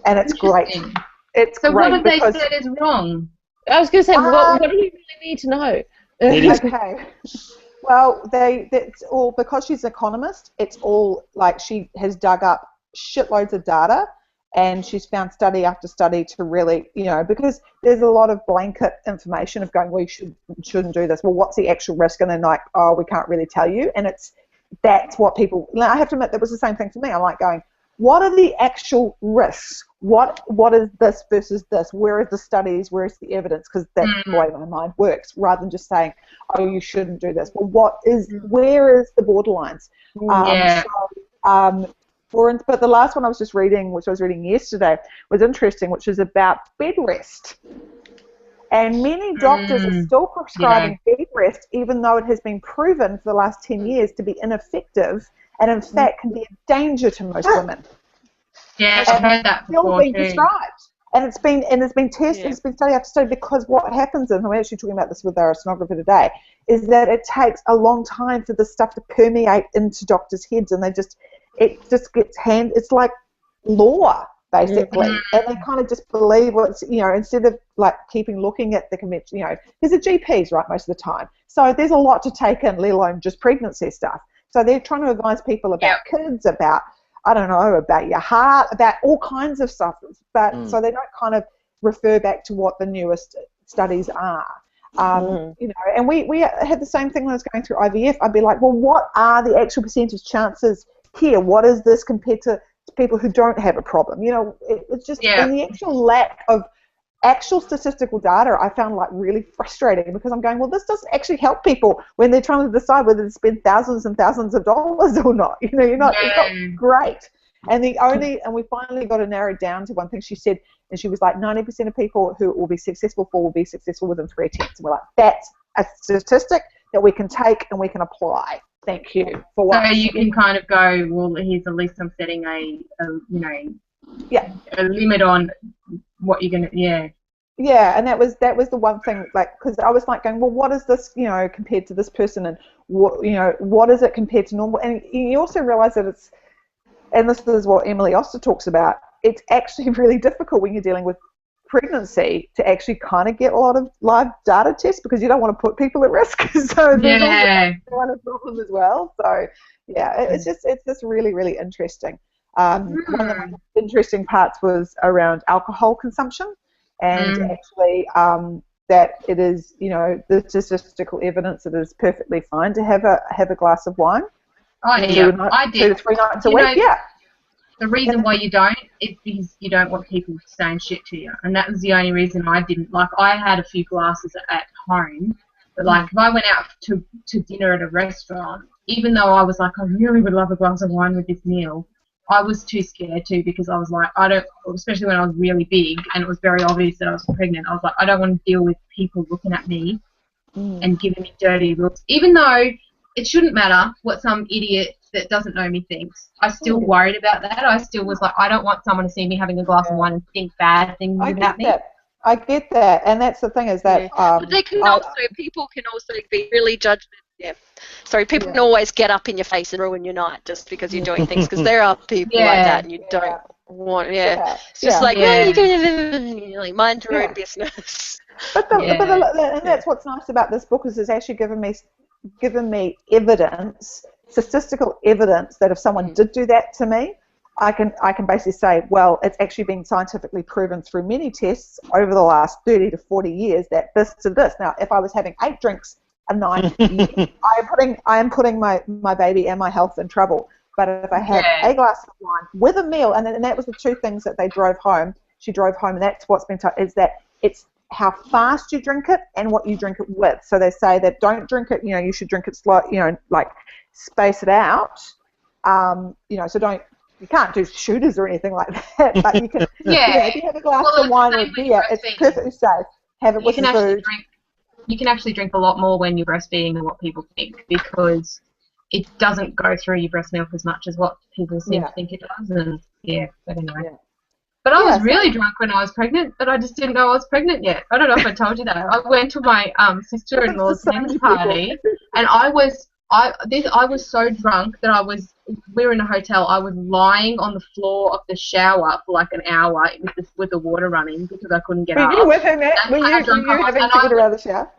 A: And it's great. It's
C: so
A: great.
C: What have they said is wrong?
E: I was going to say, what do you really need to know?
A: Okay. Well, that's all, because she's an economist, it's all like she has dug up shitloads of data, and she's found study after study to really, because there's a lot of blanket information of going, we shouldn't do this. Well, what's the actual risk? And then like, oh, we can't really tell you. And it's that's what people. I have to admit, that was the same thing for me. I'm like going, what are the actual risks? What is this versus this? Where are the studies? Where is the evidence? Because that's the way my mind works, rather than just saying, oh, you shouldn't do this. But where is the borderlines? But the last one I was just reading, which I was reading yesterday, was interesting, which is about bed rest. And many doctors are still prescribing bed rest, even though it has been proven for the last 10 years to be ineffective and, in fact, can be a danger to most women.
C: Yeah, I've heard that before.
A: Still being prescribed. And it's been tested, it's been study after study, because what happens, and I'm actually talking about this with our sonographer today, is that it takes a long time for this stuff to permeate into doctors' heads, and it just gets it's like law, basically, and they kind of just believe what's, instead of like looking at the convention, there's a GPs, right, most of the time, so there's a lot to take in, let alone just pregnancy stuff. So they're trying to advise people about kids, about, I don't know, about your heart, about all kinds of stuff, but so they don't kind of refer back to what the newest studies are. And we had the same thing when I was going through IVF. I'd be like, well, what are the actual percentage chances here? What is this compared to people who don't have a problem? It's just, and the actual lack of actual statistical data I found like really frustrating, because I'm going, well, this doesn't actually help people when they're trying to decide whether to spend thousands and thousands of dollars or not. It's not great. And we finally got it narrowed down to one thing she said, and she was like, 90% of people who it will be successful for will be successful within 3 attempts. And we're like, that's a statistic that we can take and we can apply. Thank you for what.
C: So you can kind of go, well, here's at least I'm setting a limit on what you're gonna,
A: Yeah, and that was the one thing, like, because I was like going, well, what is this, compared to this person, and what is it compared to normal? And you also realize that it's, and this is what Emily Oster talks about, it's actually really difficult when you're dealing with pregnancy to actually kind of get a lot of live data tests, because you don't want to put people at risk. So there's also one problem as well. So it's just really, really interesting. One of the interesting parts was around alcohol consumption, and actually that it is, the statistical evidence that it is perfectly fine to have a glass of wine.
C: Oh yeah, I did.
A: 2 to 3 nights a week.
C: The reason why you don't is because you don't want people saying shit to you, and that was the only reason I didn't. Like, I had a few glasses at home, but like if I went out to dinner at a restaurant, even though I was like, I really would love a glass of wine with this meal, I was too scared to, because I was like, especially when I was really big and it was very obvious that I was pregnant, I was like, I don't want to deal with people looking at me and giving me dirty looks, even though it shouldn't matter what some idiot that doesn't know me thinks. I still worried about that. I still was like, I don't want someone to see me having a glass of wine and think bad things about me.
A: I get that, and that's the thing is that.
D: But they can people can also be really judgmental. Yeah, sorry, people can always get up in your face and ruin your night just because you're doing things. Because there are people like that, and you don't want. It's just like, you can like mind your own business.
A: But and that's what's nice about this book is it's actually given me evidence, statistical evidence, that if someone did do that to me, I can basically say, well, it's actually been scientifically proven through many tests over the last 30 to 40 years that this to this. Now, if I was having 8 drinks a night, I am putting my baby and my health in trouble. But if I had a glass of wine with a meal, and that was the 2 things that they drove home. She drove home, and that's what's been told, is that it's how fast you drink it and what you drink it with. So they say that don't drink it, you should drink it slow, like space it out. So you can't do shooters or anything like that, but you can, if you have a glass of wine or beer, it's perfectly safe. Have it with food.
C: You can actually drink a lot more when you're breastfeeding than what people think, because it doesn't go through your breast milk as much as what people seem to think it does. And but anyway. Yeah. But I was really drunk when I was pregnant, but I just didn't know I was pregnant yet. I don't know if I told you that. I went to my sister-in-law's tennis party, and I was so drunk that we were in a hotel. I was lying on the floor of the shower for like an hour with the water running because I couldn't get up.
A: Were you with him? Were you having to get her out of the shower?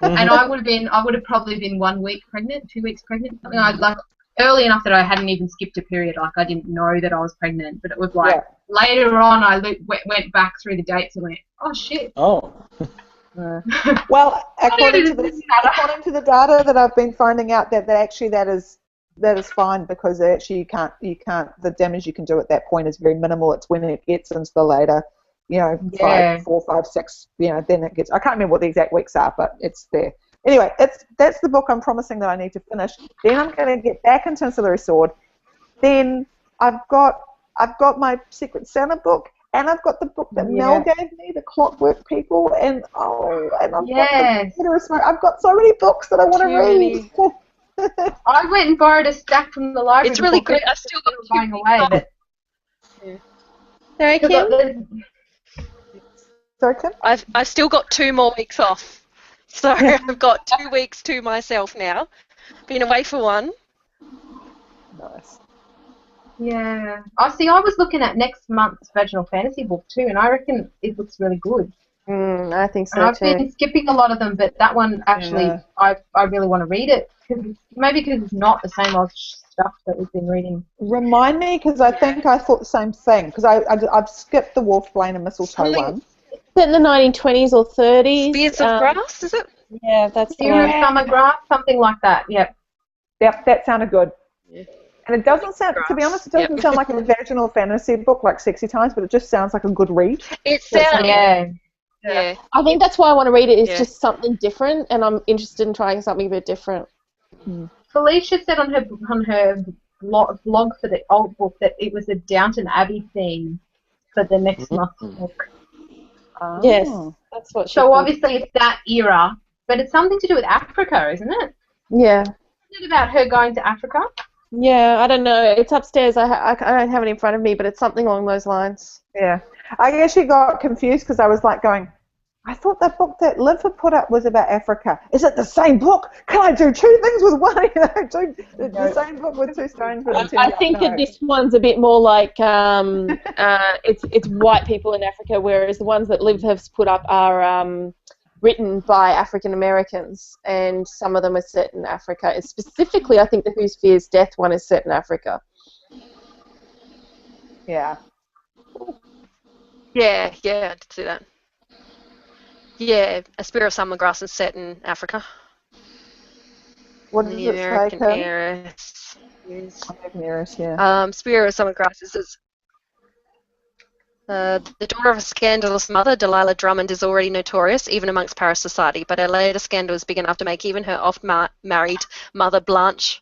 C: And I would have probably been 1 week pregnant, 2 weeks pregnant, something like early enough that I hadn't even skipped a period. Like, I didn't know that I was pregnant, but it was like later on I went back through the dates and went, oh shit.
B: Oh.
A: Well, according to the data that I've been finding out, that actually that is that is fine because actually you can't the damage you can do at that point is very minimal. It's when it gets into the later,
C: Yeah.
A: 5, 4, 5, 6, then it gets. I can't remember what the exact weeks are, but it's there. Anyway, that's the book I'm promising that I need to finish. Then I'm going to get back into Ancillary Sword. Then I've got my Secret Santa book, and I've got the book that Mel gave me, The Clockwork People, and I've got the I've got so many books that I want to read.
C: I went and borrowed a stack from the library.
D: It's really good. I've still got
C: going away, but
E: Sorry, Kim?
A: Sorry, Kim?
D: I've still got 2 more weeks off. So I've got 2 weeks to myself now. Been away for 1.
A: Nice.
C: Yeah. I was looking at next month's Vaginal Fantasy book too, and I reckon it looks really good.
E: I think so
C: and I've
E: too.
C: been skipping a lot of them, but that one actually, I really want to read it. Maybe because it's not the same old stuff that we've been reading.
A: Remind me, because I think I thought the same thing, because I've skipped the Wolf, Blaine and Mistletoe one.
E: Is it in the 1920s or 30s?
D: Spears of Grass, is it?
E: Yeah, that's the
C: Spears
E: one.
C: of Summer Grass, something like that, yep.
A: Yep, that sounded good. Yeah. And it doesn't sound, to be honest, it doesn't sound like a vaginal fantasy book like Sexy Times, but it just sounds like a good read.
D: It sounds,
E: yeah. I think that's why I want to read it. It's just something different, and I'm interested in trying something a bit different.
C: Felicia said on her blog for the old book that it was a Downton Abbey theme for the next month's book.
A: Oh.
E: Yes, that's what she
C: So obviously it's that era, but it's something to do with Africa, isn't it?
E: Yeah.
C: Isn't it about her going to Africa?
E: Yeah, I don't know. It's upstairs. I don't have it in front of me, but it's something along those lines.
A: Yeah. I actually got confused because I was like going, I thought that book that Liv had put up was about Africa. Is it the same book? Can I do 2 things with one? The same book with 2 stones.
E: I think that this one's a bit more like it's white people in Africa, whereas the ones that Liv has put up are written by African Americans, and some of them are set in Africa. And specifically, I think the Who Fears Death one is set in Africa.
A: Yeah.
D: Yeah, I did see that. Yeah, A Spear of Summer Grass is set in Africa.
A: What does it say, Kim?
D: Heiress.
A: Heiress, yeah.
D: Spear of Summer Grass is the daughter of a scandalous mother, Delilah Drummond, is already notorious, even amongst Paris society, but her latest scandal is big enough to make even her oft-married mother Blanche.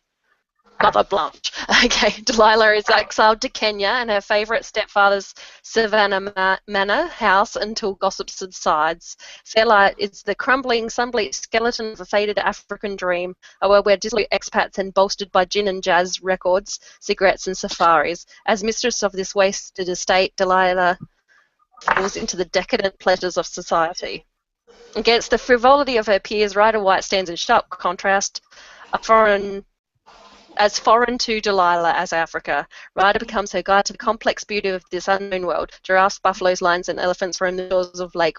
D: Okay, Delilah is exiled to Kenya and her favourite stepfather's Savannah Manor house until gossip subsides. Selah is the crumbling, sun-bleached skeleton of a faded African dream, a world where dissolute expats and bolstered by gin and jazz records, cigarettes and safaris. As mistress of this wasted estate, Delilah falls into the decadent pleasures of society. Against the frivolity of her peers, Ryder White stands in sharp contrast. As foreign to Delilah as Africa, Ryder becomes her guide to the complex beauty of this unknown world. Giraffes, buffaloes, lions, and elephants roam the shores of Lake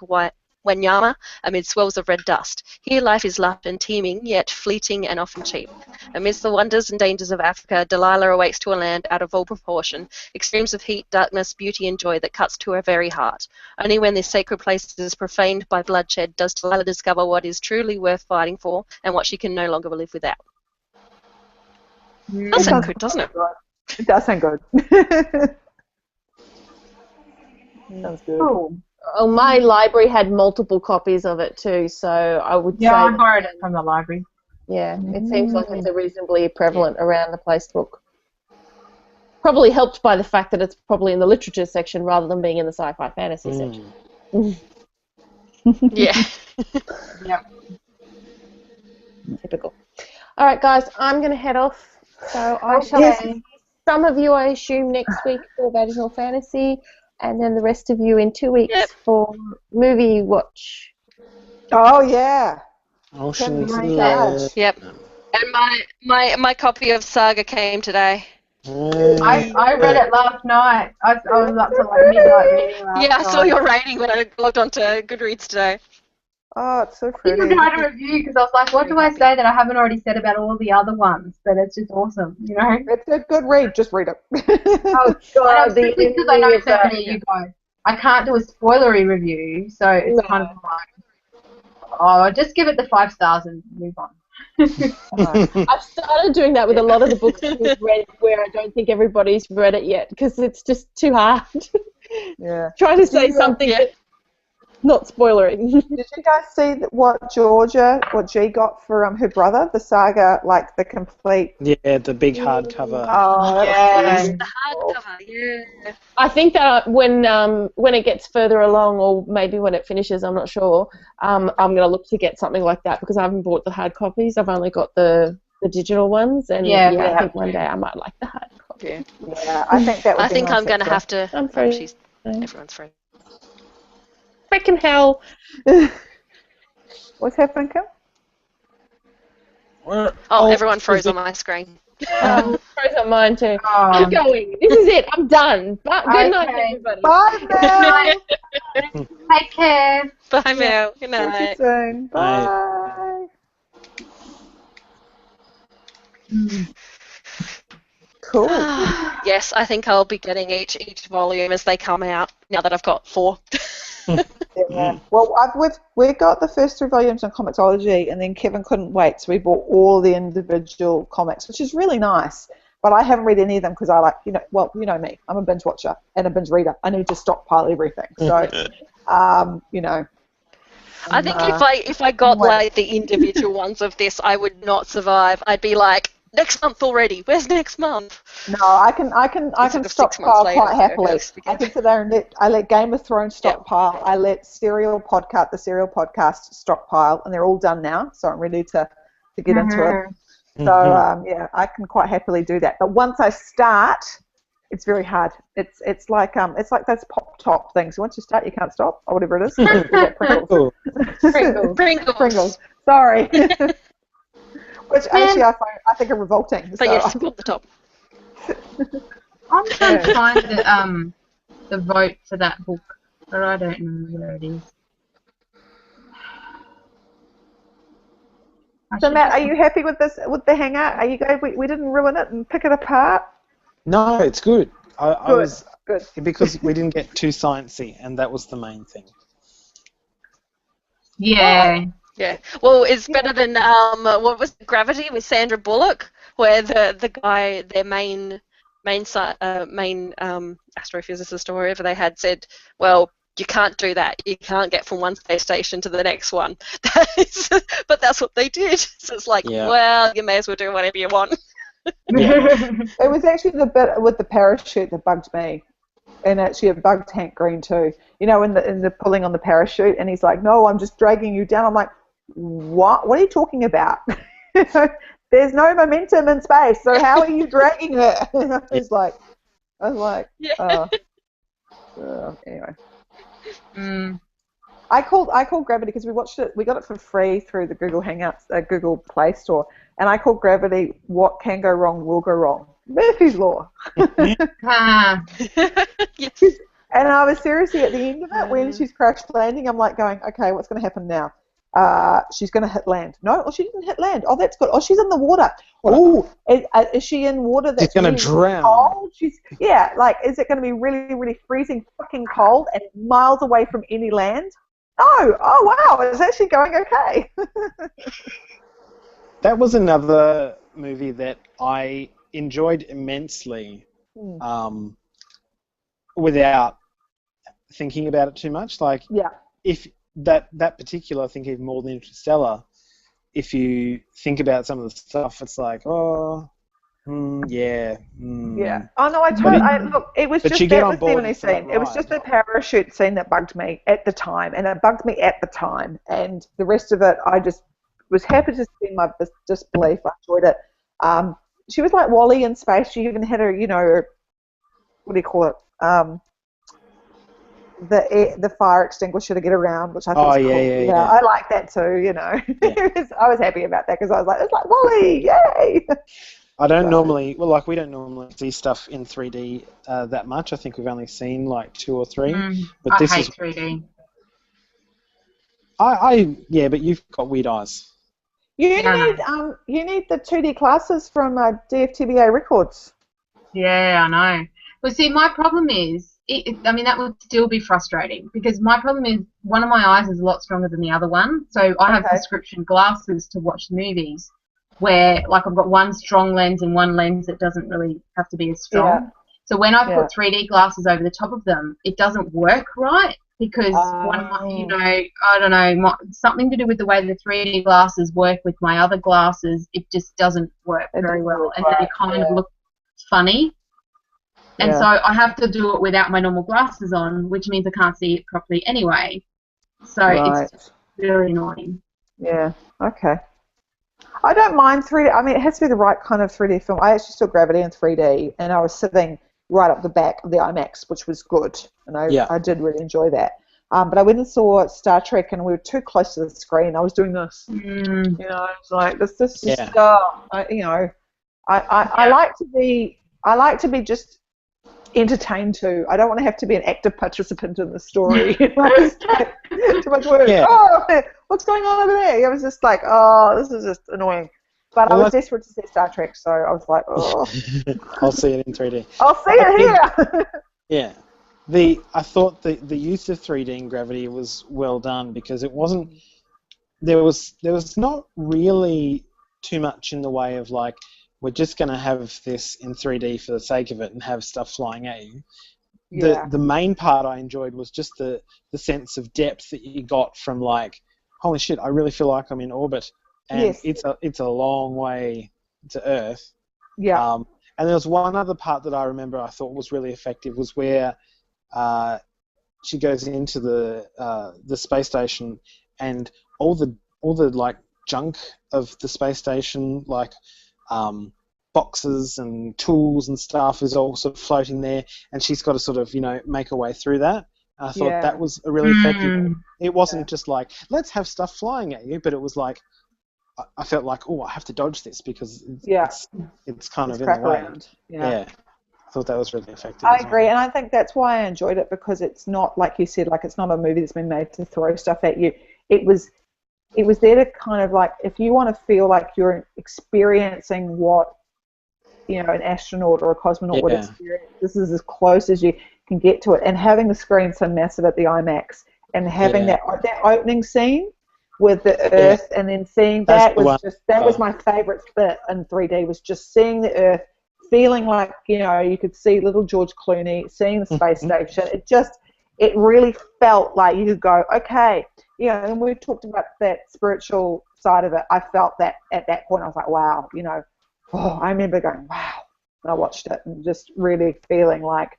D: Wanyama amid swells of red dust. Here life is lush and teeming, yet fleeting and often cheap. Amidst the wonders and dangers of Africa, Delilah awakes to a land out of all proportion, extremes of heat, darkness, beauty, and joy that cuts to her very heart. Only when this sacred place is profaned by bloodshed does Delilah discover what is truly worth fighting for and what she can no longer live without. That sounds good, doesn't it?
A: It does sound good. Sounds good.
E: Cool. Well, my library had multiple copies of it too, so I would say...
C: Yeah, I borrowed it from the library.
E: Yeah, it seems like it's a reasonably prevalent around the place book. Probably helped by the fact that it's probably in the literature section rather than being in the sci-fi fantasy section.
D: Yeah.
C: Yep.
E: Typical. All right, guys, I'm going to head off. So I shall see some of you, I assume, next week for Vaginal Fantasy, and then the rest of you in 2 weeks for Movie Watch.
A: Oh, yeah.
D: Yep. And my copy of Saga came today.
C: I read it last night. I was up till like midnight reading last night.
D: Yeah, I saw your rating when I logged onto Goodreads today.
A: Oh, it's so
C: I
A: pretty.
C: didn't write a review because I was like, what do I say that I haven't already said about all the other ones? But it's just awesome, you know?
A: It's a good read. Just read it.
C: Oh, God. Because I know so many of you go. I can't do a spoilery review, so it's kind of like, just give it the 5 stars and move on.
E: I've started doing that with a lot of the books we've read where I don't think everybody's read it yet because it's just too hard.
A: Yeah.
E: Trying to say something
D: yeah.
E: that's not spoiling.
A: Did you guys see what G got for her brother, the saga, like the complete?
B: Yeah, the big hardcover.
A: Oh, that
C: Yeah.
A: was
D: The hardcover, yeah.
E: I think that when it gets further along, or maybe when it finishes, I'm not sure. I'm going to look to get something like that because I haven't bought the hard copies. I've only got the digital ones, and
C: Yeah,
E: I think one day I might like the hard copy.
D: Yeah.
A: Yeah, I think that would
D: I
A: be
D: think
A: nice
D: I'm going to
A: actually.
D: have to.
E: I'm free.
D: Everyone's free.
E: Freaking hell!
A: What's happening, Kim?
D: Oh, everyone froze on my scrine.
E: Froze on mine too.
C: Oh.
E: Keep going. This is it. I'm done. But good night,
C: Okay.
E: everybody.
A: Bye, Mel.
C: Take care.
D: Bye, Mel. Good
A: See you
D: night.
A: soon.
B: Bye.
A: Bye. Cool.
D: Yes, I think I'll be getting each volume as they come out now that I've got 4.
A: Yeah. Well, we got the first 3 volumes on Comicsology, and then Kevin couldn't wait, so we bought all the individual comics, which is really nice. But I haven't read any of them because I like, you know me, I'm a binge watcher and a binge reader. I need to stockpile everything. So, you know.
D: I think if I got like the individual ones of this, I would not survive. I'd be like, next month already. Where's next month?
A: No, I can
D: Sort of 6 months
A: stockpile
D: later,
A: quite
D: so
A: happily.
D: let's begin.
A: I can sit there and I let Game of Thrones stockpile. I let the Serial podcast stockpile, and they're all done now. So I'm ready to get into it. So yeah, I can quite happily do that. But once I start, it's very hard. It's like those pop top things. Once you start, you can't stop, or whatever it is. Is that Pringles? Pringles. Sorry. Which actually I think are revolting.
D: But
A: so
D: yes, pop the top.
C: I'm trying to find the vote for that book, but I don't know where it is.
A: So Matt, are you happy with this, with the hangout? Are you glad we didn't ruin it and pick it apart?
B: No, it's good. I was
A: Good.
B: because we didn't get too sciencey, and that was the main thing.
C: Yeah.
D: Yeah. Well, it's better than what was it, Gravity with Sandra Bullock, where the guy, their main astrophysicist or whoever they had said, well, you can't do that. You can't get from one space station to the next one. But that's what they did. So it's like, well, you may as well do whatever you want.
A: It was actually the bit with the parachute that bugged me, and actually it bugged Hank Green too. You know, in the pulling on the parachute, and he's like, "No, I'm just dragging you down." I'm like, "What? What are you talking about? There's no momentum in space, so how are you dragging her?" I was like, anyway. I called Gravity because we watched it. We got it for free through the Google Hangouts, Google Play Store, and I called Gravity. What can go wrong will go wrong. Murphy's Law.
D: Yes.
A: And I was seriously at the end of it when she's crash landing. I'm like going, okay, what's going to happen now? She's going to hit land. No, she didn't hit land. Oh, that's good. Oh, she's in the water. Oh, is she in water that's
B: She's going
A: really
B: to drown.
A: cold? Like, is it going to be really, really freezing fucking cold and miles away from any land? No. Oh, wow, it's actually going okay.
B: That was another movie that I enjoyed immensely without thinking about it too much. Like, if that particular, I think even more than Interstellar, if you think about some of the stuff, it's like, yeah.
A: Yeah. Oh no, look. It was just that was the only scene. It was just the parachute scene that bugged me at the time, and it bugged me at the time. And the rest of it, I just was happy to see my disbelief. I enjoyed it. She was like Wally in space. She even had her, what do you call it? The fire extinguisher to get around, which I thought was cool. Yeah, I like that too. Yeah. I was happy about that because I was like, it's like Wally, yay!
B: I don't normally, we don't normally see stuff in 3D that much. I think we've only seen like 2 or 3. But
C: I hate 3D.
B: But you've got weird eyes.
A: You need the 2D classes from DFTBA Records.
C: Yeah, I know. Well, see, my problem is I mean, that would still be frustrating because my problem is one of my eyes is a lot stronger than the other one. So I have prescription glasses to watch movies where, like, I've got one strong lens and one lens that doesn't really have to be as strong.
A: Yeah.
C: So when I put 3D glasses over the top of them, it doesn't work right because one of my, you know, I don't know, something to do with the way the 3D glasses work with my other glasses, it just doesn't work very well, and they kind of look funny. And so I have to do it without my normal glasses on, which means I can't see it properly anyway. So it's really annoying.
A: Yeah. Okay. I don't mind 3D. I mean, it has to be the right kind of 3D film. I actually saw Gravity in 3D, and I was sitting right up the back of the IMAX, which was good, and I did really enjoy that. But I went and saw Star Trek, and we were too close to the screen. I was doing this, you know, I was like, this is just, you know, I like to be just entertained too. I don't want to have to be an active participant in the story. Too much work.
B: Yeah.
A: Oh, what's going on over there? I was just like, oh, this is just annoying. But I was desperate to see Star Trek, so I was like, oh.
B: I'll see it in 3D.
A: I'll see it here.
B: Yeah. I thought the use of 3D in Gravity was well done because it wasn't. There was not really too much in the way of like, we're just going to have this in 3D for the sake of it and have stuff flying at you. The main part I enjoyed was just the sense of depth that you got from like, holy shit, I really feel like I'm in orbit, and it's a long way to Earth. Yeah. And there was one other part that I remember I thought was really effective was where she goes into the space station and all the like junk of the space station, like boxes and tools and stuff, is all sort of floating there, and she's got to sort of, you know, make her way through that. And I thought that was a really effective. It wasn't just like, let's have stuff flying at you, but it was like, I felt like, oh, I have to dodge this because it's kind of in the way. Yeah. I thought that was really effective.
A: I agree, and I think that's why I enjoyed it, because it's not, like you said, like, it's not a movie that's been made to throw stuff at you. It was there to kind of like, if you want to feel like you're experiencing what, you know, an astronaut or a cosmonaut would experience, this is as close as you can get to it. And having the screen so massive at the IMAX and having that opening scene with the Earth, and then seeing that was my favourite bit in 3D, was just seeing the Earth, feeling like, you know, you could see little George Clooney, seeing the space station. It really felt like you could go, okay, you know, and we talked about that spiritual side of it. I felt that at that point. I was like, wow, you know, I remember going, wow, when I watched it, and just really feeling like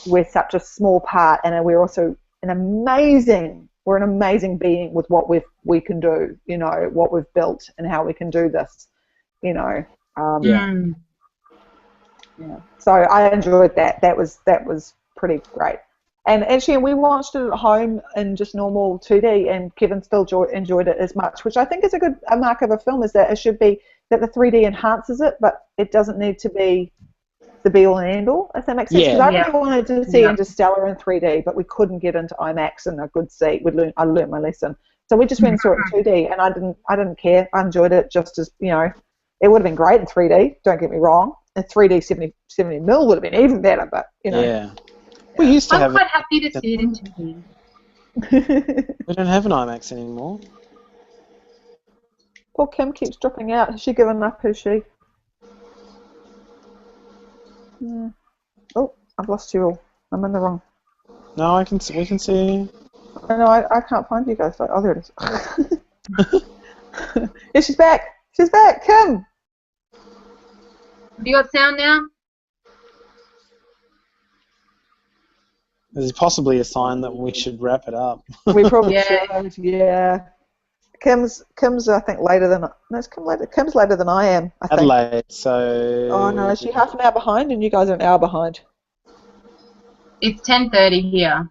A: we're such a small part, and we're also an amazing being with what we can do, you know, what we've built and how we can do this, you know. So I enjoyed that. That was pretty great. And actually, we watched it at home in just normal 2D, and Kevin still enjoyed it as much, which I think is a mark of a film, is that it should be that the 3D enhances it, but it doesn't need to be the be-all and end-all, if that makes sense. Because I really wanted to see Interstellar in 3D, but we couldn't get into IMAX in a good seat. I learned my lesson. So we just went and saw it in 2D, and I didn't care. I enjoyed it just as, you know, it would have been great in 3D, don't get me wrong. In 3D, 70 mil would have been even better, but, you know.
B: Yeah. We used to
C: I'm quite happy to see it in 2D.
B: We don't have an IMAX anymore.
A: Poor Kim keeps dropping out. Has she given up, has she? Oh, I've lost you all. I'm in the wrong.
B: No, we can see.
A: No, I can't find you guys. Oh, there it is. Yeah, she's back. She's back. Kim.
C: Have you got sound now?
B: This is possibly a sign that we should wrap it up.
A: We probably should. Yeah. Kim's I think later than Kim's later than I am. I think.
B: Adelaide, so.
A: Oh no, is she half an hour behind, and you guys are an hour behind?
C: It's 10:30 here.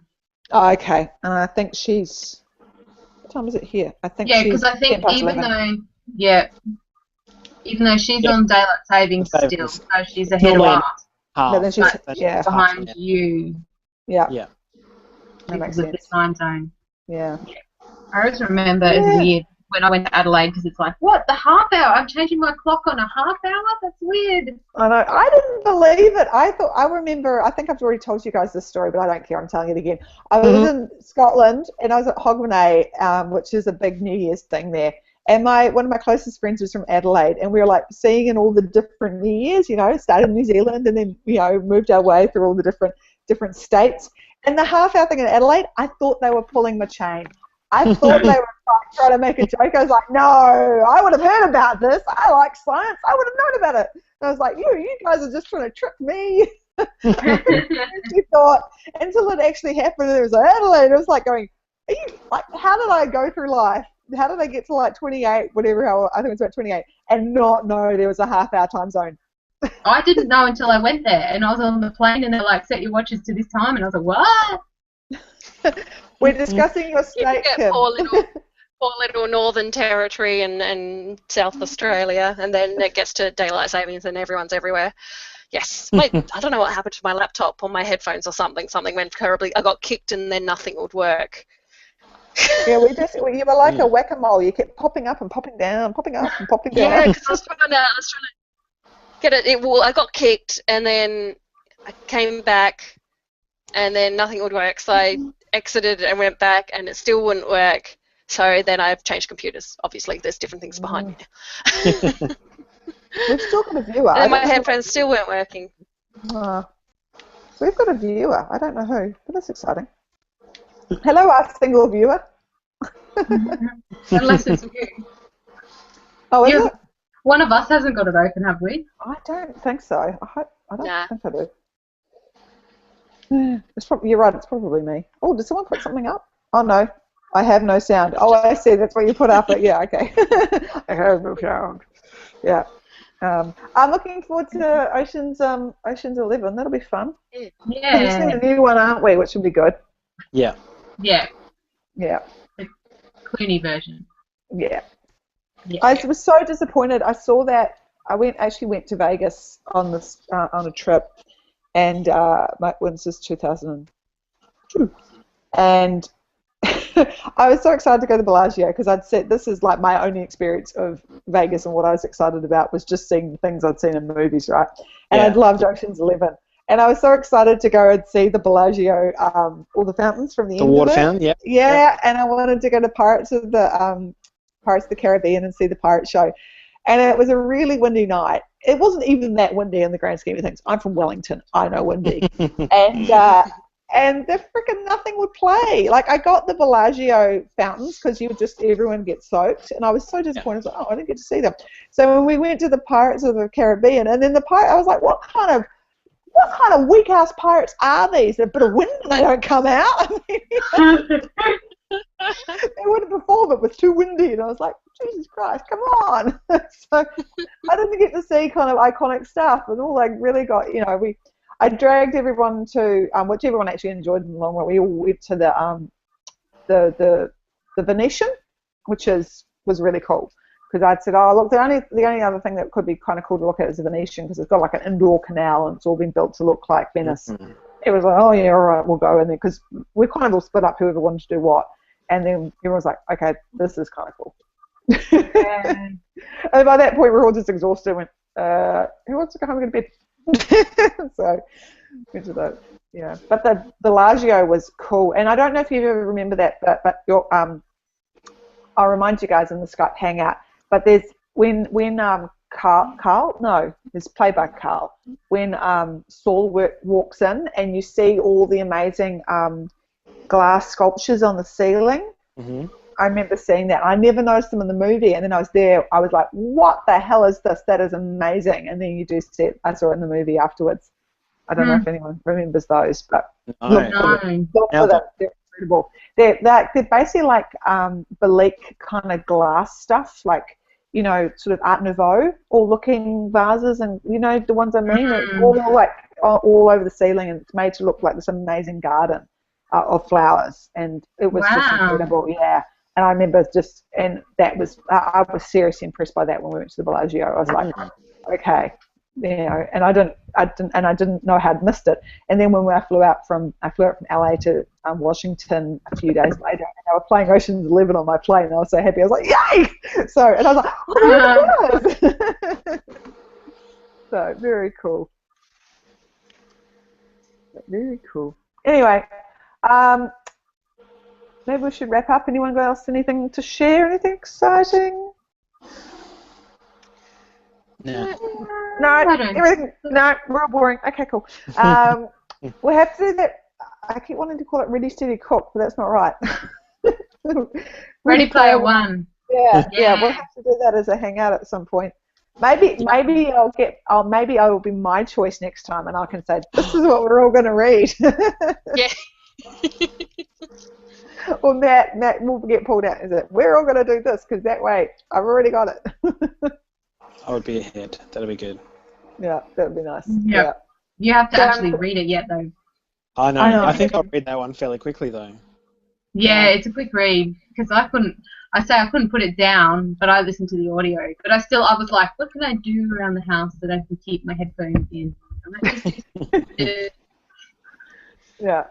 A: Oh, okay, and I think she's. What time is it here? I think.
C: Yeah, because I think even though she's on daylight savings still, so she's ahead of us.
A: But then she's
C: behind you.
A: Yeah.
C: Because of the time zone.
A: Yeah.
C: I always remember it's weird when I went to Adelaide because it's like, what, the half hour? I'm changing my clock on a half hour? That's weird.
A: I know. I didn't believe it. I remember, I think I've already told you guys this story, but I don't care. I'm telling it again. I was in Scotland, and I was at Hogmanay, which is a big New Year's thing there. And one of my closest friends was from Adelaide, and we were like seeing in all the different New Years, started in New Zealand and then, moved our way through all the different states. And the half hour thing in Adelaide, I thought they were pulling my chain. I thought they were trying to make a joke. I was like, no, I would have heard about this. I like science. I would have known about it. And I was like, you guys are just trying to trick me. You thought, until it actually happened, it was like, Adelaide. It was like going, how did I go through life? How did I get to like 28, whatever, I think it was about 28, and not know there was a half-hour time zone?
C: I didn't know until I went there, and I was on the plane, and they're like, set your watches to this time, and I was like, what?
A: We're discussing your state, Kim.
D: Poor little Northern Territory and South Australia, and then it gets to daylight savings and everyone's everywhere. Yes. I don't know what happened to my laptop or my headphones or something. Something went terribly. I got kicked and then nothing would work.
A: Yeah, you were like a whack-a-mole. You kept popping up and popping down, popping up and popping down.
D: Yeah, because I was trying to get it. I got kicked and then I came back and then nothing would work. So I exited and went back and it still wouldn't work. So then I've changed computers. Obviously, there's different things behind me.
A: We've still got a viewer.
D: And my headphones still weren't working.
A: We've got a viewer. I don't know who, but that's exciting. Hello, our single viewer.
C: Unless it's you.
A: Oh, is it?
C: One of us hasn't got it open, have we?
A: I don't think so. I don't
D: Nah.
A: think I do. You're right, it's probably me. Oh, did someone put something up? Oh, no. I have no sound. Oh, I see. That's what you put up. Yeah, okay. I have no sound. Yeah. I'm looking forward to Ocean's 11. That'll be fun.
C: Yeah.
A: We're seeing a new one, aren't we? Which will be good.
B: Yeah.
C: Yeah.
A: Yeah.
C: The Clooney version.
A: Yeah.
C: Yeah.
A: I was so disappointed. I saw that. I actually went to Vegas on a trip, and this is 2002, and I was so excited to go to Bellagio because I'd said this is like my only experience of Vegas, and what I was excited about was just seeing the things I'd seen in movies, right? And I'd loved Ocean's 11. And I was so excited to go and see the Bellagio, all the fountains from the end
B: water
A: of it.
B: fountain,
A: Yeah, and I wanted to go to Pirates of the Caribbean and see the pirate show. And it was a really windy night. It wasn't even that windy in the grand scheme of things. I'm from Wellington. I know windy. And the freaking nothing would play. Like, I got the Bellagio fountains because everyone gets soaked, and I was so disappointed. I was like, oh, I didn't get to see them. So when we went to the Pirates of the Caribbean, and then I was like, what kind of weak ass pirates are these? A bit of wind and they don't come out. They wouldn't perform, it was too windy, and I was like, Jesus Christ, come on. So I didn't get to see kind of iconic stuff, and all I really got, I dragged everyone to, which everyone actually enjoyed in the long run. We all went to the Venetian, which was really cool. Because I'd said, oh, look, the only other thing that could be kind of cool to look at is the Venetian, because it's got like an indoor canal and it's all been built to look like Venice. Mm-hmm. It was like, oh, yeah, all right, we'll go. And then, because we kind of all split up whoever wanted to do what. And then everyone was like, okay, this is kind of cool. Yeah. And by that point, we were all just exhausted and went, who wants to go home and go to bed? So, went to that. Yeah. But the Bellagio was cool. And I don't know if you ever remember that, but I'll remind you guys in the Skype hangout. But there's when Carl, no, it's played by Carl. When Saul walks in and you see all the amazing glass sculptures on the ceiling. Mm-hmm. I remember seeing that. I never noticed them in the movie, and then I was there. I was like, "What the hell is this? That is amazing!" And then you do see it. I saw it in the movie afterwards. I don't know if anyone remembers those, but look for them. They're incredible. They're basically like Belique kind of glass stuff, like, sort of Art Nouveau or looking vases, and the ones I mean. It's all like all over the ceiling, and it's made to look like this amazing garden of flowers, and it was just incredible. Yeah. And I remember I was seriously impressed by that when we went to the Bellagio. I was like, okay, and I didn't know how I'd missed it. And then when I flew out from LA to Washington a few days later, and they were playing Ocean's 11 on my plane, and I was so happy. I was like, yay! So, and I was like, oh my God! So very cool. Very cool. Anyway, maybe we should wrap up. Anyone else anything to share? Anything exciting? No, everything. No, we're all boring. Okay, cool. We'll have to do that. I keep wanting to call it Ready Steady Cook, but that's not right.
C: Ready Player One.
A: Yeah, we'll have to do that as a hangout at some point. Maybe I will be my choice next time, and I can say this is what we're all going to read.
D: Yeah.
A: Or Matt will get pulled out. Is it? We're all going to do this because that way I've already got it.
B: I would be ahead. That'd be good.
A: Yeah, that'd be nice.
C: Yep.
A: Yeah.
C: You have to actually read it yet, though.
B: I know. I think I'll read that one fairly quickly, though.
C: Yeah, it's a quick read because I couldn't put it down, but I listened to the audio. But I was like, what can I do around the house that I can keep my headphones in?
A: Yeah.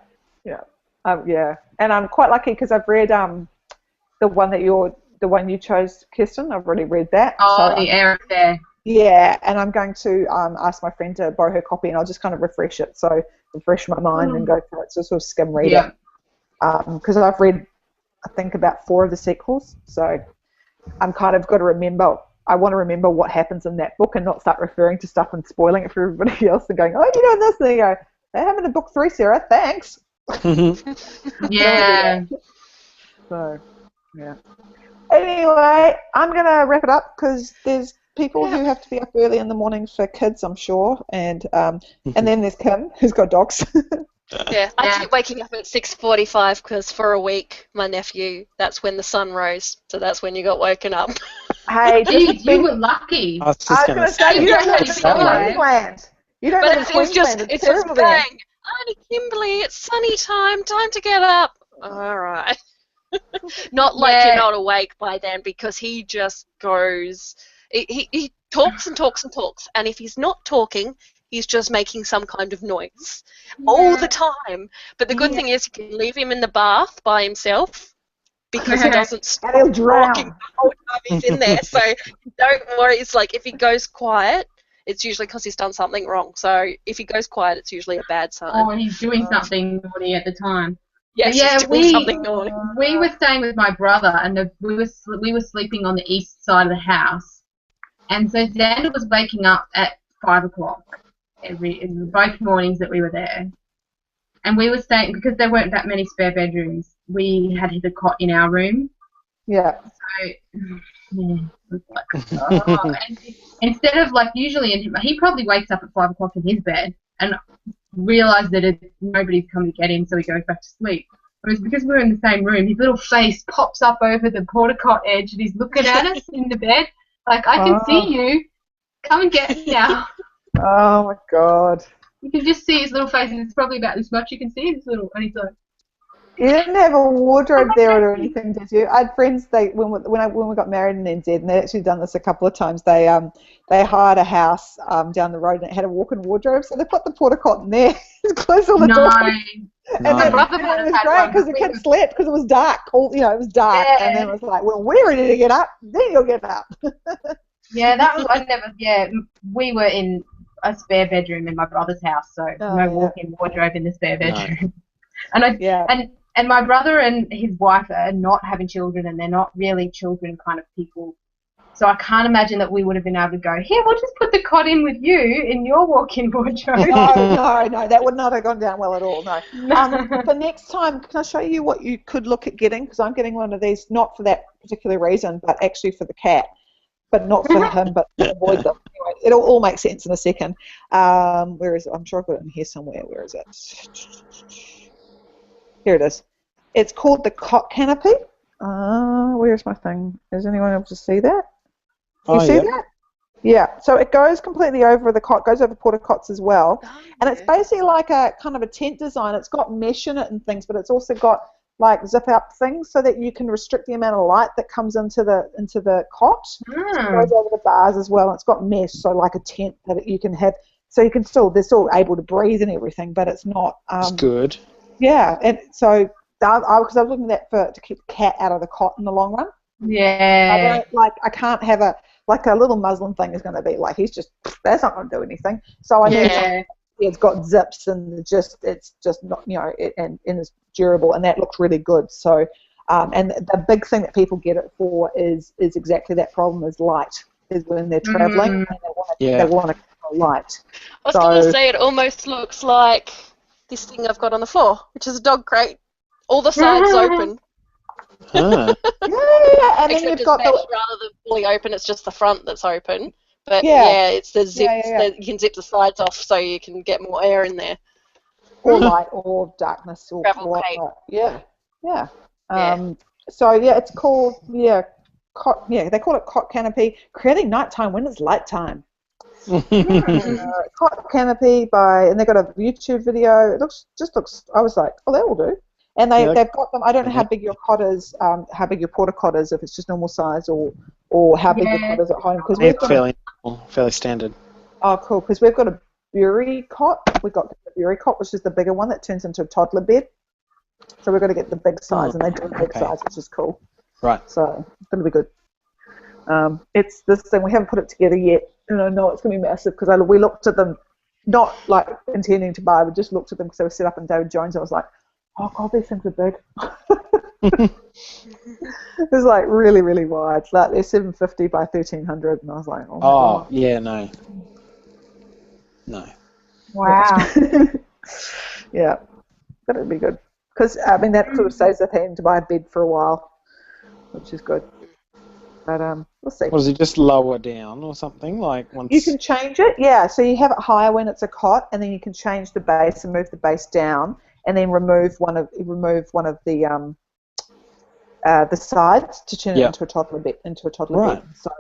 A: And I'm quite lucky because I've read the one you chose, Kirsten. I've already read that.
C: Oh, so, the Air Affair.
A: Yeah, and I'm going to ask my friend to borrow her copy, and I'll just kind of refresh my mind and go through it, so sort of skim read it. Because I've read, I think, about 4 of the sequels, so I'm kind of got to remember. I want to remember what happens in that book and not start referring to stuff and spoiling it for everybody else and going, oh, you know this, and you go, they haven't in book 3, Sarah. Thanks.
C: Yeah.
A: So, yeah. Anyway, I'm going to wrap it up because there's people who have to be up early in the morning for kids, I'm sure, and then there's Kim, who's got dogs.
D: Yeah, I keep waking up at 6:45 because for a week, my nephew, that's when the sun rose, so that's when you got woken up.
A: Hey,
C: you were lucky.
B: I was going to say,
A: you don't live in Queensland. You don't live in Queensland.
D: It's just bang. Auntie Kimberly, it's sunny time to get up. All right. Not like you're not awake by then because he just goes, he talks and talks and talks, and if he's not talking, he's just making some kind of noise all the time. But the good thing is you can leave him in the bath by himself because he doesn't stop talking the whole time he's in there. So don't worry. It's like if he goes quiet, it's usually because he's done something wrong. So if he goes quiet, it's usually a bad sign.
C: Oh, he's doing something naughty at the time.
D: Yes, he's doing something naughty.
C: We were staying with my brother, and we were sleeping on the east side of the house. And so Xander was waking up at 5 o'clock both mornings that we were there. And we were staying, because there weren't that many spare bedrooms, we had the cot in our room.
A: Yeah.
C: So, it was like, instead of, like, usually, he probably wakes up at 5 o'clock in his bed and realised that nobody's come to get him, so he goes back to sleep. Whereas because we're in the same room, his little face pops up over the porta cot edge and he's looking at us in the bed. Like, I can see you. Come and get me now.
A: Oh, my God.
C: You can just see his little face, and it's probably about this much. You can see his little, and he's like...
A: You didn't have a wardrobe there or anything, did you? I had friends, when we got married in NZ, and they'd actually done this a couple of times, they hired a house down the road, and it had a walk-in wardrobe, so they put the porta cot in there, closed all the doors. And then it was great because the kids slept because it was dark. It was dark, and then it was like, well, we're ready to get up. Then you'll get up.
C: Yeah, that was we were in a spare bedroom in my brother's house, so no walk-in wardrobe in the spare bedroom. No. And my brother and his wife are not having children, and they're not really children kind of people. So I can't imagine that we would have been able to go, here, we'll just put the cot in with you in your walk-in wardrobe.
A: No, that would not have gone down well at all, no. For next time, can I show you what you could look at getting? Because I'm getting one of these, not for that particular reason, but actually for the cat. But not for him, but to avoid them. Anyway, it'll all make sense in a second. Where is it? I'm sure I've got it in here somewhere. Where is it? Here it is. It's called the cot canopy. Where's my thing? Is anyone able to see that? You see that? Yeah. So it goes completely over the cot, goes over porta cots as well. And it's basically like a kind of a tent design. It's got mesh in it and things, but it's also got like zip up things so that you can restrict the amount of light that comes into the cot. So it goes over the bars as well. And it's got mesh, so like a tent that you can have, so you can they're still able to breathe and everything, but it's not.
B: It's good.
A: Yeah, and so because I was looking at that to keep the cat out of the cot in the long run.
C: Yeah.
A: I can't have a little muslin thing is going to be like that's not going to do anything. So I need something. It's got zips and it's just not, and it's durable, and that looks really good. So, and the big thing that people get it for is exactly that problem, is light, is when they're traveling and they want to control light.
D: I was going to say it almost looks like this thing I've got on the floor, which is a dog crate. All the sides open.
B: Ah.
A: Yeah, and then you've got
D: rather than fully open, it's just the front that's open. But it's the zips that you can zip the sides off so you can get more air in there.
A: Or light or darkness or
D: Travel cape.
A: Yeah. So it's called cot. Yeah, they call it cot canopy, creating nighttime when it's light time. Cot canopy and they got a YouTube video. It looks. I was like, oh, that will do. And they've got them. I don't know how big your cot is, how big your porta cot is, if it's just normal size or how big your cot is at home. Because
B: fairly standard.
A: Oh, cool. Because we've got a Bury cot. We've got the Bury cot, which is the bigger one that turns into a toddler bed. So we've got to get the big size, and they do the big size, which is cool.
B: Right.
A: So it's going to be good. It's this thing. We haven't put it together yet. And I know it's going to be massive because we looked at them, not like intending to buy, we just looked at them because they were set up in David Jones. I was like, oh god, these things are big. It's like really, really wide. Like they're 750 by 1300, and I was like, oh my god.
B: Yeah, no.
C: Wow.
A: Yeah, but it'd be good because that sort of saves us having to buy a bed for a while, which is good. But we'll see.
B: Was it just lower down or something like once?
A: You can change it, yeah. So you have it higher when it's a cot, and then you can change the base and move the base down, and then remove one of the sides to turn it into a toddler bed.
B: Right.
A: So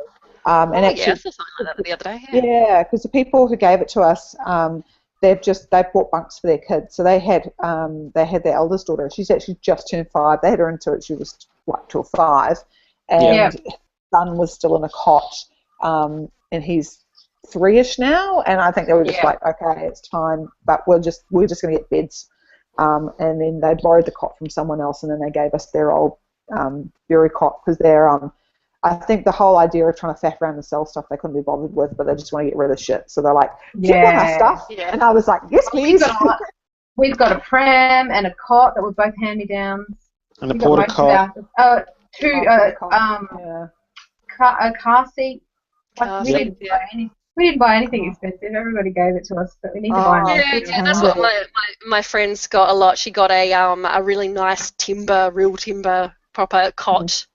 A: and actually,
D: I saw something like that the other day.
A: Yeah, because the people who gave it to us, they've bought bunks for their kids. So they had their eldest daughter. She's actually just turned 5. They had her into it. She was like till 5, and his son was still in a cot, and he's 3-ish now. And I think they were just like, okay, it's time, but we're just going to get beds. And then they borrowed the cot from someone else, and then they gave us their old Bury cot because they're I think the whole idea of trying to faff around and sell stuff they couldn't be bothered with, but they just want to get rid of shit. So they're like, do you want our stuff? Yeah. And I was like, yes, please.
C: We've got a pram and a cot that were both hand-me-downs.
B: And a porta cot.
C: A car seat. We didn't buy anything expensive. Everybody gave it to us, but we need to buy more.
D: Yeah, that's what my friend's got a lot. She got a really nice real timber proper cot.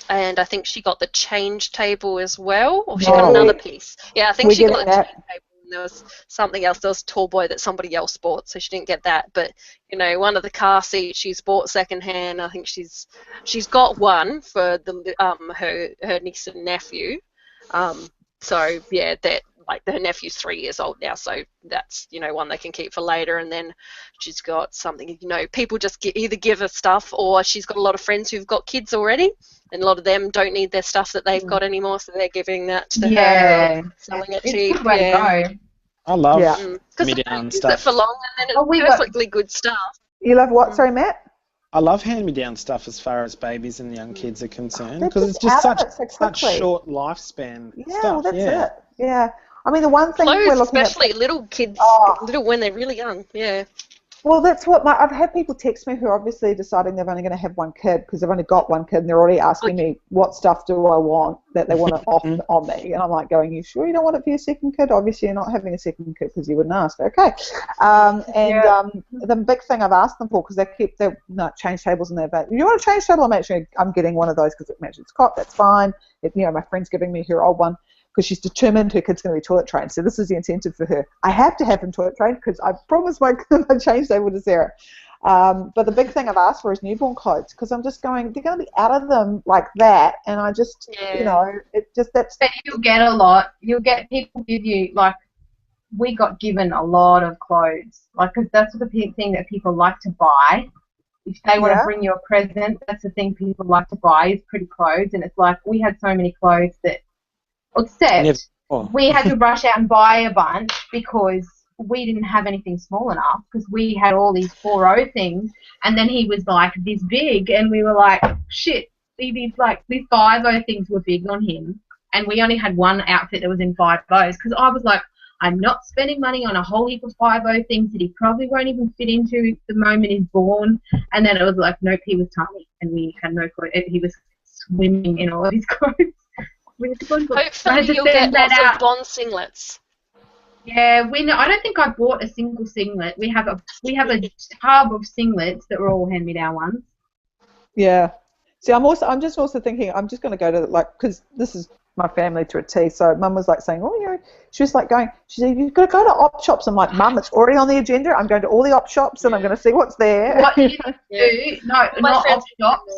D: And I think she got the change table as well, or she got another piece. Yeah, I think she got the change table, and there was something else. There was a tall boy that somebody else bought, so she didn't get that. But one of the car seats she's bought secondhand. I think she's got one for the her niece and nephew. So yeah, that her nephew's 3 years old now, so that's one they can keep for later. And then she's got something, people just either give her stuff, or she's got a lot of friends who've got kids already, and a lot of them don't need their stuff that they've got anymore, so they're giving that to her, or selling it cheap.
C: It's a good way to go.
B: I love
D: hand-me-down stuff. It for long, and then it's perfectly good stuff.
A: You love what? Sorry, Matt?
B: I love hand-me-down stuff as far as babies and young kids are concerned, because it's just such short lifespan stuff.
A: Well, that's it. Yeah. I mean, the one thing
D: we're
A: looking
D: especially little kids, when they're really young,
A: Well, that's what I've had people text me who are obviously deciding they're only going to have one kid because they've only got one kid, and they're already asking me what stuff do I want that they want to offer on me, and I'm like, you sure you don't want it for your second kid? Obviously, you're not having a second kid because you wouldn't ask. Okay, the big thing I've asked them for, because they keep their change tables in there, but you want a change table? I'm getting one of those because it matches cot. That's fine. My friend's giving me her old one, because she's determined her kid's going to be toilet trained. So this is the incentive for her. I have to have him toilet trained because I promised my change table to Sarah. But the big thing I've asked for is newborn clothes, because I'm just going, they're going to be out of them like that. And I just, that's...
C: But you'll get a lot. You'll get people give you, we got given a lot of clothes. Because that's the thing that people like to buy if they want to
A: Yeah.
C: bring you a present, that's the thing people like to buy is pretty clothes. And it's like we had so many clothes that, except
B: Never. Oh.
C: we had to rush out and buy a bunch because we didn't have anything small enough because we had all these 4O things, and then he was like this big, and we were like, shit, these 5O things were big on him, and we only had one outfit that was in 5Os because I was like, I'm not spending money on a whole heap of 5O things that he probably won't even fit into the moment he's born. And then it was like, nope, he was tiny, and we had no clothes. He was swimming in all of his clothes.
D: Hopefully you'll get lots of Bond singlets.
C: Yeah, I don't think I bought a single singlet. We have a tub of singlets that were all hand-me-down ones.
A: Yeah. See, I'm just also thinking I'm just going to go to because this is my family to a T. So Mum was like saying, she was like going. She said, you've got to go to op shops. I'm like, Mum, it's already on the agenda. I'm going to all the op shops and I'm going to see what's there.
C: What you do? No, not op shops.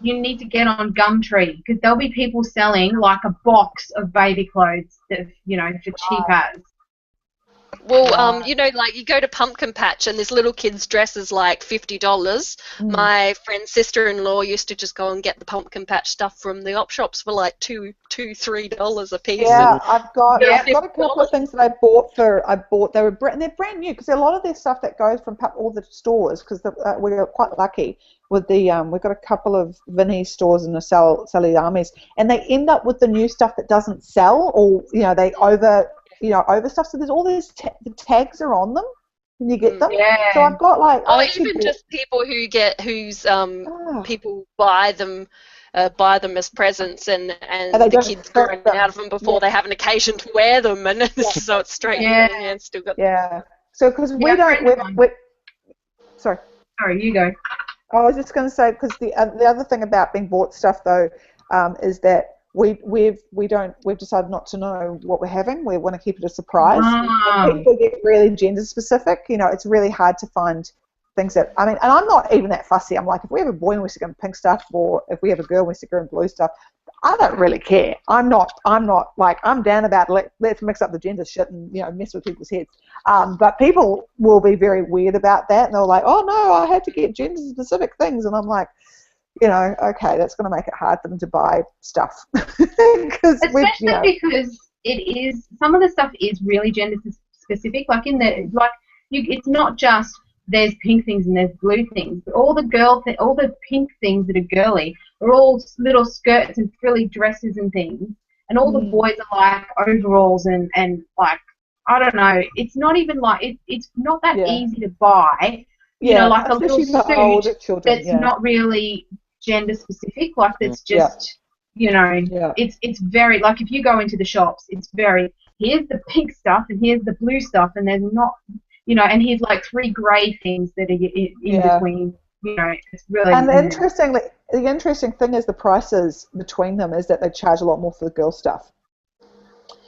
C: You need to get on Gumtree because there'll be people selling like a box of baby clothes that for cheap as.
D: Well, like you go to Pumpkin Patch and this little kid's dress is like $50. My friend's sister-in-law used to just go and get the Pumpkin Patch stuff from the op shops for like $2-3 a piece.
A: Yeah, I've got a couple of things that I bought. They're brand new because a lot of their stuff that goes from all the stores because we're quite lucky with the we've got a couple of Vinnie stores and the Saliamis, and they end up with the new stuff that doesn't sell or they over stuff. So there's all these the tags are on them when you get them. Yeah. So I've got
D: even just people people buy them as presents and the kids growing out of them before they have an occasion to wear them, and so it's straight. And still got.
A: Yeah. So because sorry.
C: Sorry, you go.
A: I was just going to say because the other thing about being bought stuff though is that we've decided not to know what we're having. We want to keep it a surprise. When people get really gender specific, it's really hard to find things that and I'm not even that fussy. I'm like, if we have a boy and we stick him in pink stuff, or if we have a girl and we stick her in blue stuff, I don't really care. I'm not like I'm down about let's mix up the gender shit and mess with people's heads. But people will be very weird about that, and they're like, oh no, I had to get gender specific things, and I'm like, okay, that's going to make it hard for them to buy stuff.
C: Especially because it is some of the stuff is really gender specific. Like it's not just there's pink things and there's blue things, but all the pink things that are girly are all little skirts and frilly dresses and things, and all the boys are like overalls and like I don't know. It's not even like it's not that easy to buy. Like a little suit that's not really gender specific, like that's just it's very like if you go into the shops, it's very here's the pink stuff and here's the blue stuff, and there's not and here's like 3 grey things that are in between. It's really. And the
A: interesting thing is the prices between them is that they charge a lot more for the girl stuff.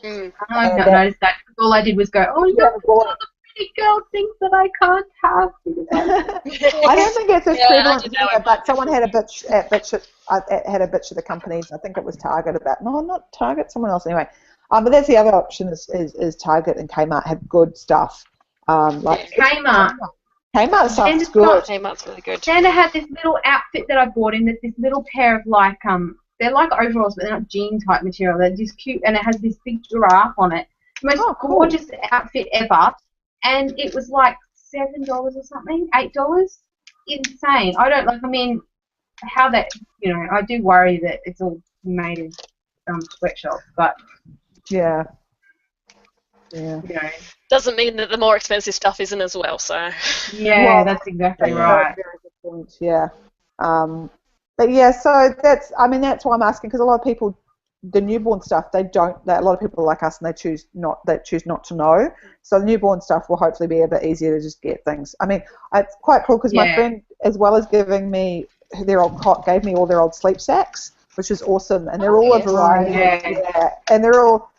C: I've not noticed that. All I did was go, oh look, all the pretty girl things that I can't have.
A: I don't think it's as prevalent here, but someone had a bitch at the companies. I think it was Target about not Target, someone else anyway. But that's the other option is Target and Kmart have good stuff.
C: Kmart
A: stuff's good.
D: Kmart's really good.
C: Xander had this little outfit that I bought him. There's this little pair of they're like overalls, but they're not jean type material. They're just cute, and it has this big giraffe on it. Most gorgeous outfit ever, and it was like $7 or something, $8. Insane. I don't how that. I do worry that it's all made in sweatshops, but
A: yeah.
D: Doesn't mean that the more expensive stuff isn't as well. So
C: that's exactly right.
A: Very good point. Yeah. But yeah, so that's why I'm asking, because a lot of people, the newborn stuff, a lot of people like us, and they choose not to know. So the newborn stuff will hopefully be a bit easier to just get things. It's quite cool because my friend, as well as giving me their old cot, gave me all their old sleep sacks, which is awesome, and they're all a variety. Yeah, and they're all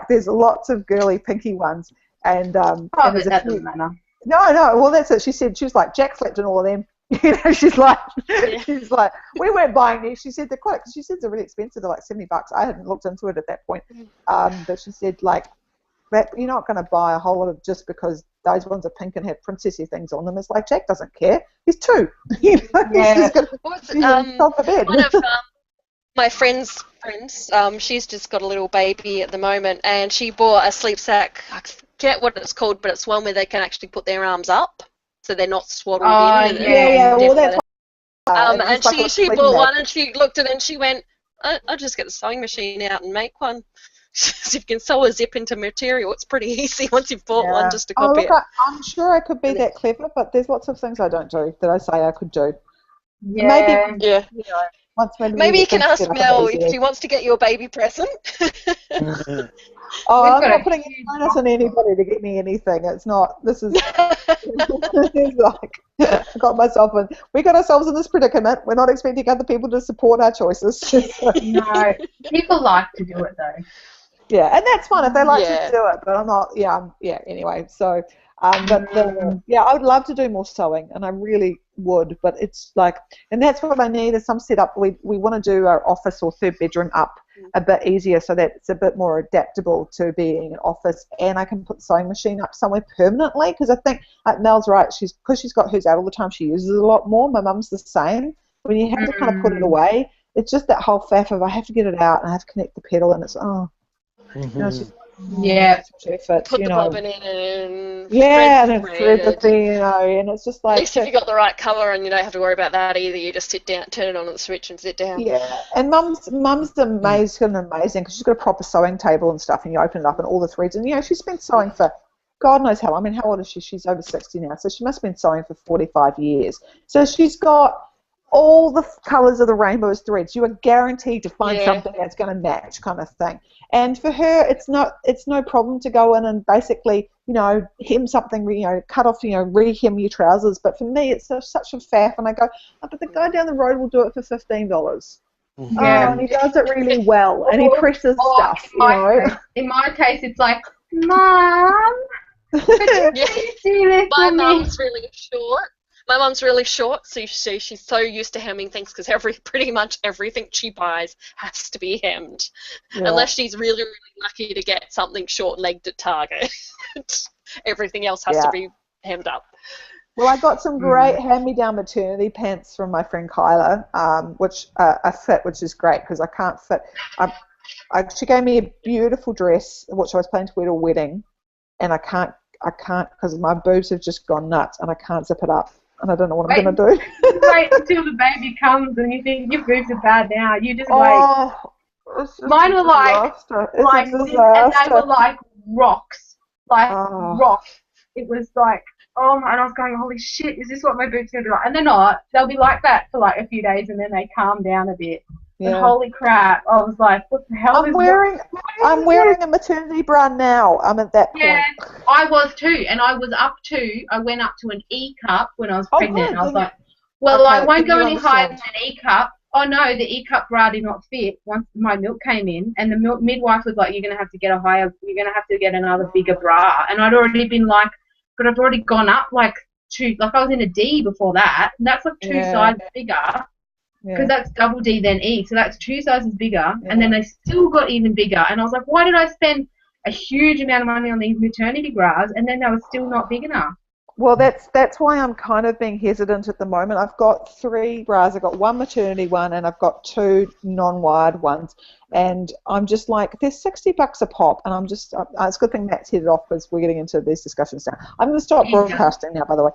A: there's lots of girly pinky ones, and and there's
C: that doesn't matter.
A: No, well that's it. She was like, Jack slept in all of them. She's like, we weren't buying these. She said they're quite, because she said they're really expensive. They're like $70. I hadn't looked into it at that point, but she said that you're not going to buy a whole lot of just because those ones are pink and have princessy things on them. It's like Jack doesn't care. He's 2. You know,
C: Yeah.
A: he's just going to top the bed.
D: One of my friend's friends, she's just got a little baby at the moment, and she bought a sleep sack. I forget what it's called, but it's one where they can actually put their arms up, so they're not swaddled in.
A: Yeah. Well, that's
D: and she bought one, and she looked at it and she went, I'll just get the sewing machine out and make one. If you can sew a zip into material, it's pretty easy once you've bought one just to copy it.
A: I'm sure I could be that clever, but there's lots of things I don't do that I say I could do.
C: Yeah.
A: Maybe,
D: Yeah.
A: you know,
D: Maybe you can ask Mel if she wants to get you a baby present.
A: I'm not putting any bonus on anybody to get me anything. It's not. This is. It's like I got myself in. We got ourselves in this predicament. We're not expecting other people to support our choices.
C: No, people like to do it though.
A: Yeah, and that's fine if they like to do it. But I'm not. Yeah. Anyway, so. I would love to do more sewing, and I really would, but it's like, and that's what I need is some setup. We want to do our office or 3rd bedroom up a bit easier so that it's a bit more adaptable to being an office, and I can put the sewing machine up somewhere permanently, because I think, like Mel's right, because she's got hers out all the time, she uses it a lot more. My mum's the same. When you have to kind of put it away, it's just that whole faff of I have to get it out and I have to connect the pedal, and it's you know, it's just, effort,
D: Put the bobbin in and
A: thread the thing, you know, and it's just like.
D: At least if you got the right colour and you don't have to worry about that either, you just sit down, turn it on the switch and sit down.
A: Yeah, and Mum's amazing because she's got a proper sewing table and stuff, and you open it up and all the threads, and you know she's been sewing for God knows how. I mean, how old is she? She's over 60 now, so she must have been sewing for 45 years. So she's got all the colours of the rainbow as threads. You are guaranteed to find something that's going to match, kind of thing. And for her, it's no problem to go in and basically, you know, hem something, you know, cut off, you know, re-hem your trousers. But for me, it's such a faff, and I go, but the guy down the road will do it for $15.
C: Yeah.
A: And he does it really well, and he presses stuff, you know.
C: In my case, it's like, Mom, could you please do this
D: My
C: for me?
D: mum's really short. My mum's really short, so she's so used to hemming things because pretty much everything she buys has to be hemmed, unless she's really, really lucky to get something short-legged at Target. Everything else has to be hemmed up.
A: Well, I got some great hand-me-down maternity pants from my friend Kyla, which I fit, which is great because I can't fit. She gave me a beautiful dress, which I was planning to wear to a wedding, and I can't because my boobs have just gone nuts, and I can't zip it up. And I don't know what I'm going to do.
C: Wait until the baby comes and you think your boobs are bad now. You just wait. Mine were like this, and they were like rocks. Rocks. It was like, and I was going, holy shit, is this what my boobs are going to be like? And they're not. They'll be like that for like a few days and then they calm down a bit. Yeah. And holy crap, I was like, what the hell
A: I'm wearing a maternity bra now. I'm at that point.
C: Yeah, I was too, and I went up to an E cup when I was pregnant. And I was like, well, I won't go any higher than an E cup. Oh no, the E cup bra did not fit once my milk came in, and the midwife was like, you're going to have to get another bigger bra. And I'd already been like, but I've already gone up like I was in a D before that, and that's like 2 sizes bigger. Because that's double D then E, so that's 2 sizes bigger, and then they still got even bigger. And I was like, why did I spend a huge amount of money on these maternity bras, and then they were still not big enough?
A: Well, that's why I'm kind of being hesitant at the moment. I've got 3 bras. I've got 1 maternity one, and I've got 2 non-wired ones. And I'm just like, they're $60 a pop, and I'm just, it's a good thing Matt's headed off because we're getting into these discussions now. I'm going to stop broadcasting now, by the way.